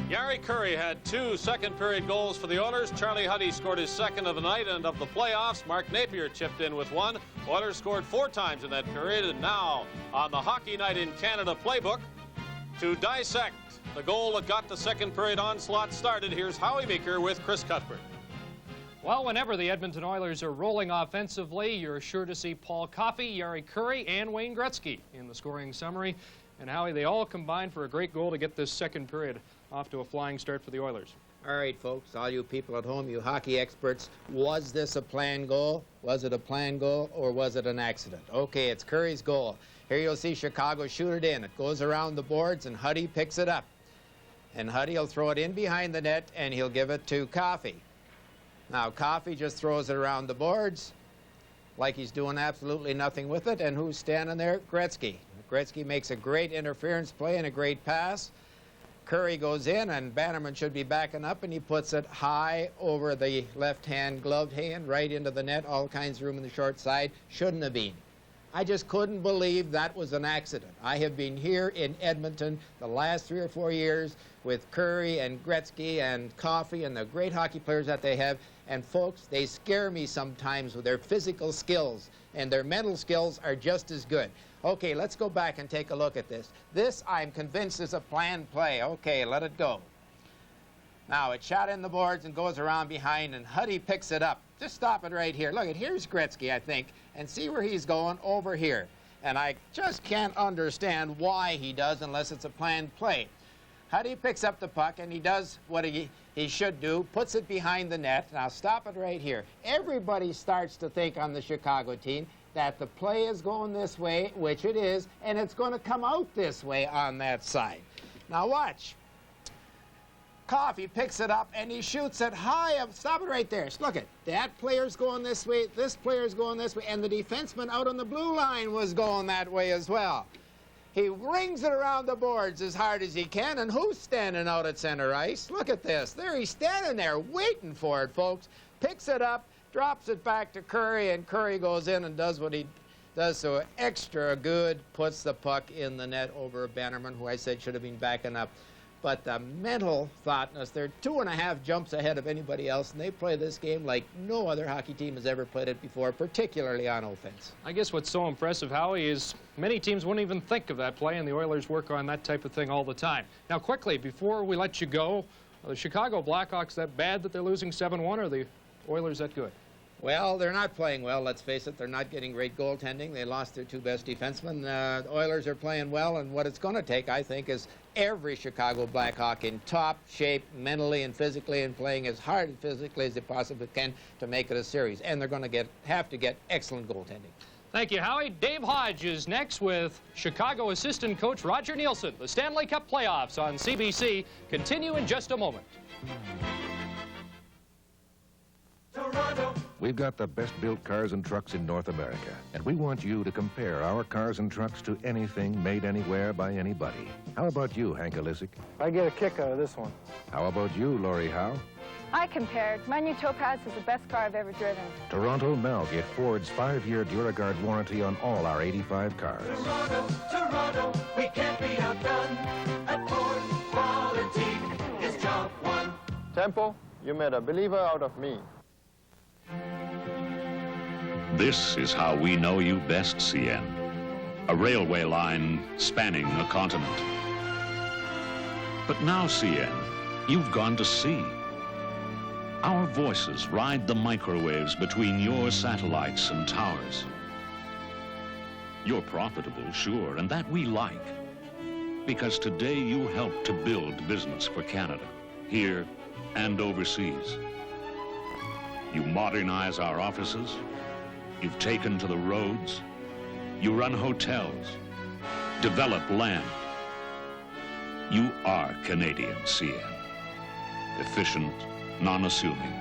Gary Curry had 2 second-period goals for the Oilers. Charlie Huddy scored his second of the night and of the playoffs. Mark Napier chipped in with 1. Oilers scored 4 times in that period. And now, on the Hockey Night in Canada playbook, to dissect the goal that got the second-period onslaught started, here's Howie Meeker with Chris Cuthbert. Well, whenever the Edmonton Oilers are rolling offensively, you're sure to see Paul Coffey, Jari Kurri, and Wayne Gretzky in the scoring summary. And Howie, they all combined for a great goal to get this second period off to a flying start for the Oilers. All right, folks, all you people at home, you hockey experts, was this a planned goal? Was it a planned goal or was it an accident? Okay, it's Curry's goal. Here you'll see Chicago shoot it in. It goes around the boards and Huddy picks it up. And Huddy will throw it in behind the net and he'll give it to Coffey. Now, Coffey just throws it around the boards like he's doing absolutely nothing with it. And who's standing there? Gretzky. Gretzky makes a great interference play and a great pass. Curry goes in, and Bannerman should be backing up, and he puts it high over the left-hand gloved hand, right into the net, all kinds of room in the short side. Shouldn't have been. I just couldn't believe that was an accident. I have been here in Edmonton the last 3 or 4 years with Curry and Gretzky and Coffey and the great hockey players that they have, and folks, they scare me sometimes with their physical skills, and their mental skills are just as good. Okay, let's go back and take a look at this. This, I'm convinced, is a planned play. Okay, let it go. Now, it's shot in the boards and goes around behind, and Huddy picks it up. Just stop it right here. Look, here's Gretzky, I think, and see where he's going, over here. And I just can't understand why he does unless it's a planned play. Huddy picks up the puck, and he does what he should do, puts it behind the net. Now, stop it right here. Everybody starts to think on the Chicago team that the play is going this way, which it is, and it's going to come out this way on that side. Now watch. Coffey picks it up and he shoots it high up. Stop it right there. Look at that player's going this way, this player's going this way, and the defenseman out on the blue line was going that way as well. He rings it around the boards as hard as he can, and who's standing out at center ice? Look at this. There he's standing there waiting for it, folks. Picks it up, drops it back to Curry, and Curry goes in and does what he does so extra good, puts the puck in the net over Bannerman, who I said should have been backing up. But the mental thoughtness, they're 2.5 jumps ahead of anybody else, and they play this game like no other hockey team has ever played it before, particularly on offense. I guess what's so impressive, Howie, is many teams wouldn't even think of that play, and the Oilers work on that type of thing all the time. Now, quickly, before we let you go, are the Chicago Blackhawks that bad that they're losing 7-1, or are the Oilers that good? Well, they're not playing well, let's face it. They're not getting great goaltending. They lost their 2 best defensemen. The Oilers are playing well, and what it's going to take, I think, is every Chicago Blackhawk in top shape mentally and physically and playing as hard and physically as they possibly can to make it a series. And they're going to have to get excellent goaltending. Thank you, Howie. Dave Hodge is next with Chicago assistant coach Roger Nielsen. The Stanley Cup playoffs on CBC continue in just a moment. Toronto. We've got the best-built cars and trucks in North America, and we want you to compare our cars and trucks to anything made anywhere by anybody. How about you, Hank Alisic? I get a kick out of this one. How about you, Lori Howe? I compared. My new Topaz is the best car I've ever driven. Toronto, now get Ford's 5-year DuraGuard warranty on all our 85 cars. Toronto, we can't be outdone. At Ford, quality is job one. Tempo, you made a believer out of me. This is how we know you best, CN. A railway line spanning a continent. But now, CN, you've gone to sea. Our voices ride the microwaves between your satellites and towers. You're profitable, sure, and that we like. Because today you help to build business for Canada, here and overseas. You modernize our offices. You've taken to the roads. You run hotels, develop land. You are Canadian, CN. Efficient, non-assuming.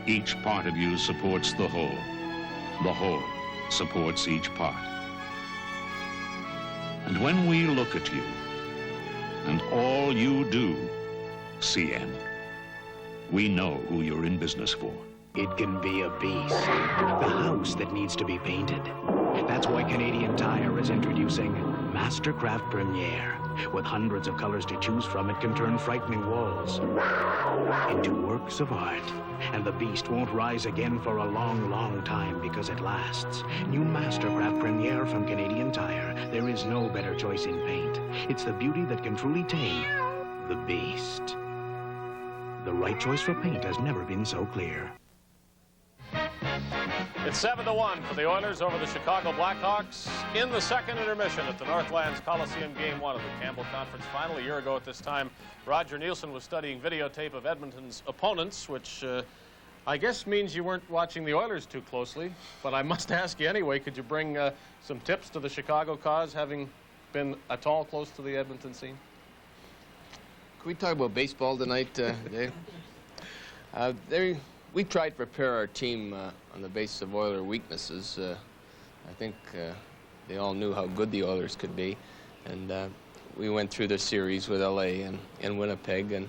Each part of you supports the whole. The whole supports each part. And when we look at you, and all you do, CN, we know who you're in business for. It can be a beast, the house that needs to be painted. That's why Canadian Tire is introducing Mastercraft Premier. With hundreds of colors to choose from, it can turn frightening walls into works of art. And the beast won't rise again for a long, long time because it lasts. New Mastercraft Premier from Canadian Tire. There is no better choice in paint. It's the beauty that can truly tame the beast. The right choice for paint has never been so clear. It's 7-1 for the Oilers over the Chicago Blackhawks in the second intermission at the Northlands Coliseum Game 1 of the Campbell Conference Final. A year ago at this time, Roger Nielsen was studying videotape of Edmonton's opponents, which I guess means you weren't watching the Oilers too closely. But I must ask you anyway, could you bring some tips to the Chicago cause, having been at all close to the Edmonton scene? Can we talk about baseball tonight, Dave? We tried to prepare our team on the basis of Oiler weaknesses. I think they all knew how good the Oilers could be, and we went through the series with LA and Winnipeg, and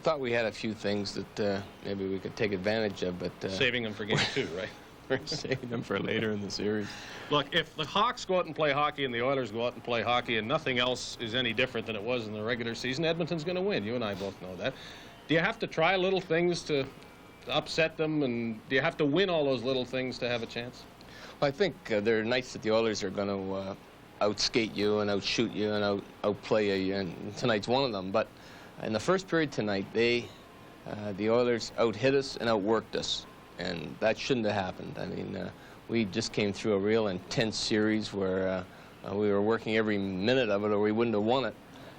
thought we had a few things that maybe we could take advantage of, but saving them for game 2, right? We're saving them for later in the series. Look, if the Hawks go out and play hockey and the Oilers go out and play hockey and nothing else is any different than it was in the regular season, Edmonton's going to win. You and I both know that. Do you have to try little things to upset them, and do you have to win all those little things to have a chance? Well, I think there are nights that the Oilers are going to outskate you and outshoot you and outplay you, and tonight's one of them. But in the first period tonight, the Oilers out-hit us and outworked us. And that shouldn't have happened. I mean, we just came through a real intense series where we were working every minute of it or we wouldn't have won it.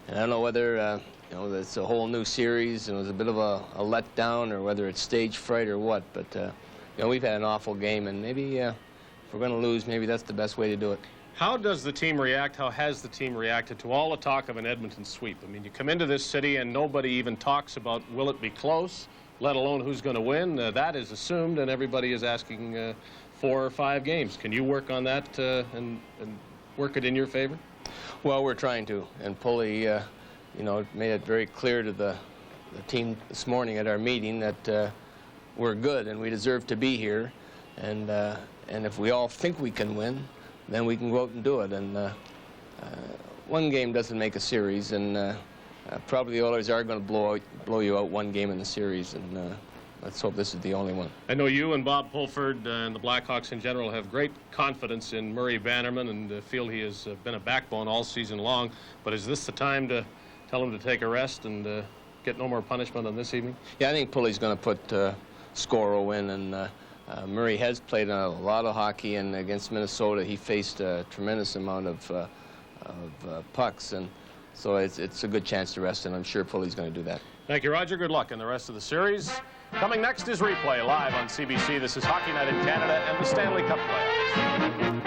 And I don't know whether, you know, it's a whole new series and it was a bit of a letdown, or whether it's stage fright or what. But, you know, we've had an awful game, and maybe if we're going to lose, maybe that's the best way to do it. How does the team react? How has the team reacted to all the talk of an Edmonton sweep? I mean, you come into this city and nobody even talks about will it be close, let alone who's going to win. That is assumed, and everybody is asking 4 or 5 games. Can you work on that and work it in your favor? Well, we're trying to. And Pulley, you know, made it very clear to the team this morning at our meeting that we're good and we deserve to be here. And if we all think we can win, then we can go out and do it. And one game doesn't make a series, and probably the Oilers are going to blow you out one game in the series, and let's hope this is the only one. I know you and Bob Pulford and the Blackhawks in general have great confidence in Murray Bannerman and feel he has been a backbone all season long, but is this the time to tell him to take a rest and get no more punishment on this evening? Yeah, I think Pulley's going to put Scoro in, and Murray has played a lot of hockey, and against Minnesota he faced a tremendous amount of pucks, and so it's a good chance to rest, and I'm sure Pulley's going to do that. Thank you, Roger. Good luck in the rest of the series. Coming next is replay live on CBC. This is Hockey Night in Canada and the Stanley Cup playoffs.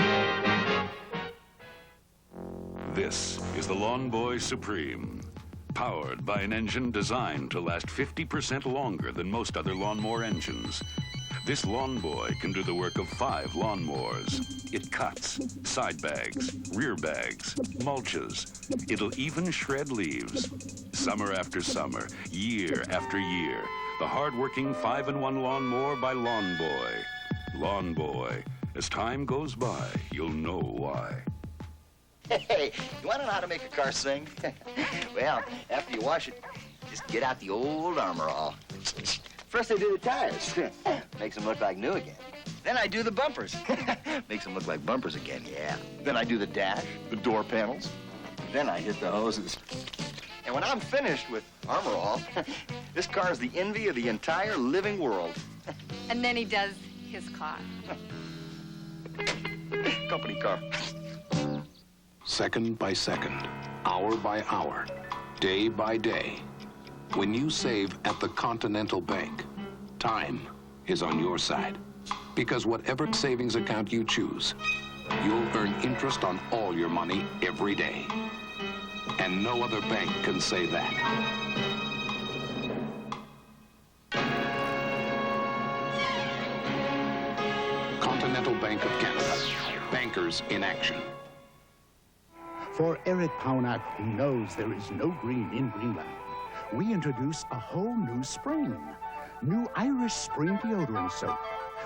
This is the Lawn Boy Supreme, powered by an engine designed to last 50% longer than most other lawnmower engines. This Lawn Boy can do the work of 5 lawnmowers. It cuts, side bags, rear bags, mulches. It'll even shred leaves. Summer after summer, year after year, the hard-working 5-in-1 lawnmower by Lawn Boy. Lawn Boy. As time goes by, you'll know why. Hey, you want to know how to make a car sing? Well, after you wash it, just get out the old Armor All. First I do the tires. Makes them look like new again. Then I do the bumpers. Makes them look like bumpers again, yeah. Then I do the dash, the door panels. Then I hit the hoses. And when I'm finished with Armor All, this car is the envy of the entire living world. And then he does his car. Company car. Second by second, hour by hour, day by day. When you save at the Continental Bank, time is on your side. Because whatever savings account you choose, you'll earn interest on all your money every day. And no other bank can say that. Continental Bank of Canada. Bankers in action. For Eric Paunak, who knows there is no green in Greenland, we introduce a whole new spring. New Irish Spring deodorant soap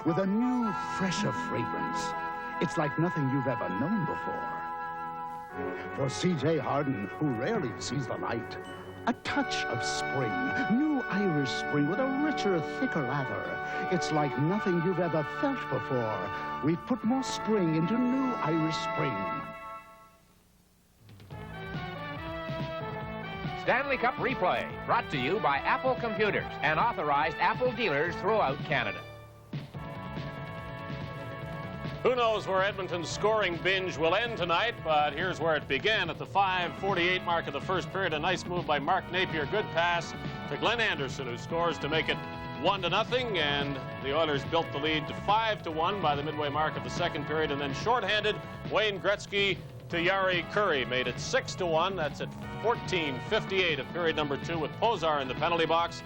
with a new, fresher fragrance. It's like nothing you've ever known before. For C.J. Harden, who rarely sees the light, a touch of spring. New Irish Spring with a richer, thicker lather. It's like nothing you've ever felt before. We've put more spring into New Irish Spring. Stanley Cup Replay, brought to you by Apple Computers and authorized Apple dealers throughout Canada. Who knows where Edmonton's scoring binge will end tonight, but here's where it began at the 5:48 mark of the first period. A nice move by Mark Napier. Good pass to Glenn Anderson, who scores to make it 1-0, and the Oilers built the lead to 5-1 by the midway mark of the second period. And then shorthanded, Wayne Gretzky to Jari Kurri made it 6-1. That's at 14:58 of period number 2 with Pozar in the penalty box.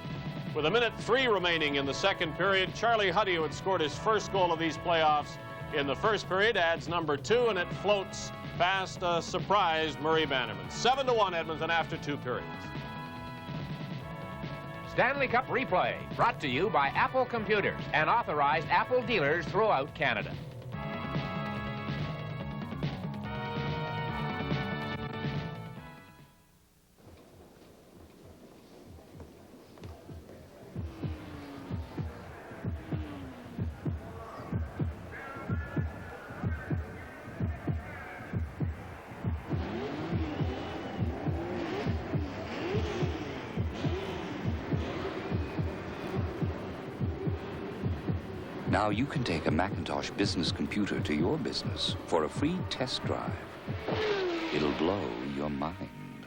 With 1:03 remaining in the second period, Charlie Huddy, who had scored his first goal of these playoffs in the first period, adds number 2, and it floats past a surprised Murray Bannerman. 7-1 Edmonton after 2 periods. Stanley Cup replay, brought to you by Apple Computers and authorized Apple dealers throughout Canada. Now you can take a Macintosh business computer to your business for a free test drive. It'll blow your mind.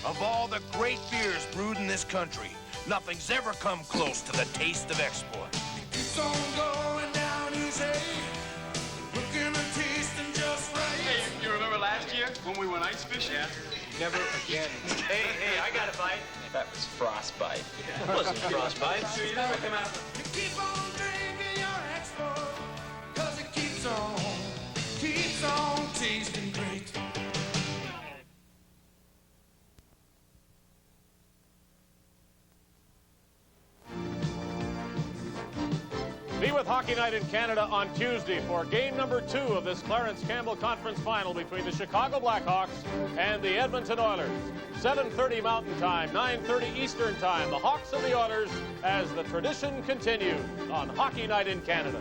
Of all the great beers brewed in this country, nothing's ever come close to the taste of export. It keeps on going down easy, looking and tasting just right. Hey, you remember last year when we went ice fishing? Yeah. Never again. Hey, I got a bite. That was frostbite. It wasn't frostbite. You never come out. Keep on drinking your export, 'cause it keeps on tasting great. Be with Hockey Night in Canada on Tuesday for game number 2 of this Clarence Campbell Conference Final between the Chicago Blackhawks and the Edmonton Oilers. 7:30 Mountain Time, 9:30 Eastern Time. The Hawks and the Oilers as the tradition continues on Hockey Night in Canada.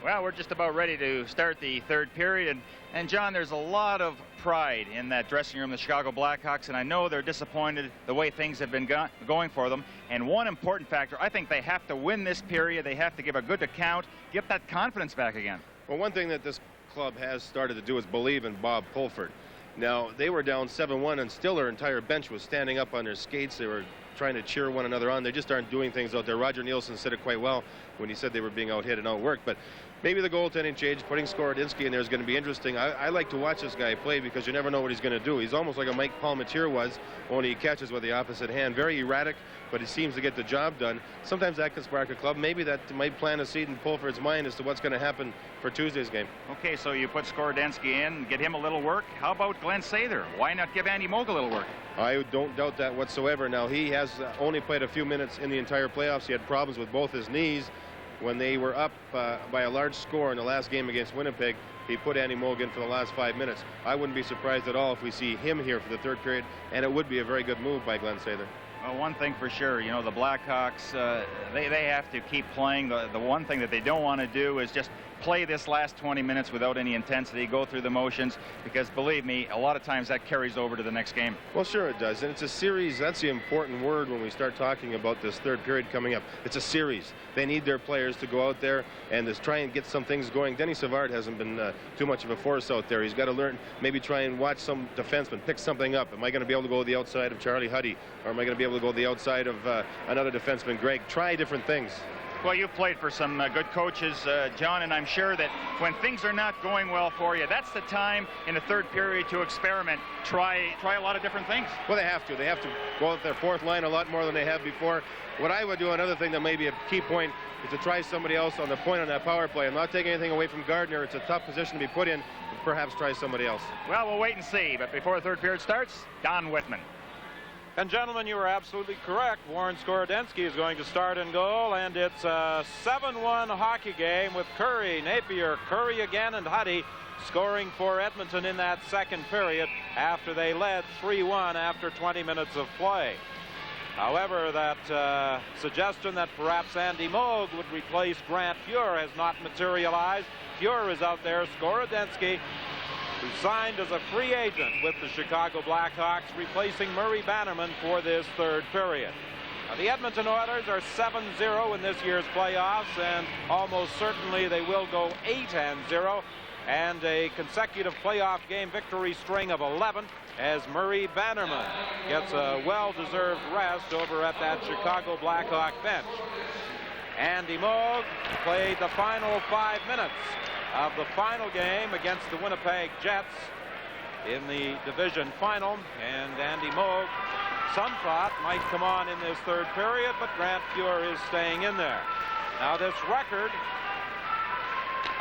Well, we're just about ready to start the third period, and John, there's a lot of pride in that dressing room, the Chicago Blackhawks, and I know they're disappointed the way things have been going for them. And one important factor, I think they have to win this period. They have to give a good account, get that confidence back again. Well, one thing that this club has started to do is believe in Bob Pulford. Now, they were down 7-1, and still their entire bench was standing up on their skates. They were trying to cheer one another on. They just aren't doing things out there. Roger Nielsen said it quite well when he said they were being out-hit and outworked. But maybe the goaltending change, putting Skorodinski in there is going to be interesting. I like to watch this guy play because you never know what he's going to do. He's almost like a Mike Palmateer was, only he catches with the opposite hand. Very erratic, but he seems to get the job done. Sometimes that can spark a club. Maybe that might plant a seed in Pulford's mind as to what's going to happen for Tuesday's game. Okay, so you put Skorodinski in, get him a little work. How about Glenn Sather? Why not give Andy Moog a little work? I don't doubt that whatsoever. Now, he has only played a few minutes in the entire playoffs. He had problems with both his knees. When they were up by a large score in the last game against Winnipeg, he put Andy Moog in for the last 5 minutes. I wouldn't be surprised at all if we see him here for the third period, and it would be a very good move by Glenn Sather. Well, one thing for sure, you know, the Blackhawks, they have to keep playing. The one thing that they don't want to do is just play this last 20 minutes without any intensity, go through the motions, because believe me, a lot of times that carries over to the next game. Well, sure it does, and it's a series. That's the important word when we start talking about this third period coming up. It's a series. They need their players to go out there and just try and get some things going. Denny Savard hasn't been too much of a force out there. He's got to learn, maybe try and watch some defensemen, pick something up. Am I going to be able to go to the outside of Charlie Huddy, or am I going to be able to go to the outside of another defenseman, Greg? Try different things. Well, you've played for some good coaches, John, and I'm sure that when things are not going well for you, that's the time in the third period to experiment, try a lot of different things. Well, they have to. They have to go with their fourth line a lot more than they have before. What I would do, another thing that may be a key point, is to try somebody else on the point on that power play. I'm not taking anything away from Gardner. It's a tough position to be put in, but perhaps try somebody else. Well, we'll wait and see, but before the third period starts, Don Whitman. And gentlemen, you were absolutely correct. Warren Skorodinski is going to start in goal, and it's a 7-1 hockey game with Kurri, Napier, Kurri again, and Huddy scoring for Edmonton in that second period after they led 3-1 after 20 minutes of play. However, that suggestion that perhaps Andy Moog would replace Grant Fuhr has not materialized. Fuhr is out there. Skorodinski who signed as a free agent with the Chicago Blackhawks, replacing Murray Bannerman for this third period. Now, the Edmonton Oilers are 7-0 in this year's playoffs, and almost certainly they will go 8-0, and a consecutive playoff game victory string of 11 as Murray Bannerman gets a well-deserved rest over at that Chicago Blackhawk bench. Andy Moog played the final 5 minutes of the final game against the Winnipeg Jets in the division final, and Andy Moog, some thought, might come on in this third period, but Grant Fuhr is staying in there. Now, this record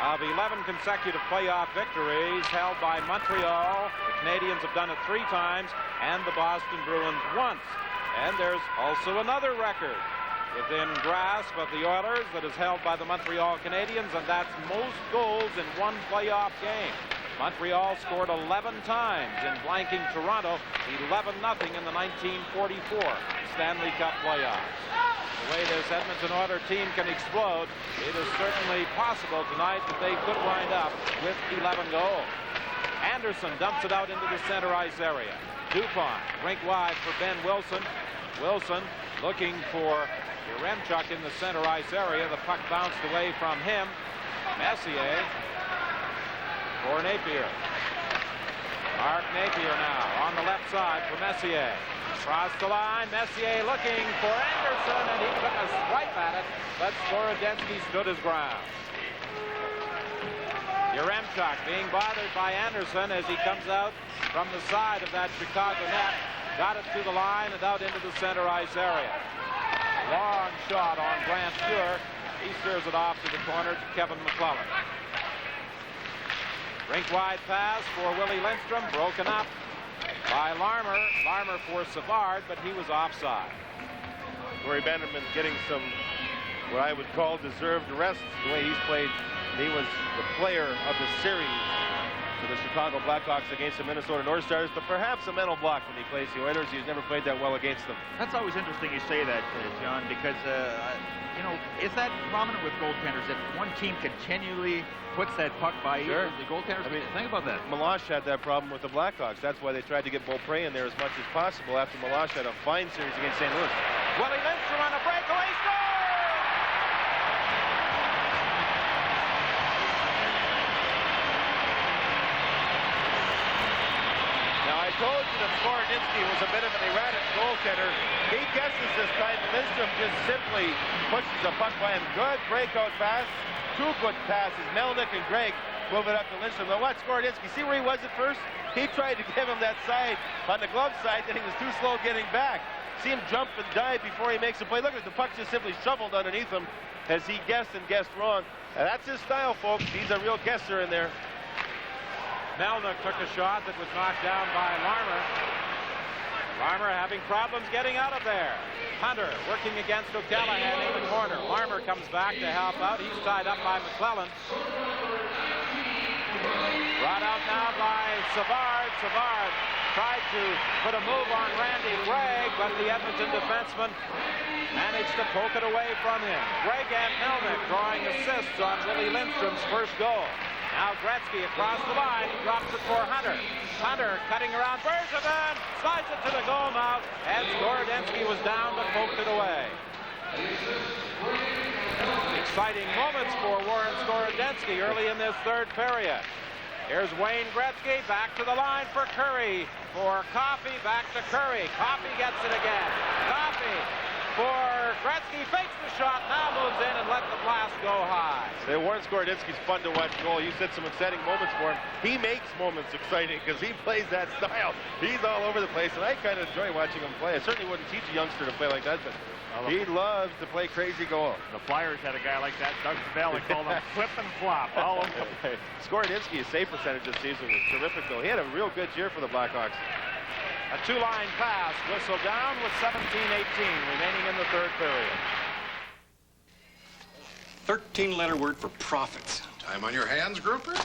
of 11 consecutive playoff victories held by Montreal. The Canadiens have done it 3 times, and the Boston Bruins once. And there's also another record within grasp of the Oilers that is held by the Montreal Canadiens, and that's most goals in one playoff game. Montreal scored 11 times in blanking Toronto 11-0 in the 1944 Stanley Cup playoffs. The way this Edmonton Oilers team can explode, it is certainly possible tonight that they could wind up with 11 goals. Anderson dumps it out into the center ice area. Dupont, rink wide for Ben Wilson. Wilson looking for Yaremchuk in the center ice area. The puck bounced away from him. Messier for Napier. Mark Napier now on the left side for Messier. Across the line, Messier looking for Anderson, and he took a swipe at it, but Skorodensky stood his ground. Yaremchuk being bothered by Anderson as he comes out from the side of that Chicago net. Got it to the line and out into the center ice area. Long shot on Grant Fuhr. He steers it off to the corner to Kevin McClellan. Rink-wide pass for Willie Lindstrom, broken up by Larmer. Larmer for Savard, but he was offside. Murray Bannerman getting some, what I would call, deserved rest the way he's played. He was the player of the series for the Chicago Blackhawks against the Minnesota North Stars, but perhaps a mental block when he plays the Oilers. He's never played that well against them. That's always interesting you say that, John, because, you know, is that prominent with goaltenders that one team continually puts that puck by Sure. the goaltenders? I mean, think about that. Milosh had that problem with the Blackhawks. That's why they tried to get Beaupre in there as much as possible after Milosh had a fine series against St. Louis. Willie Lindstrom on a breakaway score! Now, I told you that Skorodensky was a bit of an erratic goaltender. He guesses this time. Lindstrom just simply pushes the puck by him. Good breakout pass. 2 good passes. Melnick and Gregg move it up to Lindstrom. Now watch Skorodensky. See where he was at first? He tried to give him that side on the glove side, then he was too slow getting back. See him jump and dive before he makes a play. Look at the puck just simply shoveled underneath him as he guessed and guessed wrong. And that's his style, folks. He's a real guesser in there. Melnick took a shot that was knocked down by Larmer. Larmer having problems getting out of there. Hunter working against O'Callaghan in the corner. Larmer comes back to help out. He's tied up by McClellan. Brought out now by Savard. Savard tried to put a move on Randy Gregg, but the Edmonton defenseman managed to poke it away from him. Gregg and Melnick drawing assists on Willie Lindstrom's first goal. Now Gretzky across the line. He drops it for Hunter. Hunter cutting around Bergevin. Slides it to the goal mouth. And Skorodensky was down but poked it away. Exciting moments for Warren Skorodensky early in this third period. Here's Wayne Gretzky back to the line for Curry. For Coffey, back to Curry. Coffey gets it again. Coffey for Gretzky, fakes the shot, now moves in and lets the blast go high. Warren Skorodensky's fun to watch goal. You said some exciting moments for him. He makes moments exciting because he plays that style. He's all over the place, and I kind of enjoy watching him play. I certainly wouldn't teach a youngster to play like that, but he loves to play crazy goal. The Flyers had a guy like that, Doug Bell, and called him flip and flop all over the place. Skorodensky's save percentage this season was terrific, though. He had a real good year for the Blackhawks. A 2-line pass, whistle down with 17-18 remaining in the third period. 13-letter word for profits. Time on your hands, Grouper?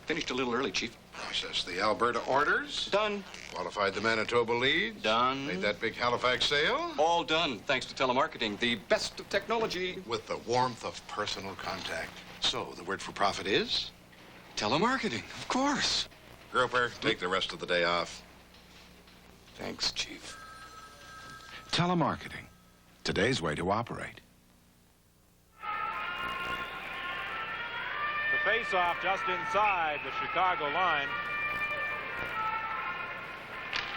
Finished a little early, Chief. Process the Alberta orders. Done. Qualified the Manitoba leads. Done. Made that big Halifax sale. All done, thanks to telemarketing, the best of technology. With the warmth of personal contact. So, the word for profit is? Telemarketing, of course. Grouper, take the rest of the day off. Thanks, Chief. Telemarketing. Today's way to operate. The face-off just inside the Chicago line.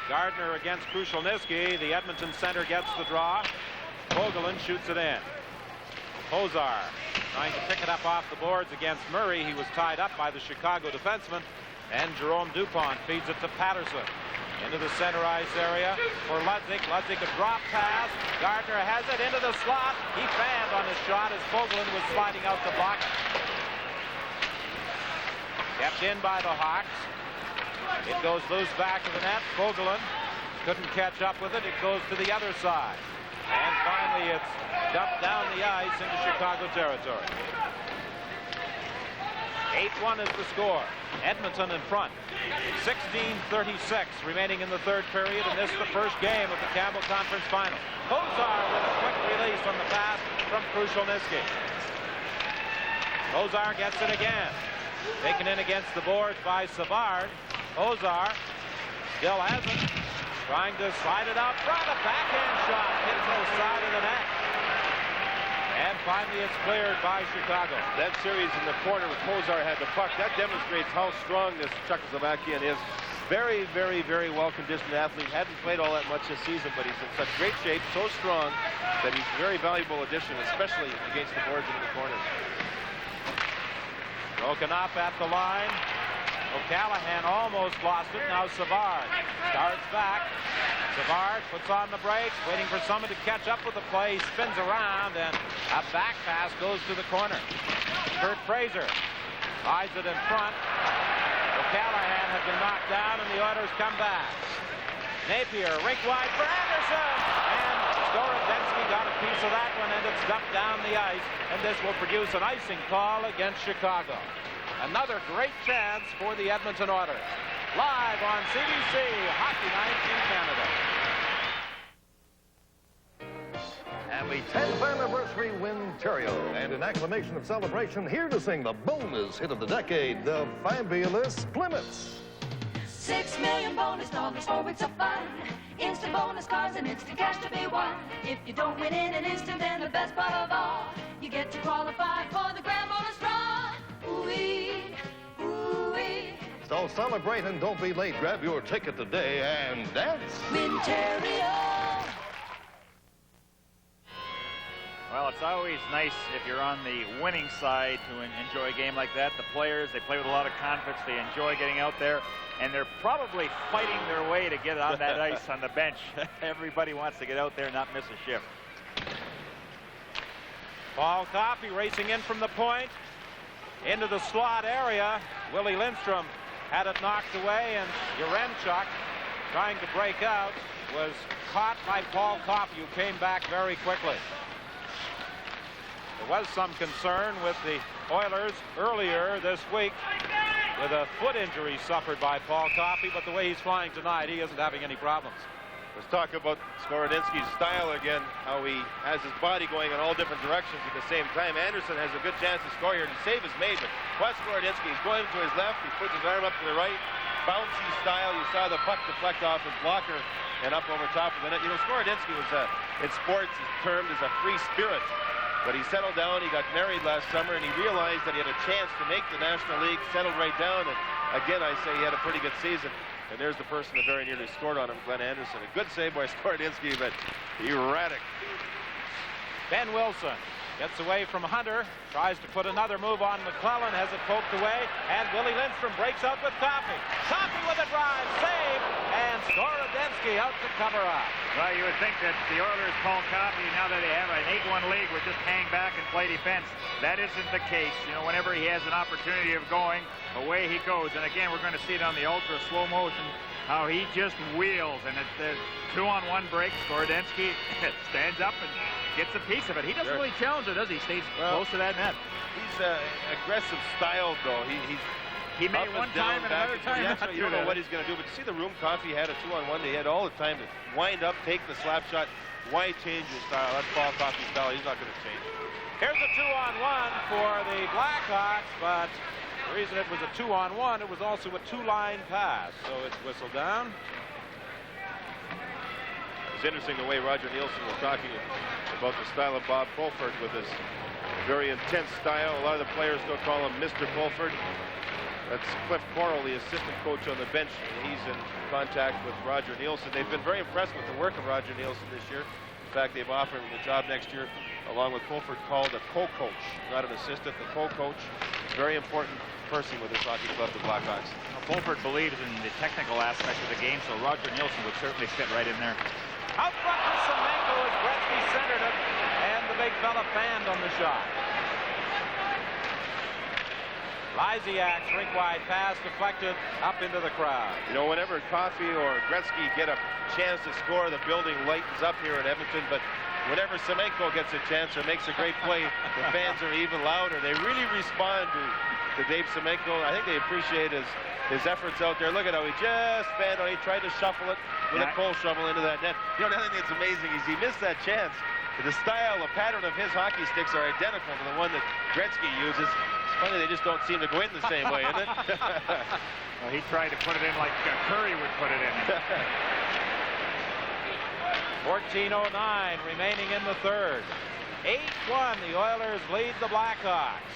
Gardner against Krushelnyski. The Edmonton center gets the draw. Vogelin shoots it in. Hozar trying to pick it up off the boards against Murray. He was tied up by the Chicago defenseman. And Jerome Dupont feeds it to Patterson. Into the center ice area for Ludwig. Ludwig a drop pass. Gardner has it into the slot. He fanned on his shot as Vogelin was sliding out the block. Kept in by the Hawks. It goes loose back to the net. Vogelin couldn't catch up with it. It goes to the other side. And finally it's dumped down the ice into Chicago territory. 8-1 is the score. Edmonton in front. 16:36 remaining in the third period, and this is the first game of the Campbell Conference Final. Hozar with a quick release on the pass from Krushelnyski. Hozar gets it again. Taken in against the boards by Savard. Hozar still has it. Trying to slide it out front. A backhand shot hits the side of the net. And finally it's cleared by Chicago. That series in the corner with Hozar had the puck. That demonstrates how strong this Czechoslovakian is. Very, very, very well-conditioned athlete. Hadn't played all that much this season, but he's in such great shape, so strong, that he's a very valuable addition, especially against the boards into the corners. Broken up at the line. O'Callaghan almost lost it. Now Savard starts back. Savard puts on the brakes, waiting for someone to catch up with the play. He spins around, and a back pass goes to the corner. Kurt Fraser hides it in front. O'Callaghan had been knocked down, and the Oilers come back. Napier, rink wide for Anderson, and Skorodensky got a piece of that one, and it's dumped down the ice, and this will produce an icing call against Chicago. Another great chance for the Edmonton Oilers. Live on CBC Hockey Night in Canada. And the 10th anniversary Winterio. And in acclamation of celebration, here to sing the bonus hit of the decade, the fabulous Plymouths. 6 million bonus dollars for weeks of fun. Instant bonus cards and instant cash to be won. If you don't win in an instant, then the best part of all, you get to qualify for the grand bonus draw. Ooh-wee, ooh-wee. So celebrate and don't be late. Grab your ticket today and dance. Winterio. Well, it's always nice if you're on the winning side to enjoy a game like that. The players, they play with a lot of confidence. They enjoy getting out there, and they're probably fighting their way to get on that ice on the bench. Everybody wants to get out there and not miss a shift. Paul Coffey racing in from the point into the slot area. Willie Lindstrom had it knocked away, and Yarenchuk, trying to break out, was caught by Paul Coffey, who came back very quickly. There was some concern with the Oilers earlier this week with a foot injury suffered by Paul Coffey, but the way he's flying tonight, he isn't having any problems. Let's talk about Skorodensky's style again, how he has his body going in all different directions at the same time. Anderson has a good chance to score here, and the save is made, but watch Skorodensky. He's going to his left, he puts his arm up to the right, bouncy style. You saw the puck deflect off his blocker and up over top of the net. You know, Skorodensky was, in sports, is termed as a free spirit. But he settled down, he got married last summer, and he realized that he had a chance to make the National League, settled right down, and again, I say he had a pretty good season. And there's the person that very nearly scored on him, Glenn Anderson. A good save by Skorodensky, but erratic. Ben Wilson gets away from Hunter, tries to put another move on McClellan, has it poked away, and Willie Lindstrom breaks out with Coffey. Coffey with a drive, save, and Skorodensky out to cover up. Well, you would think that the Oilers, Paul Coffey, now that they have an 8-1 lead, would just hang back and play defense. That isn't the case. You know, whenever he has an opportunity of going, away he goes. And again, we're going to see it on the ultra slow motion, how he just wheels. And it's the 2-on-1 break. Skorodensky stands up and gets a piece of it. He doesn't really challenge it, does he? Stays close to that net. He's aggressive style, though. He may one time and another time not. You don't know what he's going to do, but you see the room Coffey had a 2-on-1. They had all the time to wind up, take the slap shot. Why change his style? That's Paul Coffey's style. He's not going to change. Here's a 2-on-1 for the Blackhawks, but The reason it was a 2-on-1, it was also a 2-line pass, so it's whistled down. It's interesting the way Roger Nielsen was talking about the style of Bob Pulford with his very intense style. A lot of the players still call him Mr. Pulford. That's Cliff Corral, the assistant coach on the bench, and he's in contact with Roger Nielsen. They've been very impressed with the work of Roger Nielsen this year. In fact, they've offered him the job next year, along with Pulford, called a co-coach, not an assistant, the co-coach. Very important person with this hockey club, the Blackhawks. Well, Pulford believes in the technical aspect of the game, so Roger Nielsen would certainly fit right in there. Out front to Semenko as Gretzky centered it, and the big fella fanned on the shot. Lysiak's rink-wide pass deflected up into the crowd. You know, whenever Coffey or Gretzky get a chance to score, the building lightens up here in Edmonton, but whenever Semenko gets a chance or makes a great play, the fans are even louder. They really respond to Dave Semenko. I think they appreciate his efforts out there. Look at how he just fanned on. He tried to shuffle it with a coal shovel into that net. You know, the other thing that's amazing is he missed that chance. The style, the pattern of his hockey sticks are identical to the one that Gretzky uses. It's funny they just don't seem to go in the same way, isn't it? Well, he tried to put it in like Curry would put it in. 14:09 remaining in the third. 8-1, the Oilers lead the Blackhawks.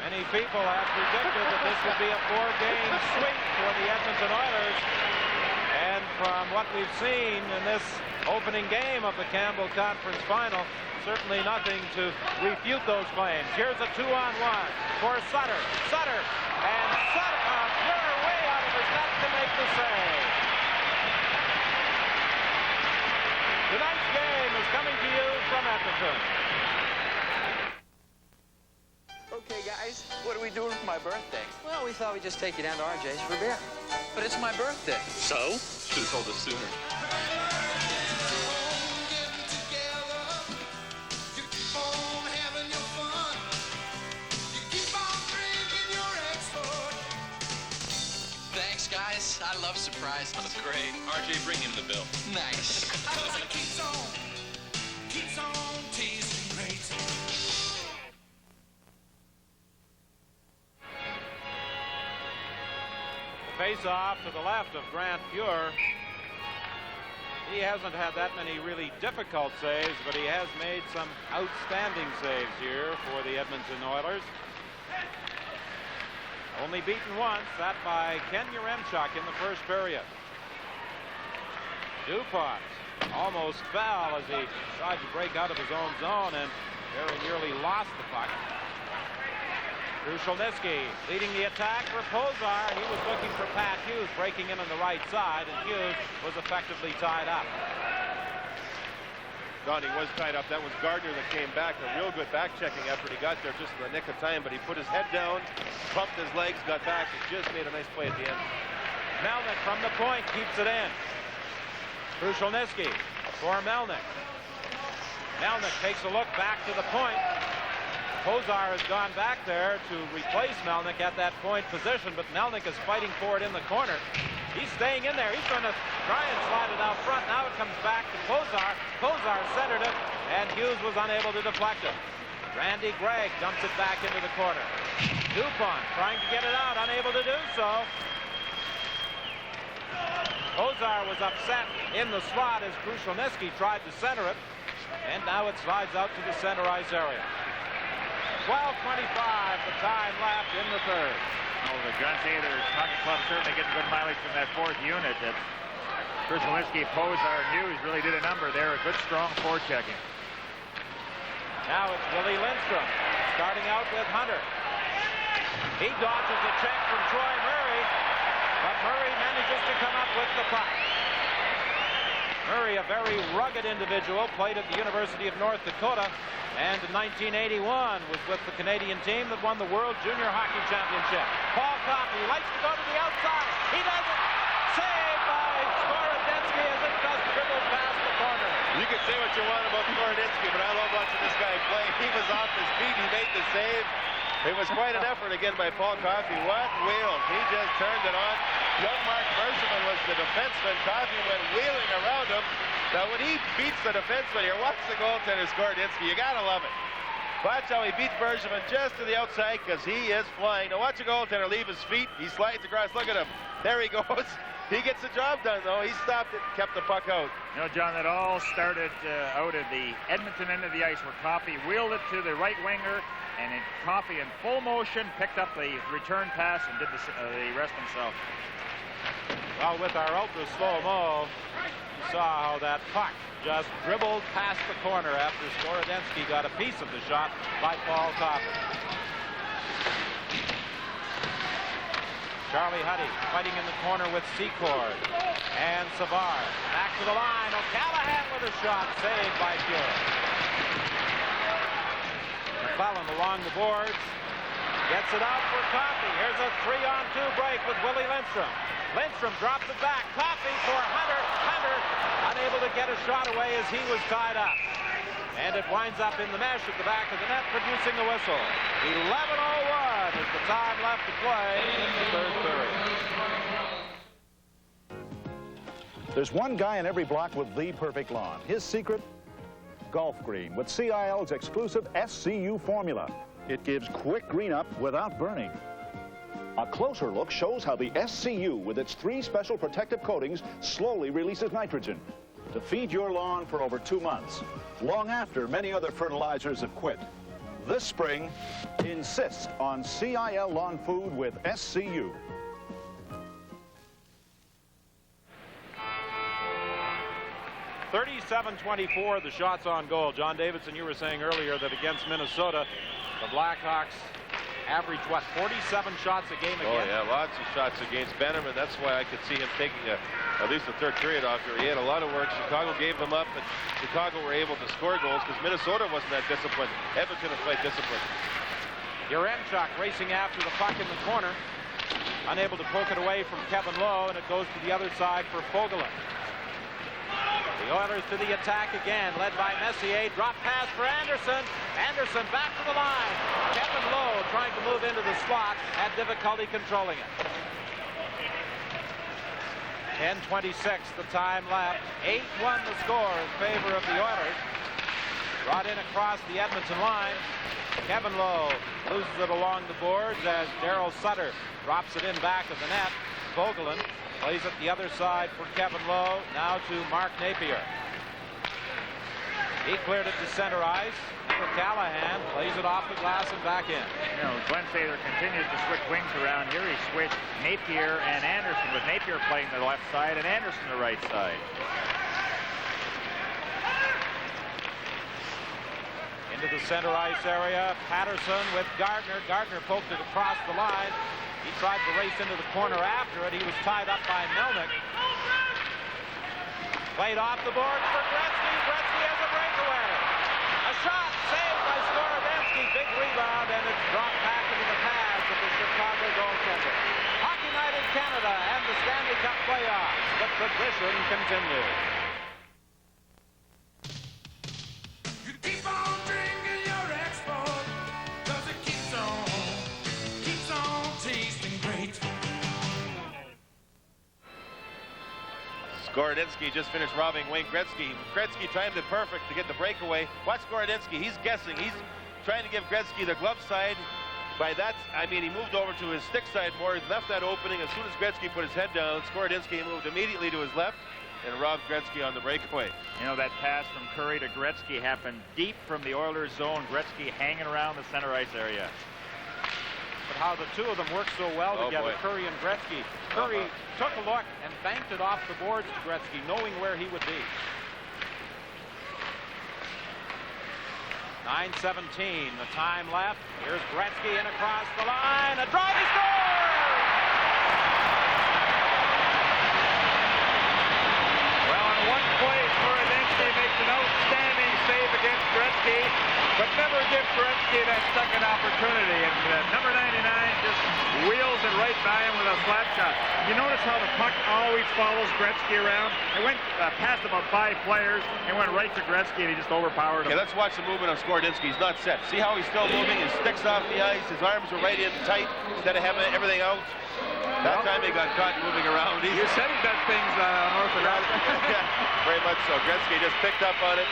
Many people have predicted that this would be a 4-game sweep for the Edmonton Oilers. And from what we've seen in this opening game of the Campbell Conference Final, certainly nothing to refute those claims. Here's a 2-on-1 for Sutter. And Sutter clear way out of his net to make the save. Tonight's game is coming to you from Edmonton. Okay, guys, what are we doing for my birthday? Well, we thought we'd just take you down to RJ's for a beer. But it's my birthday. So? Should have told us sooner. Thanks, guys. I love surprises. That's great. RJ, bring him the bill. Nice. keeps on teasing great. Face-off to the left of Grant Fuhr. He hasn't had that many really difficult saves, but he has made some outstanding saves here for the Edmonton Oilers. Only beaten once, that by Ken Yaremchuk in the first period. DuPont almost fell as he tried to break out of his own zone and very nearly lost the puck. Krushelnyski leading the attack for Pozar. He was looking for Pat Hughes breaking in on the right side, and Hughes was effectively tied up. Don, he was tied up. That was Gardner that came back. A real good back-checking effort. He got there just in the nick of time, but he put his head down, pumped his legs, got back, and just made a nice play at the end. Melnick from the point keeps it in. Krushelnyski for Melnick. Melnick takes a look back to the point. Pozar has gone back there to replace Melnick at that point position, but Melnick is fighting for it in the corner. He's staying in there. He's going to try and slide it out front. Now it comes back to Pozar. Pozar centered it, and Hughes was unable to deflect it. Randy Gregg dumps it back into the corner. DuPont trying to get it out, unable to do so. Pozar was upset in the slot as Krushelnyski tried to center it, and now it slides out to the center ice area. 12:25, the time left in the third. Well, the John Taylor's Hockey Club certainly getting good mileage from that fourth unit. Krushelnyski, Pozar, and Hughes really did a number there. A good, strong forechecking. Now it's Willie Lindstrom starting out with Hunter. He dodges a check from Troy Murray, but Murray manages to come up with the puck. Murray, a very rugged individual, played at the University of North Dakota, and in 1981 was with the Canadian team that won the World Junior Hockey Championship. Paul Coffey likes to go to the outside. He does it. Saved by Skorodenski as it does dribble past the corner. You can say what you want about Skorodenski, but I love watching this guy play. He was off his feet. He made the save. It was quite an effort again by Paul Coffey. What wheels. He just turned it on. Young Mark Mercerman was the defenseman. Coffey went wheeling around him. Now, when he beats the defenseman here, watch the goaltender Skorodenski. You got to love it. Watch how he beats Bergevin just to the outside because he is flying. Now watch the goaltender leave his feet. He slides across. Look at him. There he goes. He gets the job done, though. He stopped it, kept the puck out. You know, John, that all started out at the Edmonton end of the ice where Coffey wheeled it to the right winger, and Coffey in full motion picked up the return pass and did the rest himself. Well, with our ultra slow-mo, you saw how that puck just dribbled past the corner after Skorodensky got a piece of the shot by Paul Coffey. Charlie Huddy fighting in the corner with Secord and Savard. Back to the line. O'Callaghan with a shot saved by Fury. McClellan along the boards. Gets it out for Coffey. Here's a 3-on-2 break with Willie Lindstrom. Lindstrom drops it back. Coffey for Hunter. Hunter unable to get a shot away as he was tied up. And it winds up in the mesh at the back of the net, producing the whistle. 11:01 is the time left to play in the third period. There's one guy in every block with the perfect lawn. His secret? Golf green with CIL's exclusive SCU formula. It gives quick green up without burning. A closer look shows how the SCU, with its 3 special protective coatings, slowly releases nitrogen to feed your lawn for over 2 months, long after many other fertilizers have quit. This spring, insist on CIL lawn food with SCU. .37-24, the shots on goal. John Davidson, you were saying earlier that against Minnesota, the Blackhawks average, what, 47 shots a game again? Oh, yeah, lots of shots against Benjamin. That's why I could see him taking at least the third period off here. He had a lot of work. Chicago gave them up, but Chicago were able to score goals because Minnesota wasn't that disciplined. Edmonton is quite disciplined. Yaremchuk racing after the puck in the corner. Unable to poke it away from Kevin Lowe, and it goes to the other side for Fogelin. The Oilers to the attack again, led by Messier. Drop pass for Anderson. Anderson back to the line. Kevin Lowe trying to move into the slot, had difficulty controlling it. 10:26, the time left. 8-1 the score in favor of the Oilers. Brought in across the Edmonton line. Kevin Lowe loses it along the boards as Darryl Sutter drops it in back of the net. Fogelin plays it the other side for Kevin Lowe. Now to Mark Napier. He cleared it to center ice. Callahan plays it off the glass and back in. You know, Glenn Sather continues to switch wings around here. He switched Napier and Anderson, with Napier playing the left side and Anderson the right side. Into the center ice area. Patterson with Gardner. Gardner poked it across the line. He tried to race into the corner after it. He was tied up by Melnick. Played off the board for Gretzky. Gretzky has a breakaway. A shot saved by Skorodensky. Big rebound, and it's dropped back into the pads of the Chicago goaltender. Hockey Night in Canada and the Stanley Cup playoffs. The tradition continues. You keep on drinking your export, 'cause it keeps on tasting great. Skorodensky just finished robbing Wayne Gretzky. Gretzky timed it perfect to get the breakaway. Watch Skorodensky. He's guessing. He's trying to give Gretzky the glove side. By that, I mean, he moved over to his stick side more. He left that opening. As soon as Gretzky put his head down, Skorodensky moved immediately to his left and robbed Gretzky on the breakaway. You know, that pass from Curry to Gretzky happened deep from the Oilers' zone. Gretzky hanging around the center ice area. But how the two of them work so well together, boy. Curry and Gretzky. Curry took a look and banked it off the boards to Gretzky, knowing where he would be. 9:17, the time left. Here's Gretzky in across the line. A drive, he scores! Well, on one play, Skorodensky makes an outstanding save against Gretzky, but never gives Gretzky that second opportunity. And number 99 just wheels it right by him with a slap shot. You notice how the puck always follows Gretzky around? It went past about 5 players and went right to Gretzky, and he just overpowered him. Okay, let's watch the movement of Skorodensky. He's not set. See how he's still moving? His stick's off the ice. His arms were right in tight instead of having everything out. That time he got caught moving around. You said he does things unorthodox. Yeah, very much so. Gretzky just picked up on it.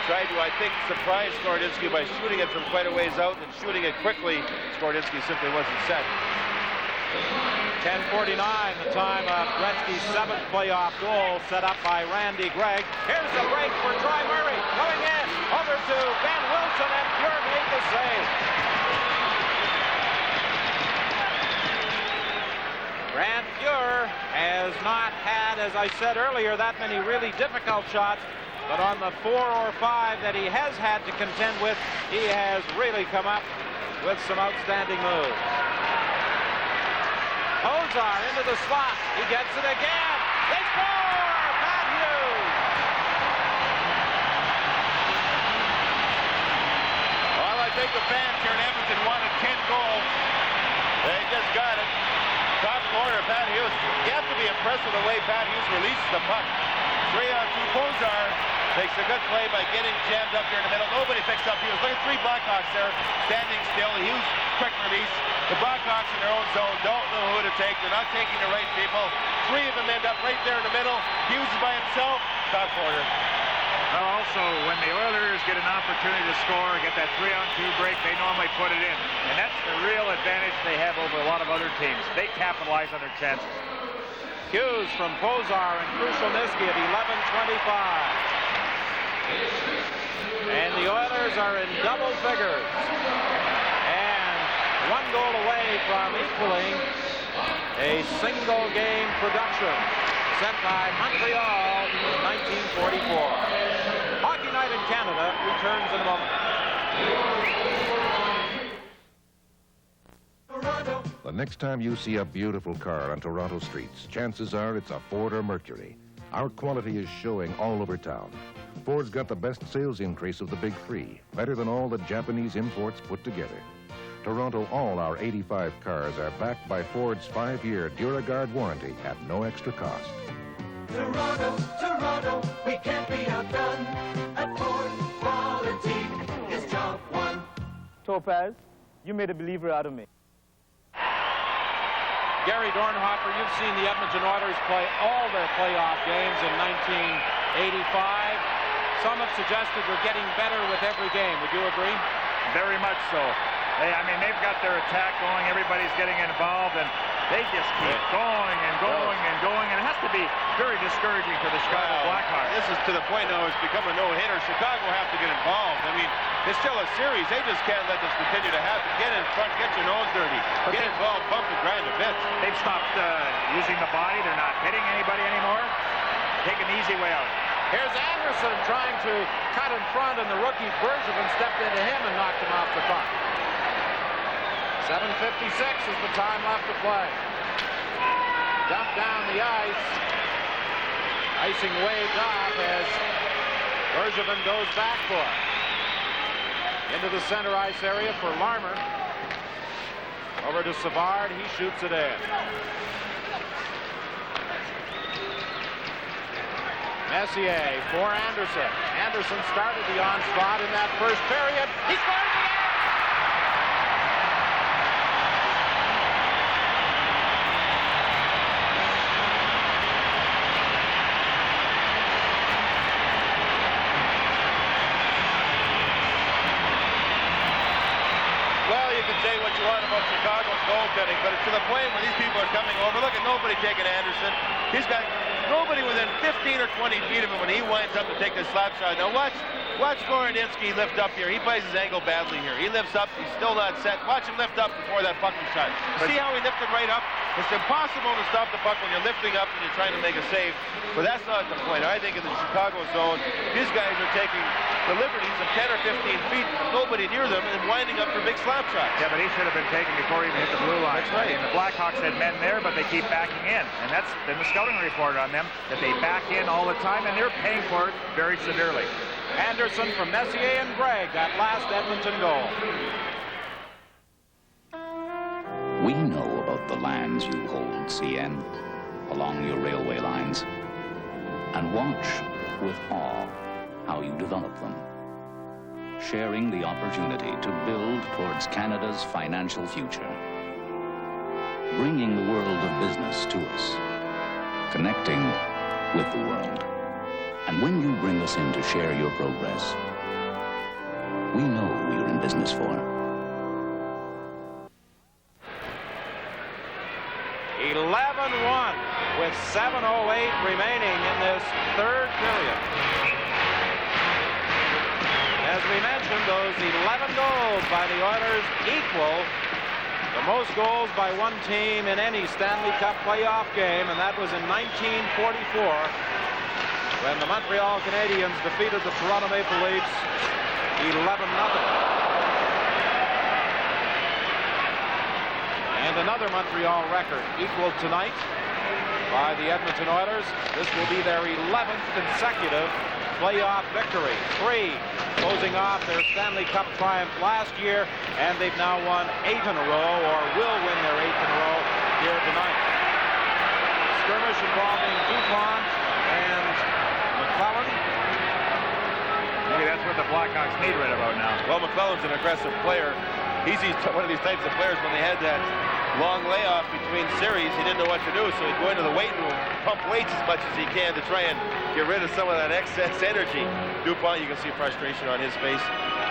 tried to, I think, surprise Skordinsky by shooting it from quite a ways out and shooting it quickly. Skordinsky simply wasn't set. 10:49, the time of Gretzky's 7th playoff goal, set up by Randy Gregg. Here's a break for Troy Murray, going in, over to Ben Wilson, and Pure made the save. Grant Pure has not had, as I said earlier, that many really difficult shots, but on the 4 or 5 that he has had to contend with, he has really come up with some outstanding moves. Kozar into the slot. He gets it again. They score! Pat Hughes! Well, I think the fans here in Edmonton wanted 10 goals. They just got it. Top corner, Pat Hughes. You have to be impressed with the way Pat Hughes releases the puck. 3-on-2 Kozar takes a good play by getting jammed up here in the middle. Nobody picks up Hughes. Look at 3 Blackhawks there standing still. Hughes, quick release. The Blackhawks in their own zone don't know who to take. They're not taking the right people. 3 of them end up right there in the middle. Hughes is by himself. Top corner. Well, also, when the Oilers get an opportunity to score, get that 3-on-2 break, they normally put it in. And that's the real advantage they have over a lot of other teams. They capitalize on their chances. Hughes from Kozar and Krushelnyski at 11:25. And the Oilers are in double figures. And 1 goal away from equaling a single-game production set by Montreal in 1944. Hockey Night in Canada returns in a moment. The next time you see a beautiful car on Toronto streets, chances are it's a Ford or Mercury. Our quality is showing all over town. Ford's got the best sales increase of the big 3, better than all the Japanese imports put together. Toronto, all our 85 cars are backed by Ford's 5-year DuraGuard warranty at no extra cost. Toronto, Toronto, we can't be outdone. At Ford, quality is job one. Topaz, you made a believer out of me. Gary Dornhofer, you've seen the Edmonton Oilers play all their playoff games in 1985. Some have suggested they're getting better with every game. Would you agree? Very much so. They've got their attack going. Everybody's getting involved, and they just keep going and going and going. And it has to be very discouraging for the Chicago Blackhawks. This is to the point now it's become a no-hitter. Chicago have to get involved. I mean, it's still a series. They just can't let this continue to happen. Get in front, get your nose dirty. Get involved, bump and grind a bit. They've stopped using the body. They're not hitting anybody anymore. Take an easy way out. Here's Anderson trying to cut in front, and the rookie Bergevin stepped into him and knocked him off the puck. 7:56 is the time left to play. Dumped down the ice. Icing waved off as Bergevin goes back for it. Into the center ice area for Larmer. Over to Savard. He shoots it in. Messier for Anderson. Anderson started the onslaught in that first period. He scored at the end! Well, you can say what you want about Chicago's goaltending, but it's to the point where these people are coming over. Look at nobody taking Anderson. He's got nobody within 15 or 20 feet of him when he winds up to take the slap shot. Now watch Skordinsky lift up here. He plays his ankle badly here. He lifts up. He's still not set. Watch him lift up before that fucking shot. See how he lifted right up? It's impossible to stop the puck when you're lifting up and you're trying to make a save. But that's not the point. I think in the Chicago zone, these guys are taking the liberties of 10 or 15 feet with nobody near them and winding up for big slap shots. Yeah, but he should have been taken before he even hit the blue line. That's right. And the Blackhawks had men there, but they keep backing in. And that's been the scouting report on them, that they back in all the time, and they're paying for it very severely. Anderson from Messier and Gregg, that last Edmonton goal. We know about the lands you hold, CN, along your railway lines, and watch with awe how you develop them, sharing the opportunity to build towards Canada's financial future, bringing the world of business to us, connecting with the world. And when you bring us in to share your progress, We know who you're in business for. 11-1 with 7:08 remaining in this third period. As we mentioned, those 11 goals by the Oilers equal the most goals by one team in any Stanley Cup playoff game, and that was in 1944 when the Montreal Canadiens defeated the Toronto Maple Leafs 11-0. And another Montreal record equaled tonight by the Edmonton Oilers. This will be their 11th consecutive playoff victory. 3 closing off their Stanley Cup triumph last year, and they've now won 8 in a row, or will win their 8th in a row here tonight. Skirmish involving DuPont and McClellan. Maybe that's what the Blackhawks need right about now. Well, McClellan's an aggressive player. He's one of these types of players. When they had that long layoff between series, he didn't know what to do, so he'd go into the weight room, pump weights as much as he can to try and get rid of some of that excess energy. DuPont, you can see frustration on his face.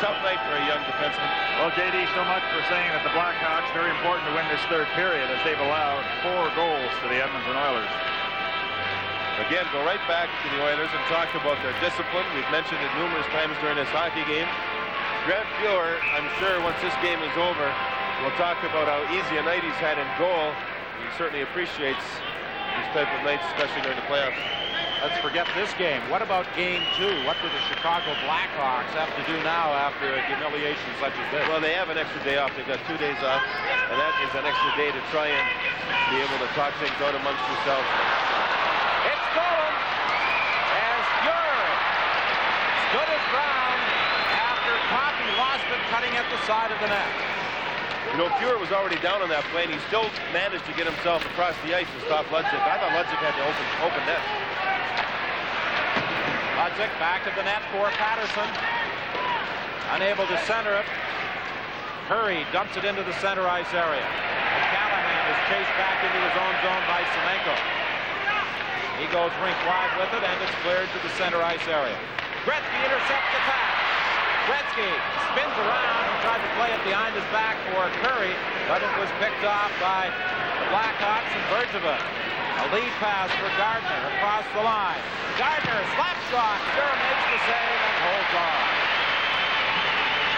Tough night for a young defenseman. Well, JD, so much for saying that the Blackhawks, very important to win this third period, as they've allowed 4 goals to the Edmonton Oilers. Again, go right back to the Oilers and talk about their discipline. We've mentioned it numerous times during this hockey game. Grant Fuhrer, I'm sure once this game is over, we'll talk about how easy a night he's had in goal. He certainly appreciates these type of nights, especially during the playoffs. Let's forget this game. What about game 2? What do the Chicago Blackhawks have to do now after a humiliation such as this? Well, they have an extra day off. They've got 2 days off, and that is an extra day to try and be able to talk things out amongst yourselves. It's stolen as Fuhrer stood his ground after Coffey lost it cutting at the side of the net. You know, Fuhrer was already down on that play, and he still managed to get himself across the ice to stop Ludzik. I thought Ludzik had the open net. Ludzik back at the net for Patterson. Unable to center it. Curry dumps it into the center ice area. Callahan is chased back into his own zone by Semenko. He goes rink wide with it, and it's cleared to the center ice area. Gretzky intercepts the pass. Gretzky spins around and tried to play it behind his back for Curry, but it was picked off by the Blackhawks and Bergevin. A lead pass for Gardner across the line. Gardner, slap shot. Fuhrer makes the save and holds on.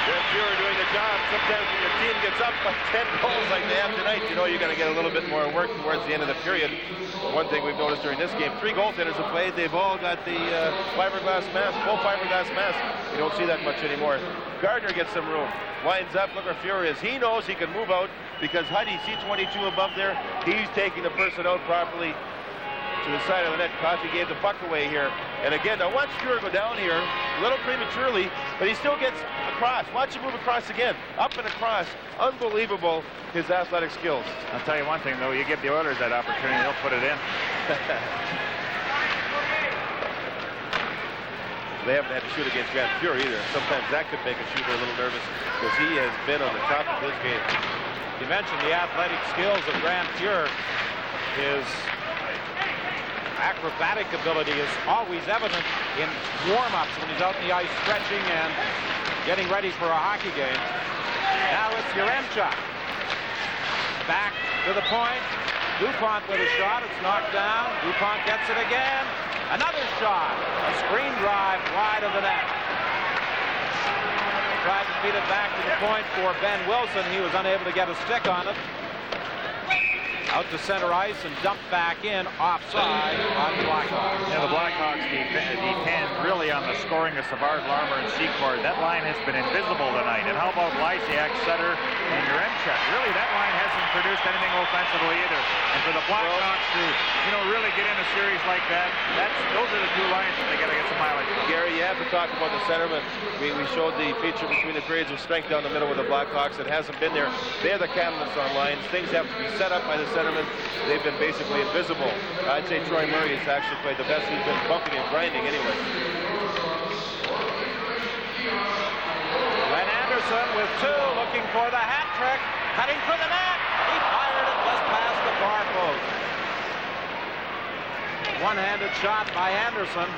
Grant Fuhrer doing the job. Sometimes when your team gets up by 10 goals like they have tonight, you know you're going to get a little bit more work towards the end of the period. One thing we've noticed during this game, 3 goaltenders have played. They've all got the fiberglass mask, full fiberglass mask. You don't see that much anymore. Gardner gets some room. Winds up, look where Fuhrer is. He knows he can move out because Huddy, C22 above there, he's taking the person out properly to the side of the net. Coffey gave the puck away here. And again, now watch Fuhrer go down here a little prematurely, but he still gets across. Watch him move across again. Up and across. Unbelievable, his athletic skills. I'll tell you one thing, though. You give the Oilers that opportunity, they'll put it in. They haven't had to shoot against Grant Fuhrer either. Sometimes that could make a shooter a little nervous because he has been on the top of his game. You mentioned the athletic skills of Grant Fuhrer. His acrobatic ability is always evident in warm-ups when he's out in the ice stretching and getting ready for a hockey game. Now it's Yaremchuk. Back to the point. DuPont with a shot. It's knocked down. DuPont gets it again. Another shot. A screen drive wide of the net. Tried to feed it back to the point for Ben Wilson. He was unable to get a stick on it. Out to center ice and dumped back in offside on the Blackhawks. Yeah, the Blackhawks depend really on the scoringness of Art Larmer and Secord. That line has been invisible tonight. And how about Lysiak, Sutter, and Yaremchuk? Really, that line hasn't produced anything offensively either. And for the Blackhawks to, really get in a series like that, those are the 2 lines that they got to get some mileage from. Gary, you have to talk about the centerman. We showed the feature between the periods of strength down the middle with the Blackhawks. It hasn't been there. They're the catalysts on lines. Things have to be set up by the centerman. They've been basically invisible. I'd say Troy Murray has actually played the best. He's been bumping and grinding anyway. Glenn Anderson with 2, looking for the hat trick, cutting for the net. He fired it just past the far post. One-handed shot by Anderson.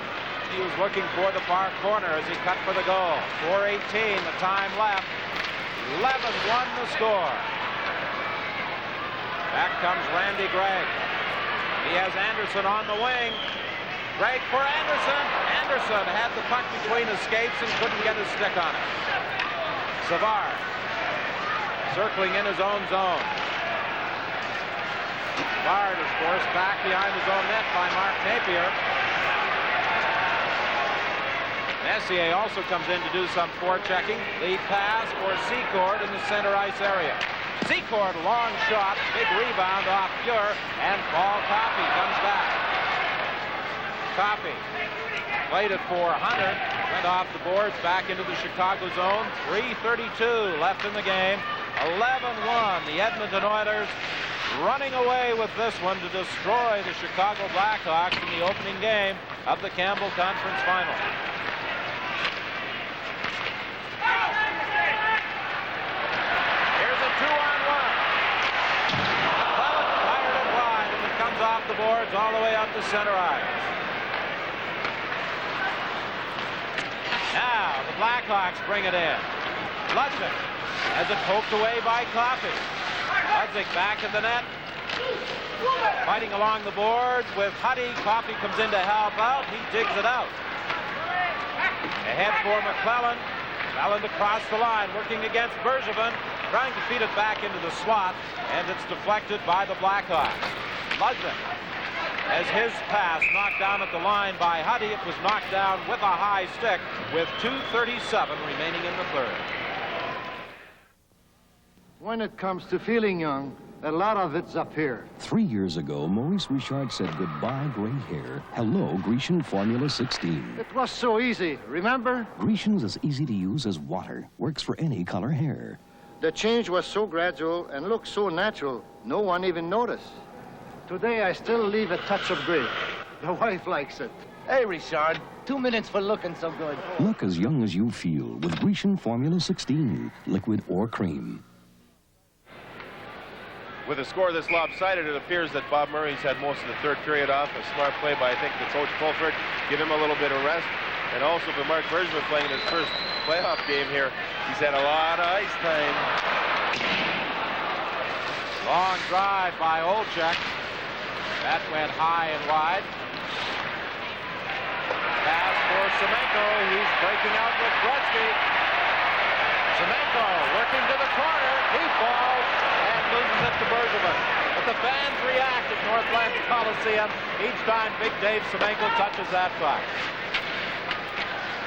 He was looking for the far corner as he cut for the goal. 4:18, the time left. 11-1 the score. Back comes Randy Gregg. He has Anderson on the wing. Gregg for Anderson. Anderson had the puck between his skates and couldn't get his stick on it. Savard circling in his own zone. Savard is forced back behind his own net by Mark Napier. Messier also comes in to do some forechecking. Lead pass for Secord in the center ice area. Secord, long shot, big rebound off Fuhr, and Paul Coffey comes back. Coffey played it for Hunter, went off the boards back into the Chicago zone. 3:32 left in the game. 11-1. The Edmonton Oilers running away with this one to destroy the Chicago Blackhawks in the opening game of the Campbell Conference Final. Here's a 2-on-1. McClellan fired it wide, and it comes off the boards all the way up to center ice. Now the Blackhawks bring it in. Ludwig has it poked away by Coffey. Ludwig back in the net. Fighting along the boards with Huddy. Coffey comes in to help out. He digs it out. Ahead for McClellan. McClellan across the line, working against Bergevin, trying to feed it back into the slot, and it's deflected by the Blackhawks. Ludwig has his pass knocked down at the line by Huddy. It was knocked down with a high stick with 2:37 remaining in the third. When it comes to feeling young, a lot of it's up here. 3 years ago, Maurice Richard said goodbye gray hair. Hello, Grecian Formula 16. It was so easy, remember? Grecian's as easy to use as water. Works for any color hair. The change was so gradual and looked so natural, no one even noticed. Today, I still leave a touch of gray. The wife likes it. Hey, Richard, 2 minutes for looking so good. Look as young as you feel with Grecian Formula 16, liquid or cream. With a score this lopsided, it appears that Bob Murray's had most of the third period off. A smart play by, I think, the coach Pulford. Give him a little bit of rest. And also for Mark Bergevin playing in his first playoff game here. He's had a lot of ice time. Long drive by Olczyk. That went high and wide. Pass for Semenko. He's breaking out with Gretzky. Semenko working to the corner. He falls and loses it to Bergevin. But the fans react at Northland Coliseum each time Big Dave Semenko touches that puck.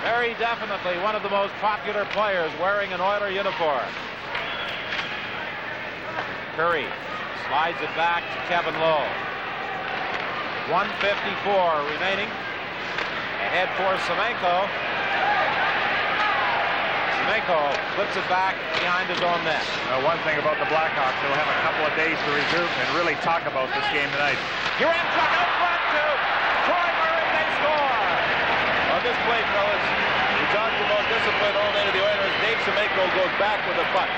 Very definitely one of the most popular players wearing an Oiler uniform. Curry slides it back to Kevin Lowe. 1:54 remaining. Ahead for Semenko. Semenko flips it back behind his own net. One thing about the Blackhawks, they'll have a couple of days to regroup and really talk about this game tonight. Urenchuk out front to Troy Murray. They score. On this play, fellas, we talked about discipline all day to the Oilers. Dave Semenko goes back with the puck.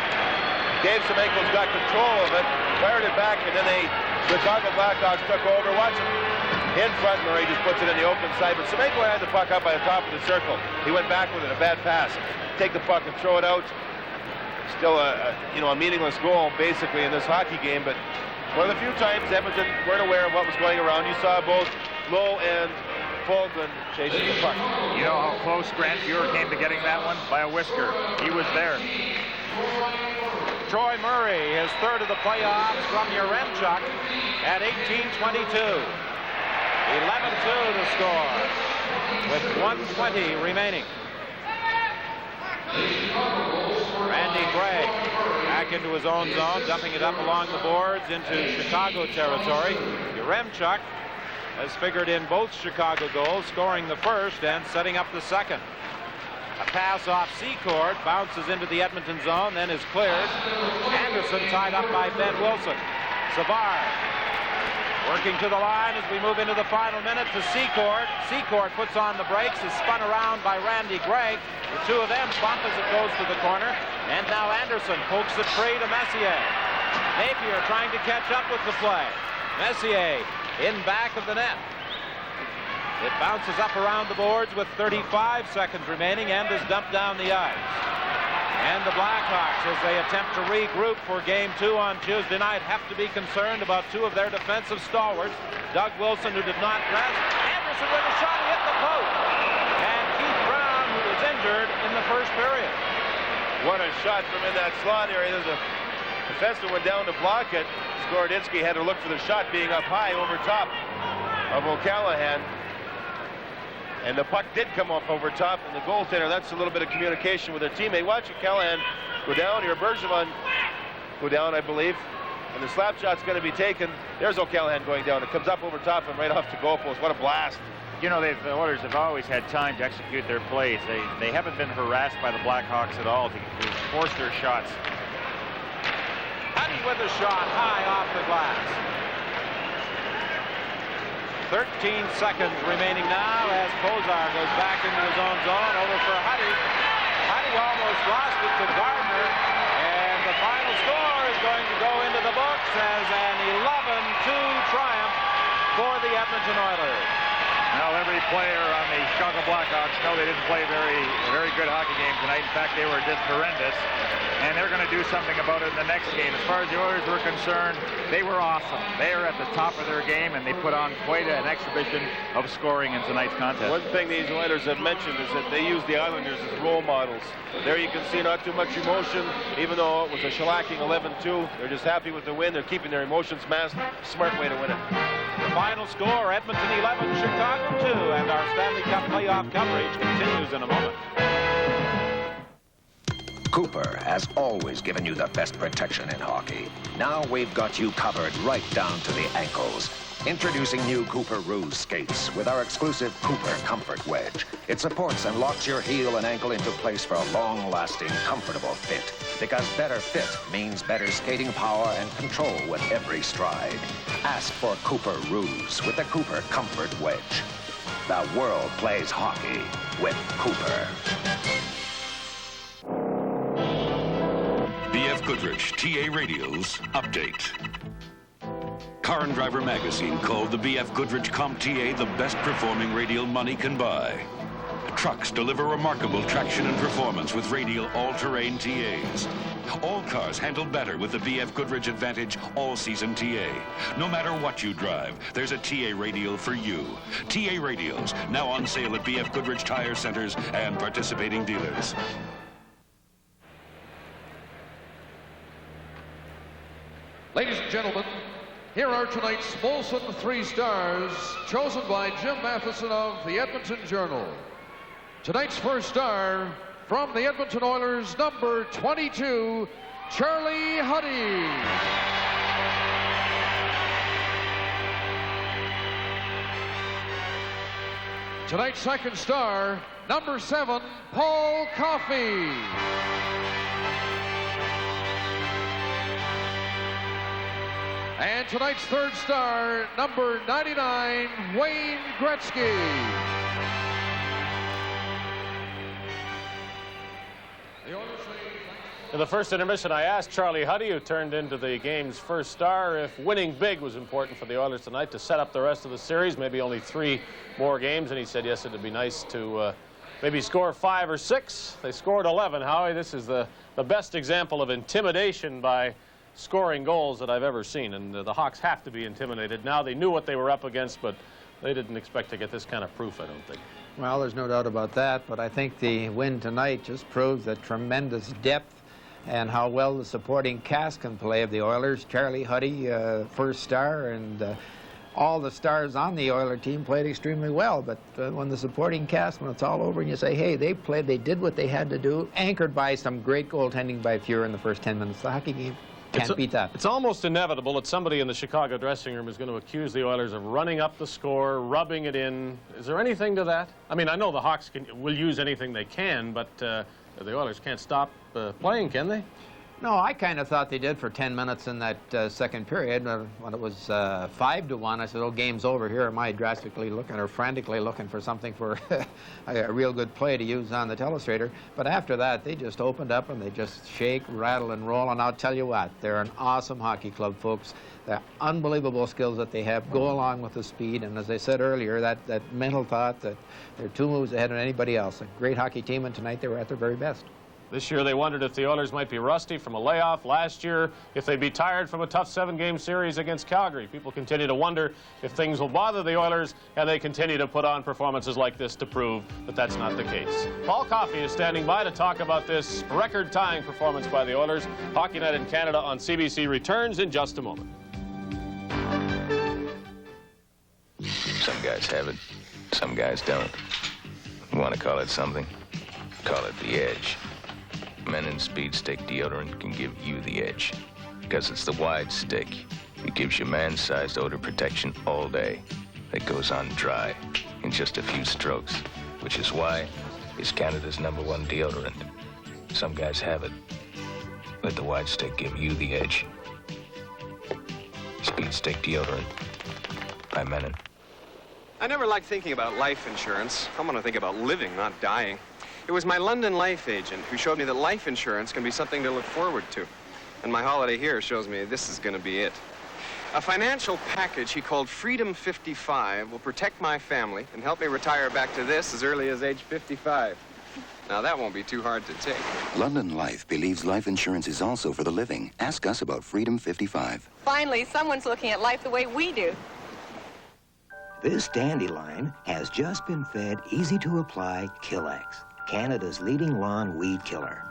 Dave Semenko's got control of it, fired it back, and then the Chicago Blackhawks took over. Watch him. In front, Murray just puts it in the open side, but Semenko had the puck up by the top of the circle. He went back with it, a bad pass. Take the puck and throw it out. Still a meaningless goal, basically, in this hockey game, but one of the few times Edmonton weren't aware of what was going around. You saw both Lowe and Fulton chasing the puck. You know how close Grant Fuhr came to getting that one? By a whisker. He was there. Troy Murray, his third of the playoffs from Urenchuk at 18:22. 11-2 the score with 1:20 remaining. Randy Gregg back into his own zone, dumping it up along the boards into Chicago territory. Urenchuk has figured in both Chicago goals, scoring the first and setting up the second. A pass off Secord, bounces into the Edmonton zone, then is cleared. Anderson tied up by Ben Wilson. Savard working to the line as we move into the final minute to Secord. Secord puts on the brakes, is spun around by Randy Gregg. The two of them bump as it goes to the corner. And now Anderson pokes it free to Messier. Napier trying to catch up with the play. Messier in back of the net. It bounces up around the boards with 35 seconds remaining and is dumped down the ice. And the Blackhawks, as they attempt to regroup for Game 2 on Tuesday night, have to be concerned about two of their defensive stalwarts. Doug Wilson, who did not rest. Anderson with a shot, hit the post. And Keith Brown, who was injured in the first period. What a shot from in that slot area. There's a defenseman went down to block it. Skorodenski had to look for the shot being up high over top of O'Callahan. And the puck did come up over top, and the goaltender, that's a little bit of communication with their teammate. Watch O'Callahan go down here. Bergevin go down, I believe. And the slap shot's going to be taken. There's O'Callahan going down. It comes up over top and right off the goal post. What a blast. You know, the Oilers have always had time to execute their plays. They haven't been harassed by the Blackhawks at all to force their shots. Hutton with a shot high off the glass. 13 seconds remaining now as Pozar goes back into his own zone. Over for Huddy. Huddy almost lost it to Gardner. And the final score is going to go into the books as an 11-2 triumph for the Edmonton Oilers. Well, every player on the Chicago Blackhawks know they didn't play a very good hockey game tonight. In fact, they were just horrendous. And they're going to do something about it in the next game. As far as the Oilers were concerned, they were awesome. They are at the top of their game, and they put on quite an exhibition of scoring in tonight's contest. One thing these Oilers have mentioned is that they use the Islanders as role models. There you can see not too much emotion, even though it was a shellacking 11-2. They're just happy with the win. They're keeping their emotions masked. Smart way to win it. The final score, Edmonton 11, Chicago 2, and our Stanley Cup playoff coverage continues in a moment. Cooper has always given you the best protection in hockey. Now we've got you covered right down to the ankles. Introducing new Cooper Ruse skates with our exclusive Cooper Comfort Wedge. It supports and locks your heel and ankle into place for a long-lasting, comfortable fit. Because better fit means better skating power and control with every stride. Ask for Cooper Ruse with the Cooper Comfort Wedge. The world plays hockey with Cooper. B.F. Goodrich TA Radios Update. Car and Driver magazine called the B.F. Goodrich CompTA the best performing radial money can buy. Trucks deliver remarkable traction and performance with radial all-terrain TAs. All cars handle better with the B.F. Goodrich Advantage all-season TA. No matter what you drive, there's a TA radial for you. TA radials now on sale at B.F. Goodrich tire centers and participating dealers. Ladies and gentlemen, here are tonight's Molson 3 stars, chosen by Jim Matheson of the Edmonton Journal. Tonight's first star, from the Edmonton Oilers, number 22, Charlie Huddy. Tonight's second star, number 7, Paul Coffey. And tonight's third star, number 99, Wayne Gretzky. In the first intermission, I asked Charlie Huddy, who turned into the game's first star, if winning big was important for the Oilers tonight to set up the rest of the series, maybe only 3 more games, and he said yes, it would be nice to maybe score 5 or 6. They scored 11, Howie. This is the best example of intimidation by scoring goals that I've ever seen, and the Hawks have to be intimidated. Now they knew what they were up against, but they didn't expect to get this kind of proof, I don't think. Well, there's no doubt about that, but I think the win tonight just proves the tremendous depth and how well the supporting cast can play of the Oilers. Charlie Huddy, first star, and all the stars on the Oiler team played extremely well, but when the supporting cast, when it's all over and you say, hey, they did what they had to do, anchored by some great goaltending by Fuhrer in the first 10 minutes of the hockey game. Can't beat that. It's almost inevitable that somebody in the Chicago dressing room is going to accuse the Oilers of running up the score, rubbing it in. Is there anything to that? I mean, I know the Hawks will use anything they can, but the Oilers can't stop playing, can they? No, I kind of thought they did for 10 minutes in that second period. When it was 5-1, I said, oh, game's over. Here am I drastically looking or frantically looking for something for a real good play to use on the telestrator. But after that, they just opened up and they just shake, rattle, and roll. And I'll tell you what, they're an awesome hockey club, folks. The unbelievable skills that they have go along with the speed. And as I said earlier, that mental thought that they're 2 moves ahead of anybody else. A great hockey team, and tonight they were at their very best. This year they wondered if the Oilers might be rusty from a layoff. Last year, if they'd be tired from a tough 7-game series against Calgary. People continue to wonder if things will bother the Oilers, and they continue to put on performances like this to prove that that's not the case. Paul Coffey is standing by to talk about this record-tying performance by the Oilers. Hockey Night in Canada on CBC returns in just a moment. Some guys have it, some guys don't. You want to call it something? Call it the edge. Men in Speed Stick deodorant can give you the edge because it's the wide stick. It gives you man-sized odor protection all day that goes on dry in just a few strokes, which is why it's Canada's #1 deodorant. Some guys have it. Let the wide stick give you the edge. Speed Stick deodorant by Menon. I never liked thinking about life insurance. I want to think about living, not dying. It was my London life agent who showed me that life insurance can be something to look forward to. And my holiday here shows me this is going to be it. A financial package he called Freedom 55 will protect my family and help me retire back to this as early as age 55. Now, that won't be too hard to take. London Life believes life insurance is also for the living. Ask us about Freedom 55. Finally, someone's looking at life the way we do. This dandelion has just been fed easy-to-apply Killex, Canada's leading lawn weed killer.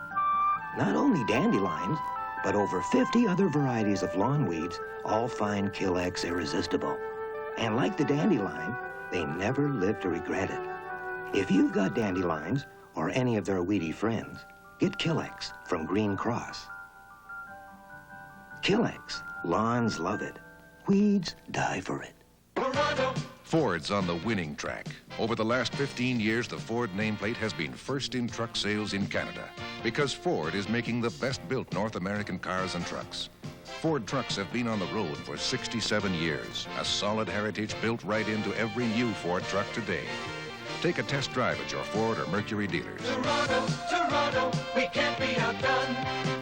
Not only dandelions, but over 50 other varieties of lawn weeds all find Killex irresistible. And like the dandelion, they never live to regret it. If you've got dandelions or any of their weedy friends, get Killex from Green Cross. Killex, lawns love it. Weeds die for it. Ford's on the winning track. Over the last 15 years, the Ford nameplate has been first in truck sales in Canada because Ford is making the best-built North American cars and trucks. Ford trucks have been on the road for 67 years, a solid heritage built right into every new Ford truck today. Take a test drive at your Ford or Mercury dealers. Toronto, we can't be outdone.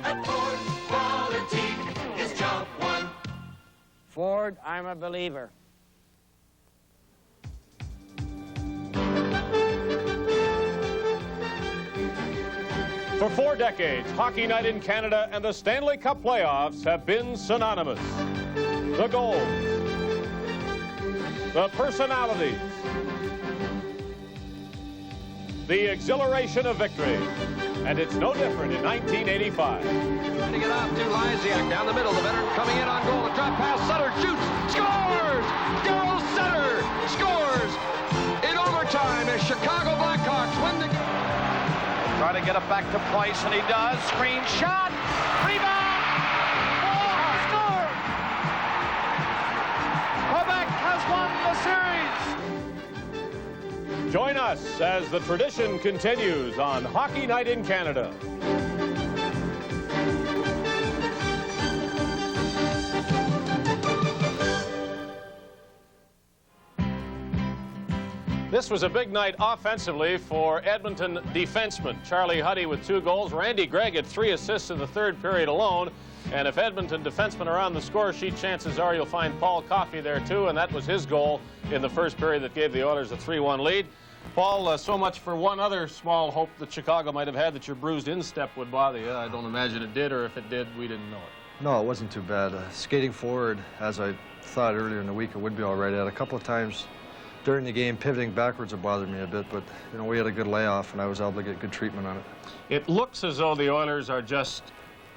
At Ford, quality is job one. Ford, I'm a believer. For 4 decades, Hockey Night in Canada and the Stanley Cup playoffs have been synonymous. The goals, the personalities, the exhilaration of victory. And it's no different in 1985. Getting it off to Lysiak down the middle. The veteran coming in on goal. A drop pass. Sutter shoots. Scores! Daryl Sutter scores in overtime as Chicago Blackhawks win the game. Try to get it back to Price, and he does. Screen shot. Rebound. Oh, score! Quebec has won the series. Join us as the tradition continues on Hockey Night in Canada. This was a big night offensively for Edmonton defensemen. Charlie Huddy with 2 goals. Randy Gregg had 3 assists in the third period alone. And if Edmonton defensemen are on the score sheet, chances are you'll find Paul Coffey there too. And that was his goal in the first period that gave the Oilers a 3-1 lead. Paul, so much for one other small hope that Chicago might have had that your bruised instep would bother you. I don't imagine it did, or if it did, we didn't know it. No, it wasn't too bad. Skating forward, as I thought earlier in the week, it would be all right. I had a couple of times during the game, pivoting backwards, it bothered me a bit, but you know, we had a good layoff, and I was able to get good treatment on it. It looks as though the Oilers are just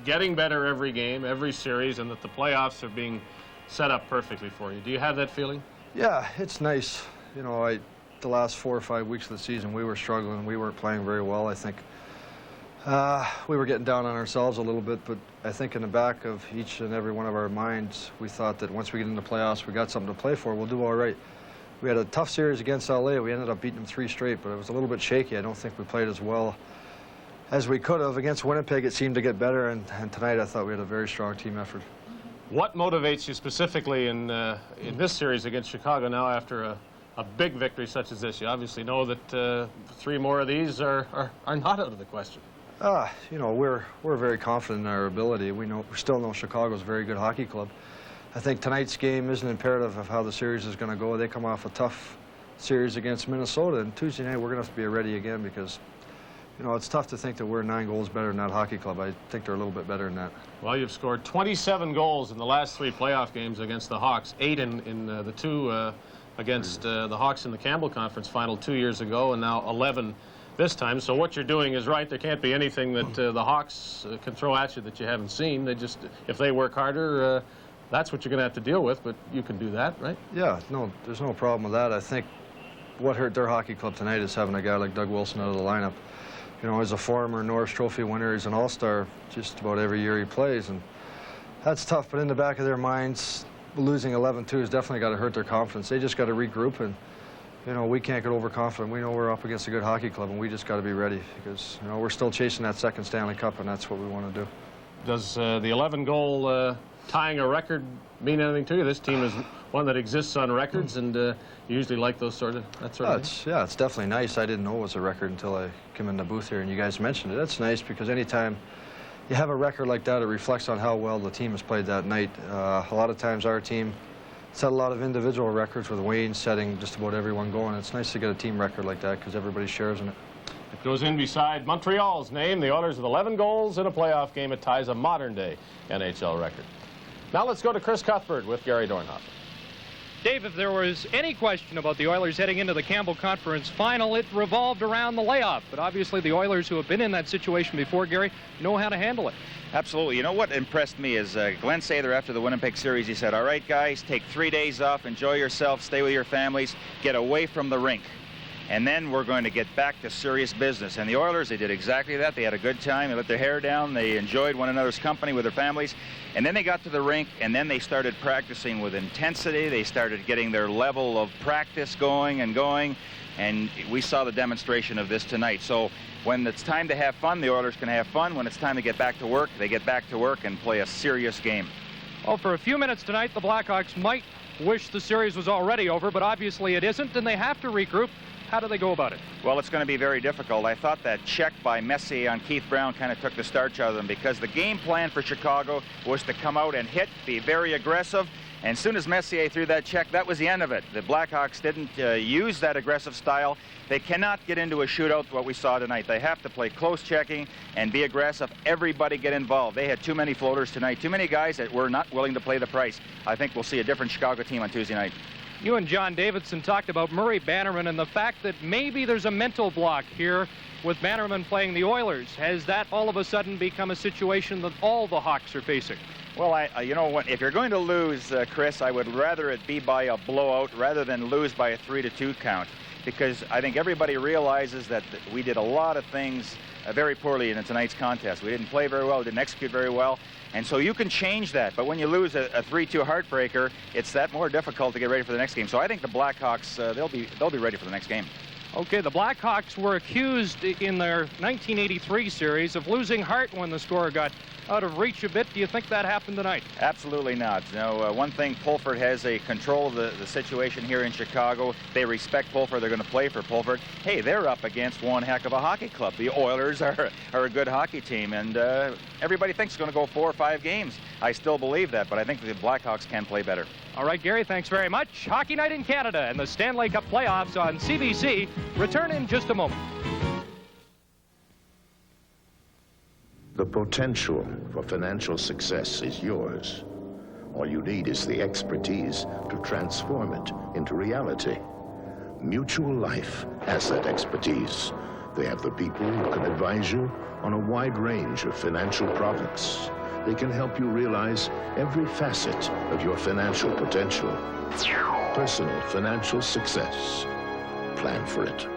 getting better every game, every series, and that the playoffs are being set up perfectly for you. Do you have that feeling? Yeah, it's nice. You know, the last 4 or 5 weeks of the season, we were struggling. We weren't playing very well. I think we were getting down on ourselves a little bit, but I think in the back of each and every one of our minds, we thought that once we get into the playoffs, we got something to play for, we'll do all right. We had a tough series against LA. We ended up beating them 3 straight, but it was a little bit shaky. I don't think we played as well as we could have. Against Winnipeg, it seemed to get better, and tonight I thought we had a very strong team effort. What motivates you specifically in this series against Chicago now after a big victory such as this? You obviously know that 3 more of these are not out of the question. You know, we're very confident in our ability. We still know Chicago's a very good hockey club. I think tonight's game isn't imperative of how the series is going to go. They come off a tough series against Minnesota, and Tuesday night we're going to have to be ready again because, you know, it's tough to think that we're 9 goals better than that hockey club. I think they're a little bit better than that. Well, you've scored 27 goals in the last 3 playoff games against the Hawks, 8 in the 2 against the Hawks in the Campbell Conference final 2 years ago, and now 11 this time. So what you're doing is right. There can't be anything that the Hawks can throw at you that you haven't seen. They just, if they work harder, that's what you're going to have to deal with, but you can do that, right? Yeah, no, there's no problem with that. I think what hurt their hockey club tonight is having a guy like Doug Wilson out of the lineup. You know, he's a former Norris Trophy winner. He's an all-star just about every year he plays, and that's tough. But in the back of their minds, losing 11-2 has definitely got to hurt their confidence. They just got to regroup, and, you know, we can't get overconfident. We know we're up against a good hockey club, and we just got to be ready because, you know, we're still chasing that 2nd Stanley Cup, and that's what we want to do. Does the 11-goal tying a record mean anything to you? This team is one that exists on records, and you usually like that sort of thing. Yeah, it's definitely nice. I didn't know it was a record until I came in the booth here and you guys mentioned it. That's nice because anytime you have a record like that, it reflects on how well the team has played that night. A lot of times our team set a lot of individual records, with Wayne setting just about everyone going. It's nice to get a team record like that because everybody shares in it. It goes in beside Montreal's name. The Oilers with 11 goals in a playoff game. It ties a modern-day NHL record. Now let's go to Chris Cuthbert with Gary Dornhoff. Dave, if there was any question about the Oilers heading into the Campbell Conference Final, it revolved around the layoff. But obviously the Oilers, who have been in that situation before, Gary, know how to handle it. Absolutely. You know what impressed me is Glenn Sather, after the Winnipeg series, he said, all right, guys, take 3 days off, enjoy yourself, stay with your families, get away from the rink. And then we're going to get back to serious business. And the Oilers, they did exactly that. They had a good time. They let their hair down. They enjoyed one another's company with their families. And then they got to the rink, and then they started practicing with intensity. They started getting their level of practice going. And we saw the demonstration of this tonight. So when it's time to have fun, the Oilers can have fun. When it's time to get back to work, they get back to work and play a serious game. Well, for a few minutes tonight, the Blackhawks might wish the series was already over, but obviously it isn't, and they have to regroup. How do they go about it? Well, it's going to be very difficult. I thought that check by Messier on Keith Brown kind of took the starch out of them because the game plan for Chicago was to come out and hit, be very aggressive. And as soon as Messier threw that check, that was the end of it. The Blackhawks didn't use that aggressive style. They cannot get into a shootout, what we saw tonight. They have to play close checking and be aggressive. Everybody get involved. They had too many floaters tonight, too many guys that were not willing to play the price. I think we'll see a different Chicago team on Tuesday night. You and John Davidson talked about Murray Bannerman and the fact that maybe there's a mental block here with Bannerman playing the Oilers. Has that all of a sudden become a situation that all the Hawks are facing? Well, you know what? If you're going to lose, Chris, I would rather it be by a blowout rather than lose by a 3-2 count, because I think everybody realizes that we did a lot of things very poorly in tonight's contest. We didn't play very well, didn't execute very well, and so you can change that. But when you lose a 3-2 heartbreaker, it's that more difficult to get ready for the next game. So I think the Blackhawks, they'll be ready for the next game. Okay, the Blackhawks were accused in their 1983 series of losing heart when the score got out of reach a bit. Do you think that happened tonight? Absolutely not. No, one thing, Pulford has a control of the situation here in Chicago. They respect Pulford. They're going to play for Pulford. Hey, they're up against one heck of a hockey club. The Oilers are a good hockey team, and everybody thinks it's going to go 4 or 5 games. I still believe that, but I think the Blackhawks can play better. All right, Gary, thanks very much. Hockey Night in Canada and the Stanley Cup playoffs on CBC return in just a moment. The potential for financial success is yours. All you need is the expertise to transform it into reality. Mutual Life has that expertise. They have the people who can advise you on a wide range of financial products. They can help you realize every facet of your financial potential. Personal financial success. Plan for it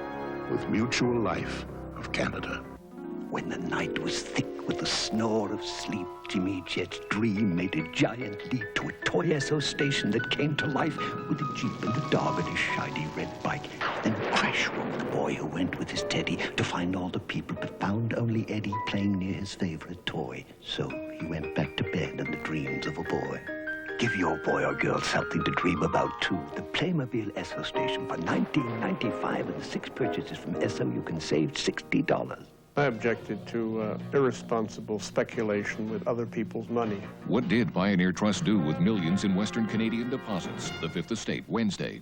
with Mutual Life of Canada. When the night was thick with the snore of sleep, Jimmy Jet's dream made a giant leap to a toy Esso station that came to life with a Jeep and a dog and his shiny red bike. Then crash rolled the boy who went with his Teddy to find all the people but found only Eddie playing near his favorite toy. So he went back to bed and the dreams of a boy. Give your boy or girl something to dream about, too. The Playmobil Esso station for $19.95 with 6 purchases from Esso, you can save $60. I objected to irresponsible speculation with other people's money. What did Pioneer Trust do with millions in Western Canadian deposits? The Fifth Estate, Wednesday.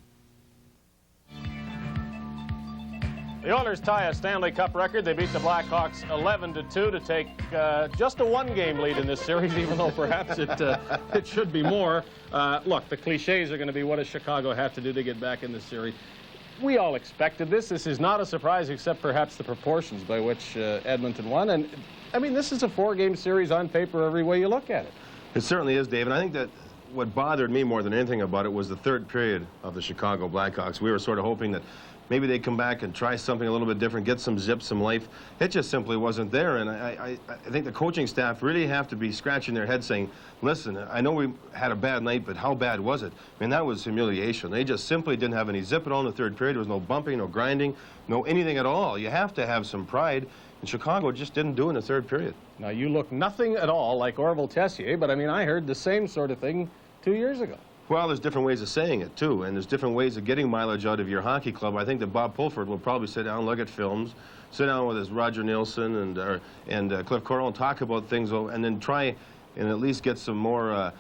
The Oilers tie a Stanley Cup record. They beat the Blackhawks 11-2 to take just a one-game lead in this series, even though perhaps it should be more. Look, the cliches are going to be, what does Chicago have to do to get back in this series? We all expected this. This is not a surprise, except perhaps the proportions by which Edmonton won. And, I mean, this is a 4-game series on paper every way you look at it. It certainly is, Dave. And I think that what bothered me more than anything about it was the third period of the Chicago Blackhawks. We were sort of hoping that maybe they'd come back and try something a little bit different, get some zip, some life. It just simply wasn't there. And I think the coaching staff really have to be scratching their head saying, listen, I know we had a bad night, but how bad was it? I mean, that was humiliation. They just simply didn't have any zip at all in the third period. There was no bumping, no grinding, no anything at all. You have to have some pride. And Chicago just didn't do in the third period. Now, you look nothing at all like Orville Tessier, but I mean, I heard the same sort of thing 2 years ago. Well, there's different ways of saying it, too, and there's different ways of getting mileage out of your hockey club. I think that Bob Pulford will probably sit down, look at films, sit down with his Roger Nielsen and Cliff Correll and talk about things, and then try and at least get some more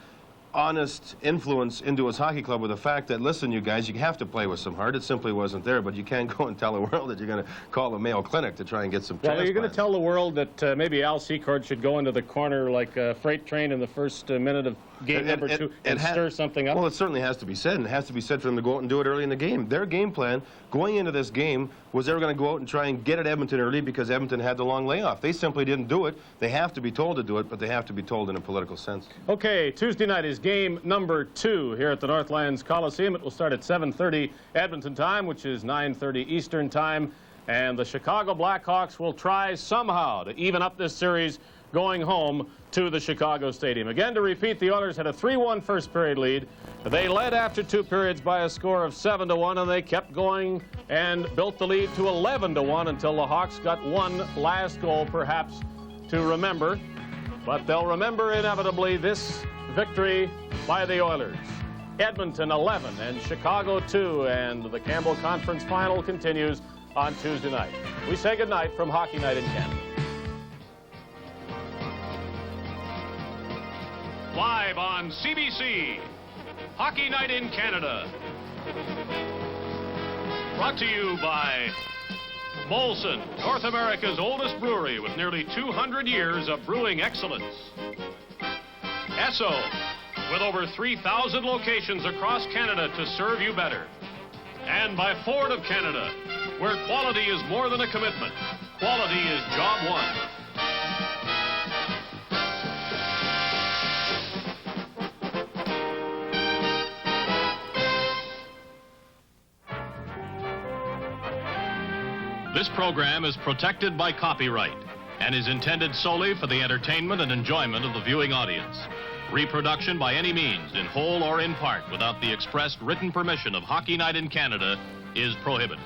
honest influence into his hockey club with the fact that, listen, you guys, you have to play with some heart. It simply wasn't there, but you can't go and tell the world that you're going to call the Mayo Clinic to try and get some transplants. Well, are you going to tell the world that maybe Al Secord should go into the corner like a freight train in the first minute of game number 2 and stir something up? Well, it certainly has to be said, and it has to be said for them to go out and do it early in the game. Their game plan going into this game was they were going to go out and try and get at Edmonton early because Edmonton had the long layoff. They simply didn't do it. They have to be told to do it, but they have to be told in a political sense. Okay, Tuesday night is game number 2 here at the Northlands Coliseum. It will start at 7:30 Edmonton time, which is 9:30 Eastern time. And the Chicago Blackhawks will try somehow to even up this series going home to the Chicago Stadium. Again, to repeat, the Oilers had a 3-1 first period lead. They led after 2 periods by a score of 7-1, and they kept going and built the lead to 11-1 until the Hawks got one last goal, perhaps to remember. But they'll remember inevitably this victory by the Oilers. Edmonton 11 and Chicago 2, and the Campbell Conference Final continues on Tuesday night. We say goodnight from Hockey Night in Canada. Live on CBC, Hockey Night in Canada. Brought to you by Molson, North America's oldest brewery with nearly 200 years of brewing excellence. Esso, with over 3,000 locations across Canada to serve you better. And by Ford of Canada, where quality is more than a commitment. Quality is job one. This program is protected by copyright and is intended solely for the entertainment and enjoyment of the viewing audience. Reproduction by any means, in whole or in part, without the expressed written permission of Hockey Night in Canada, is prohibited.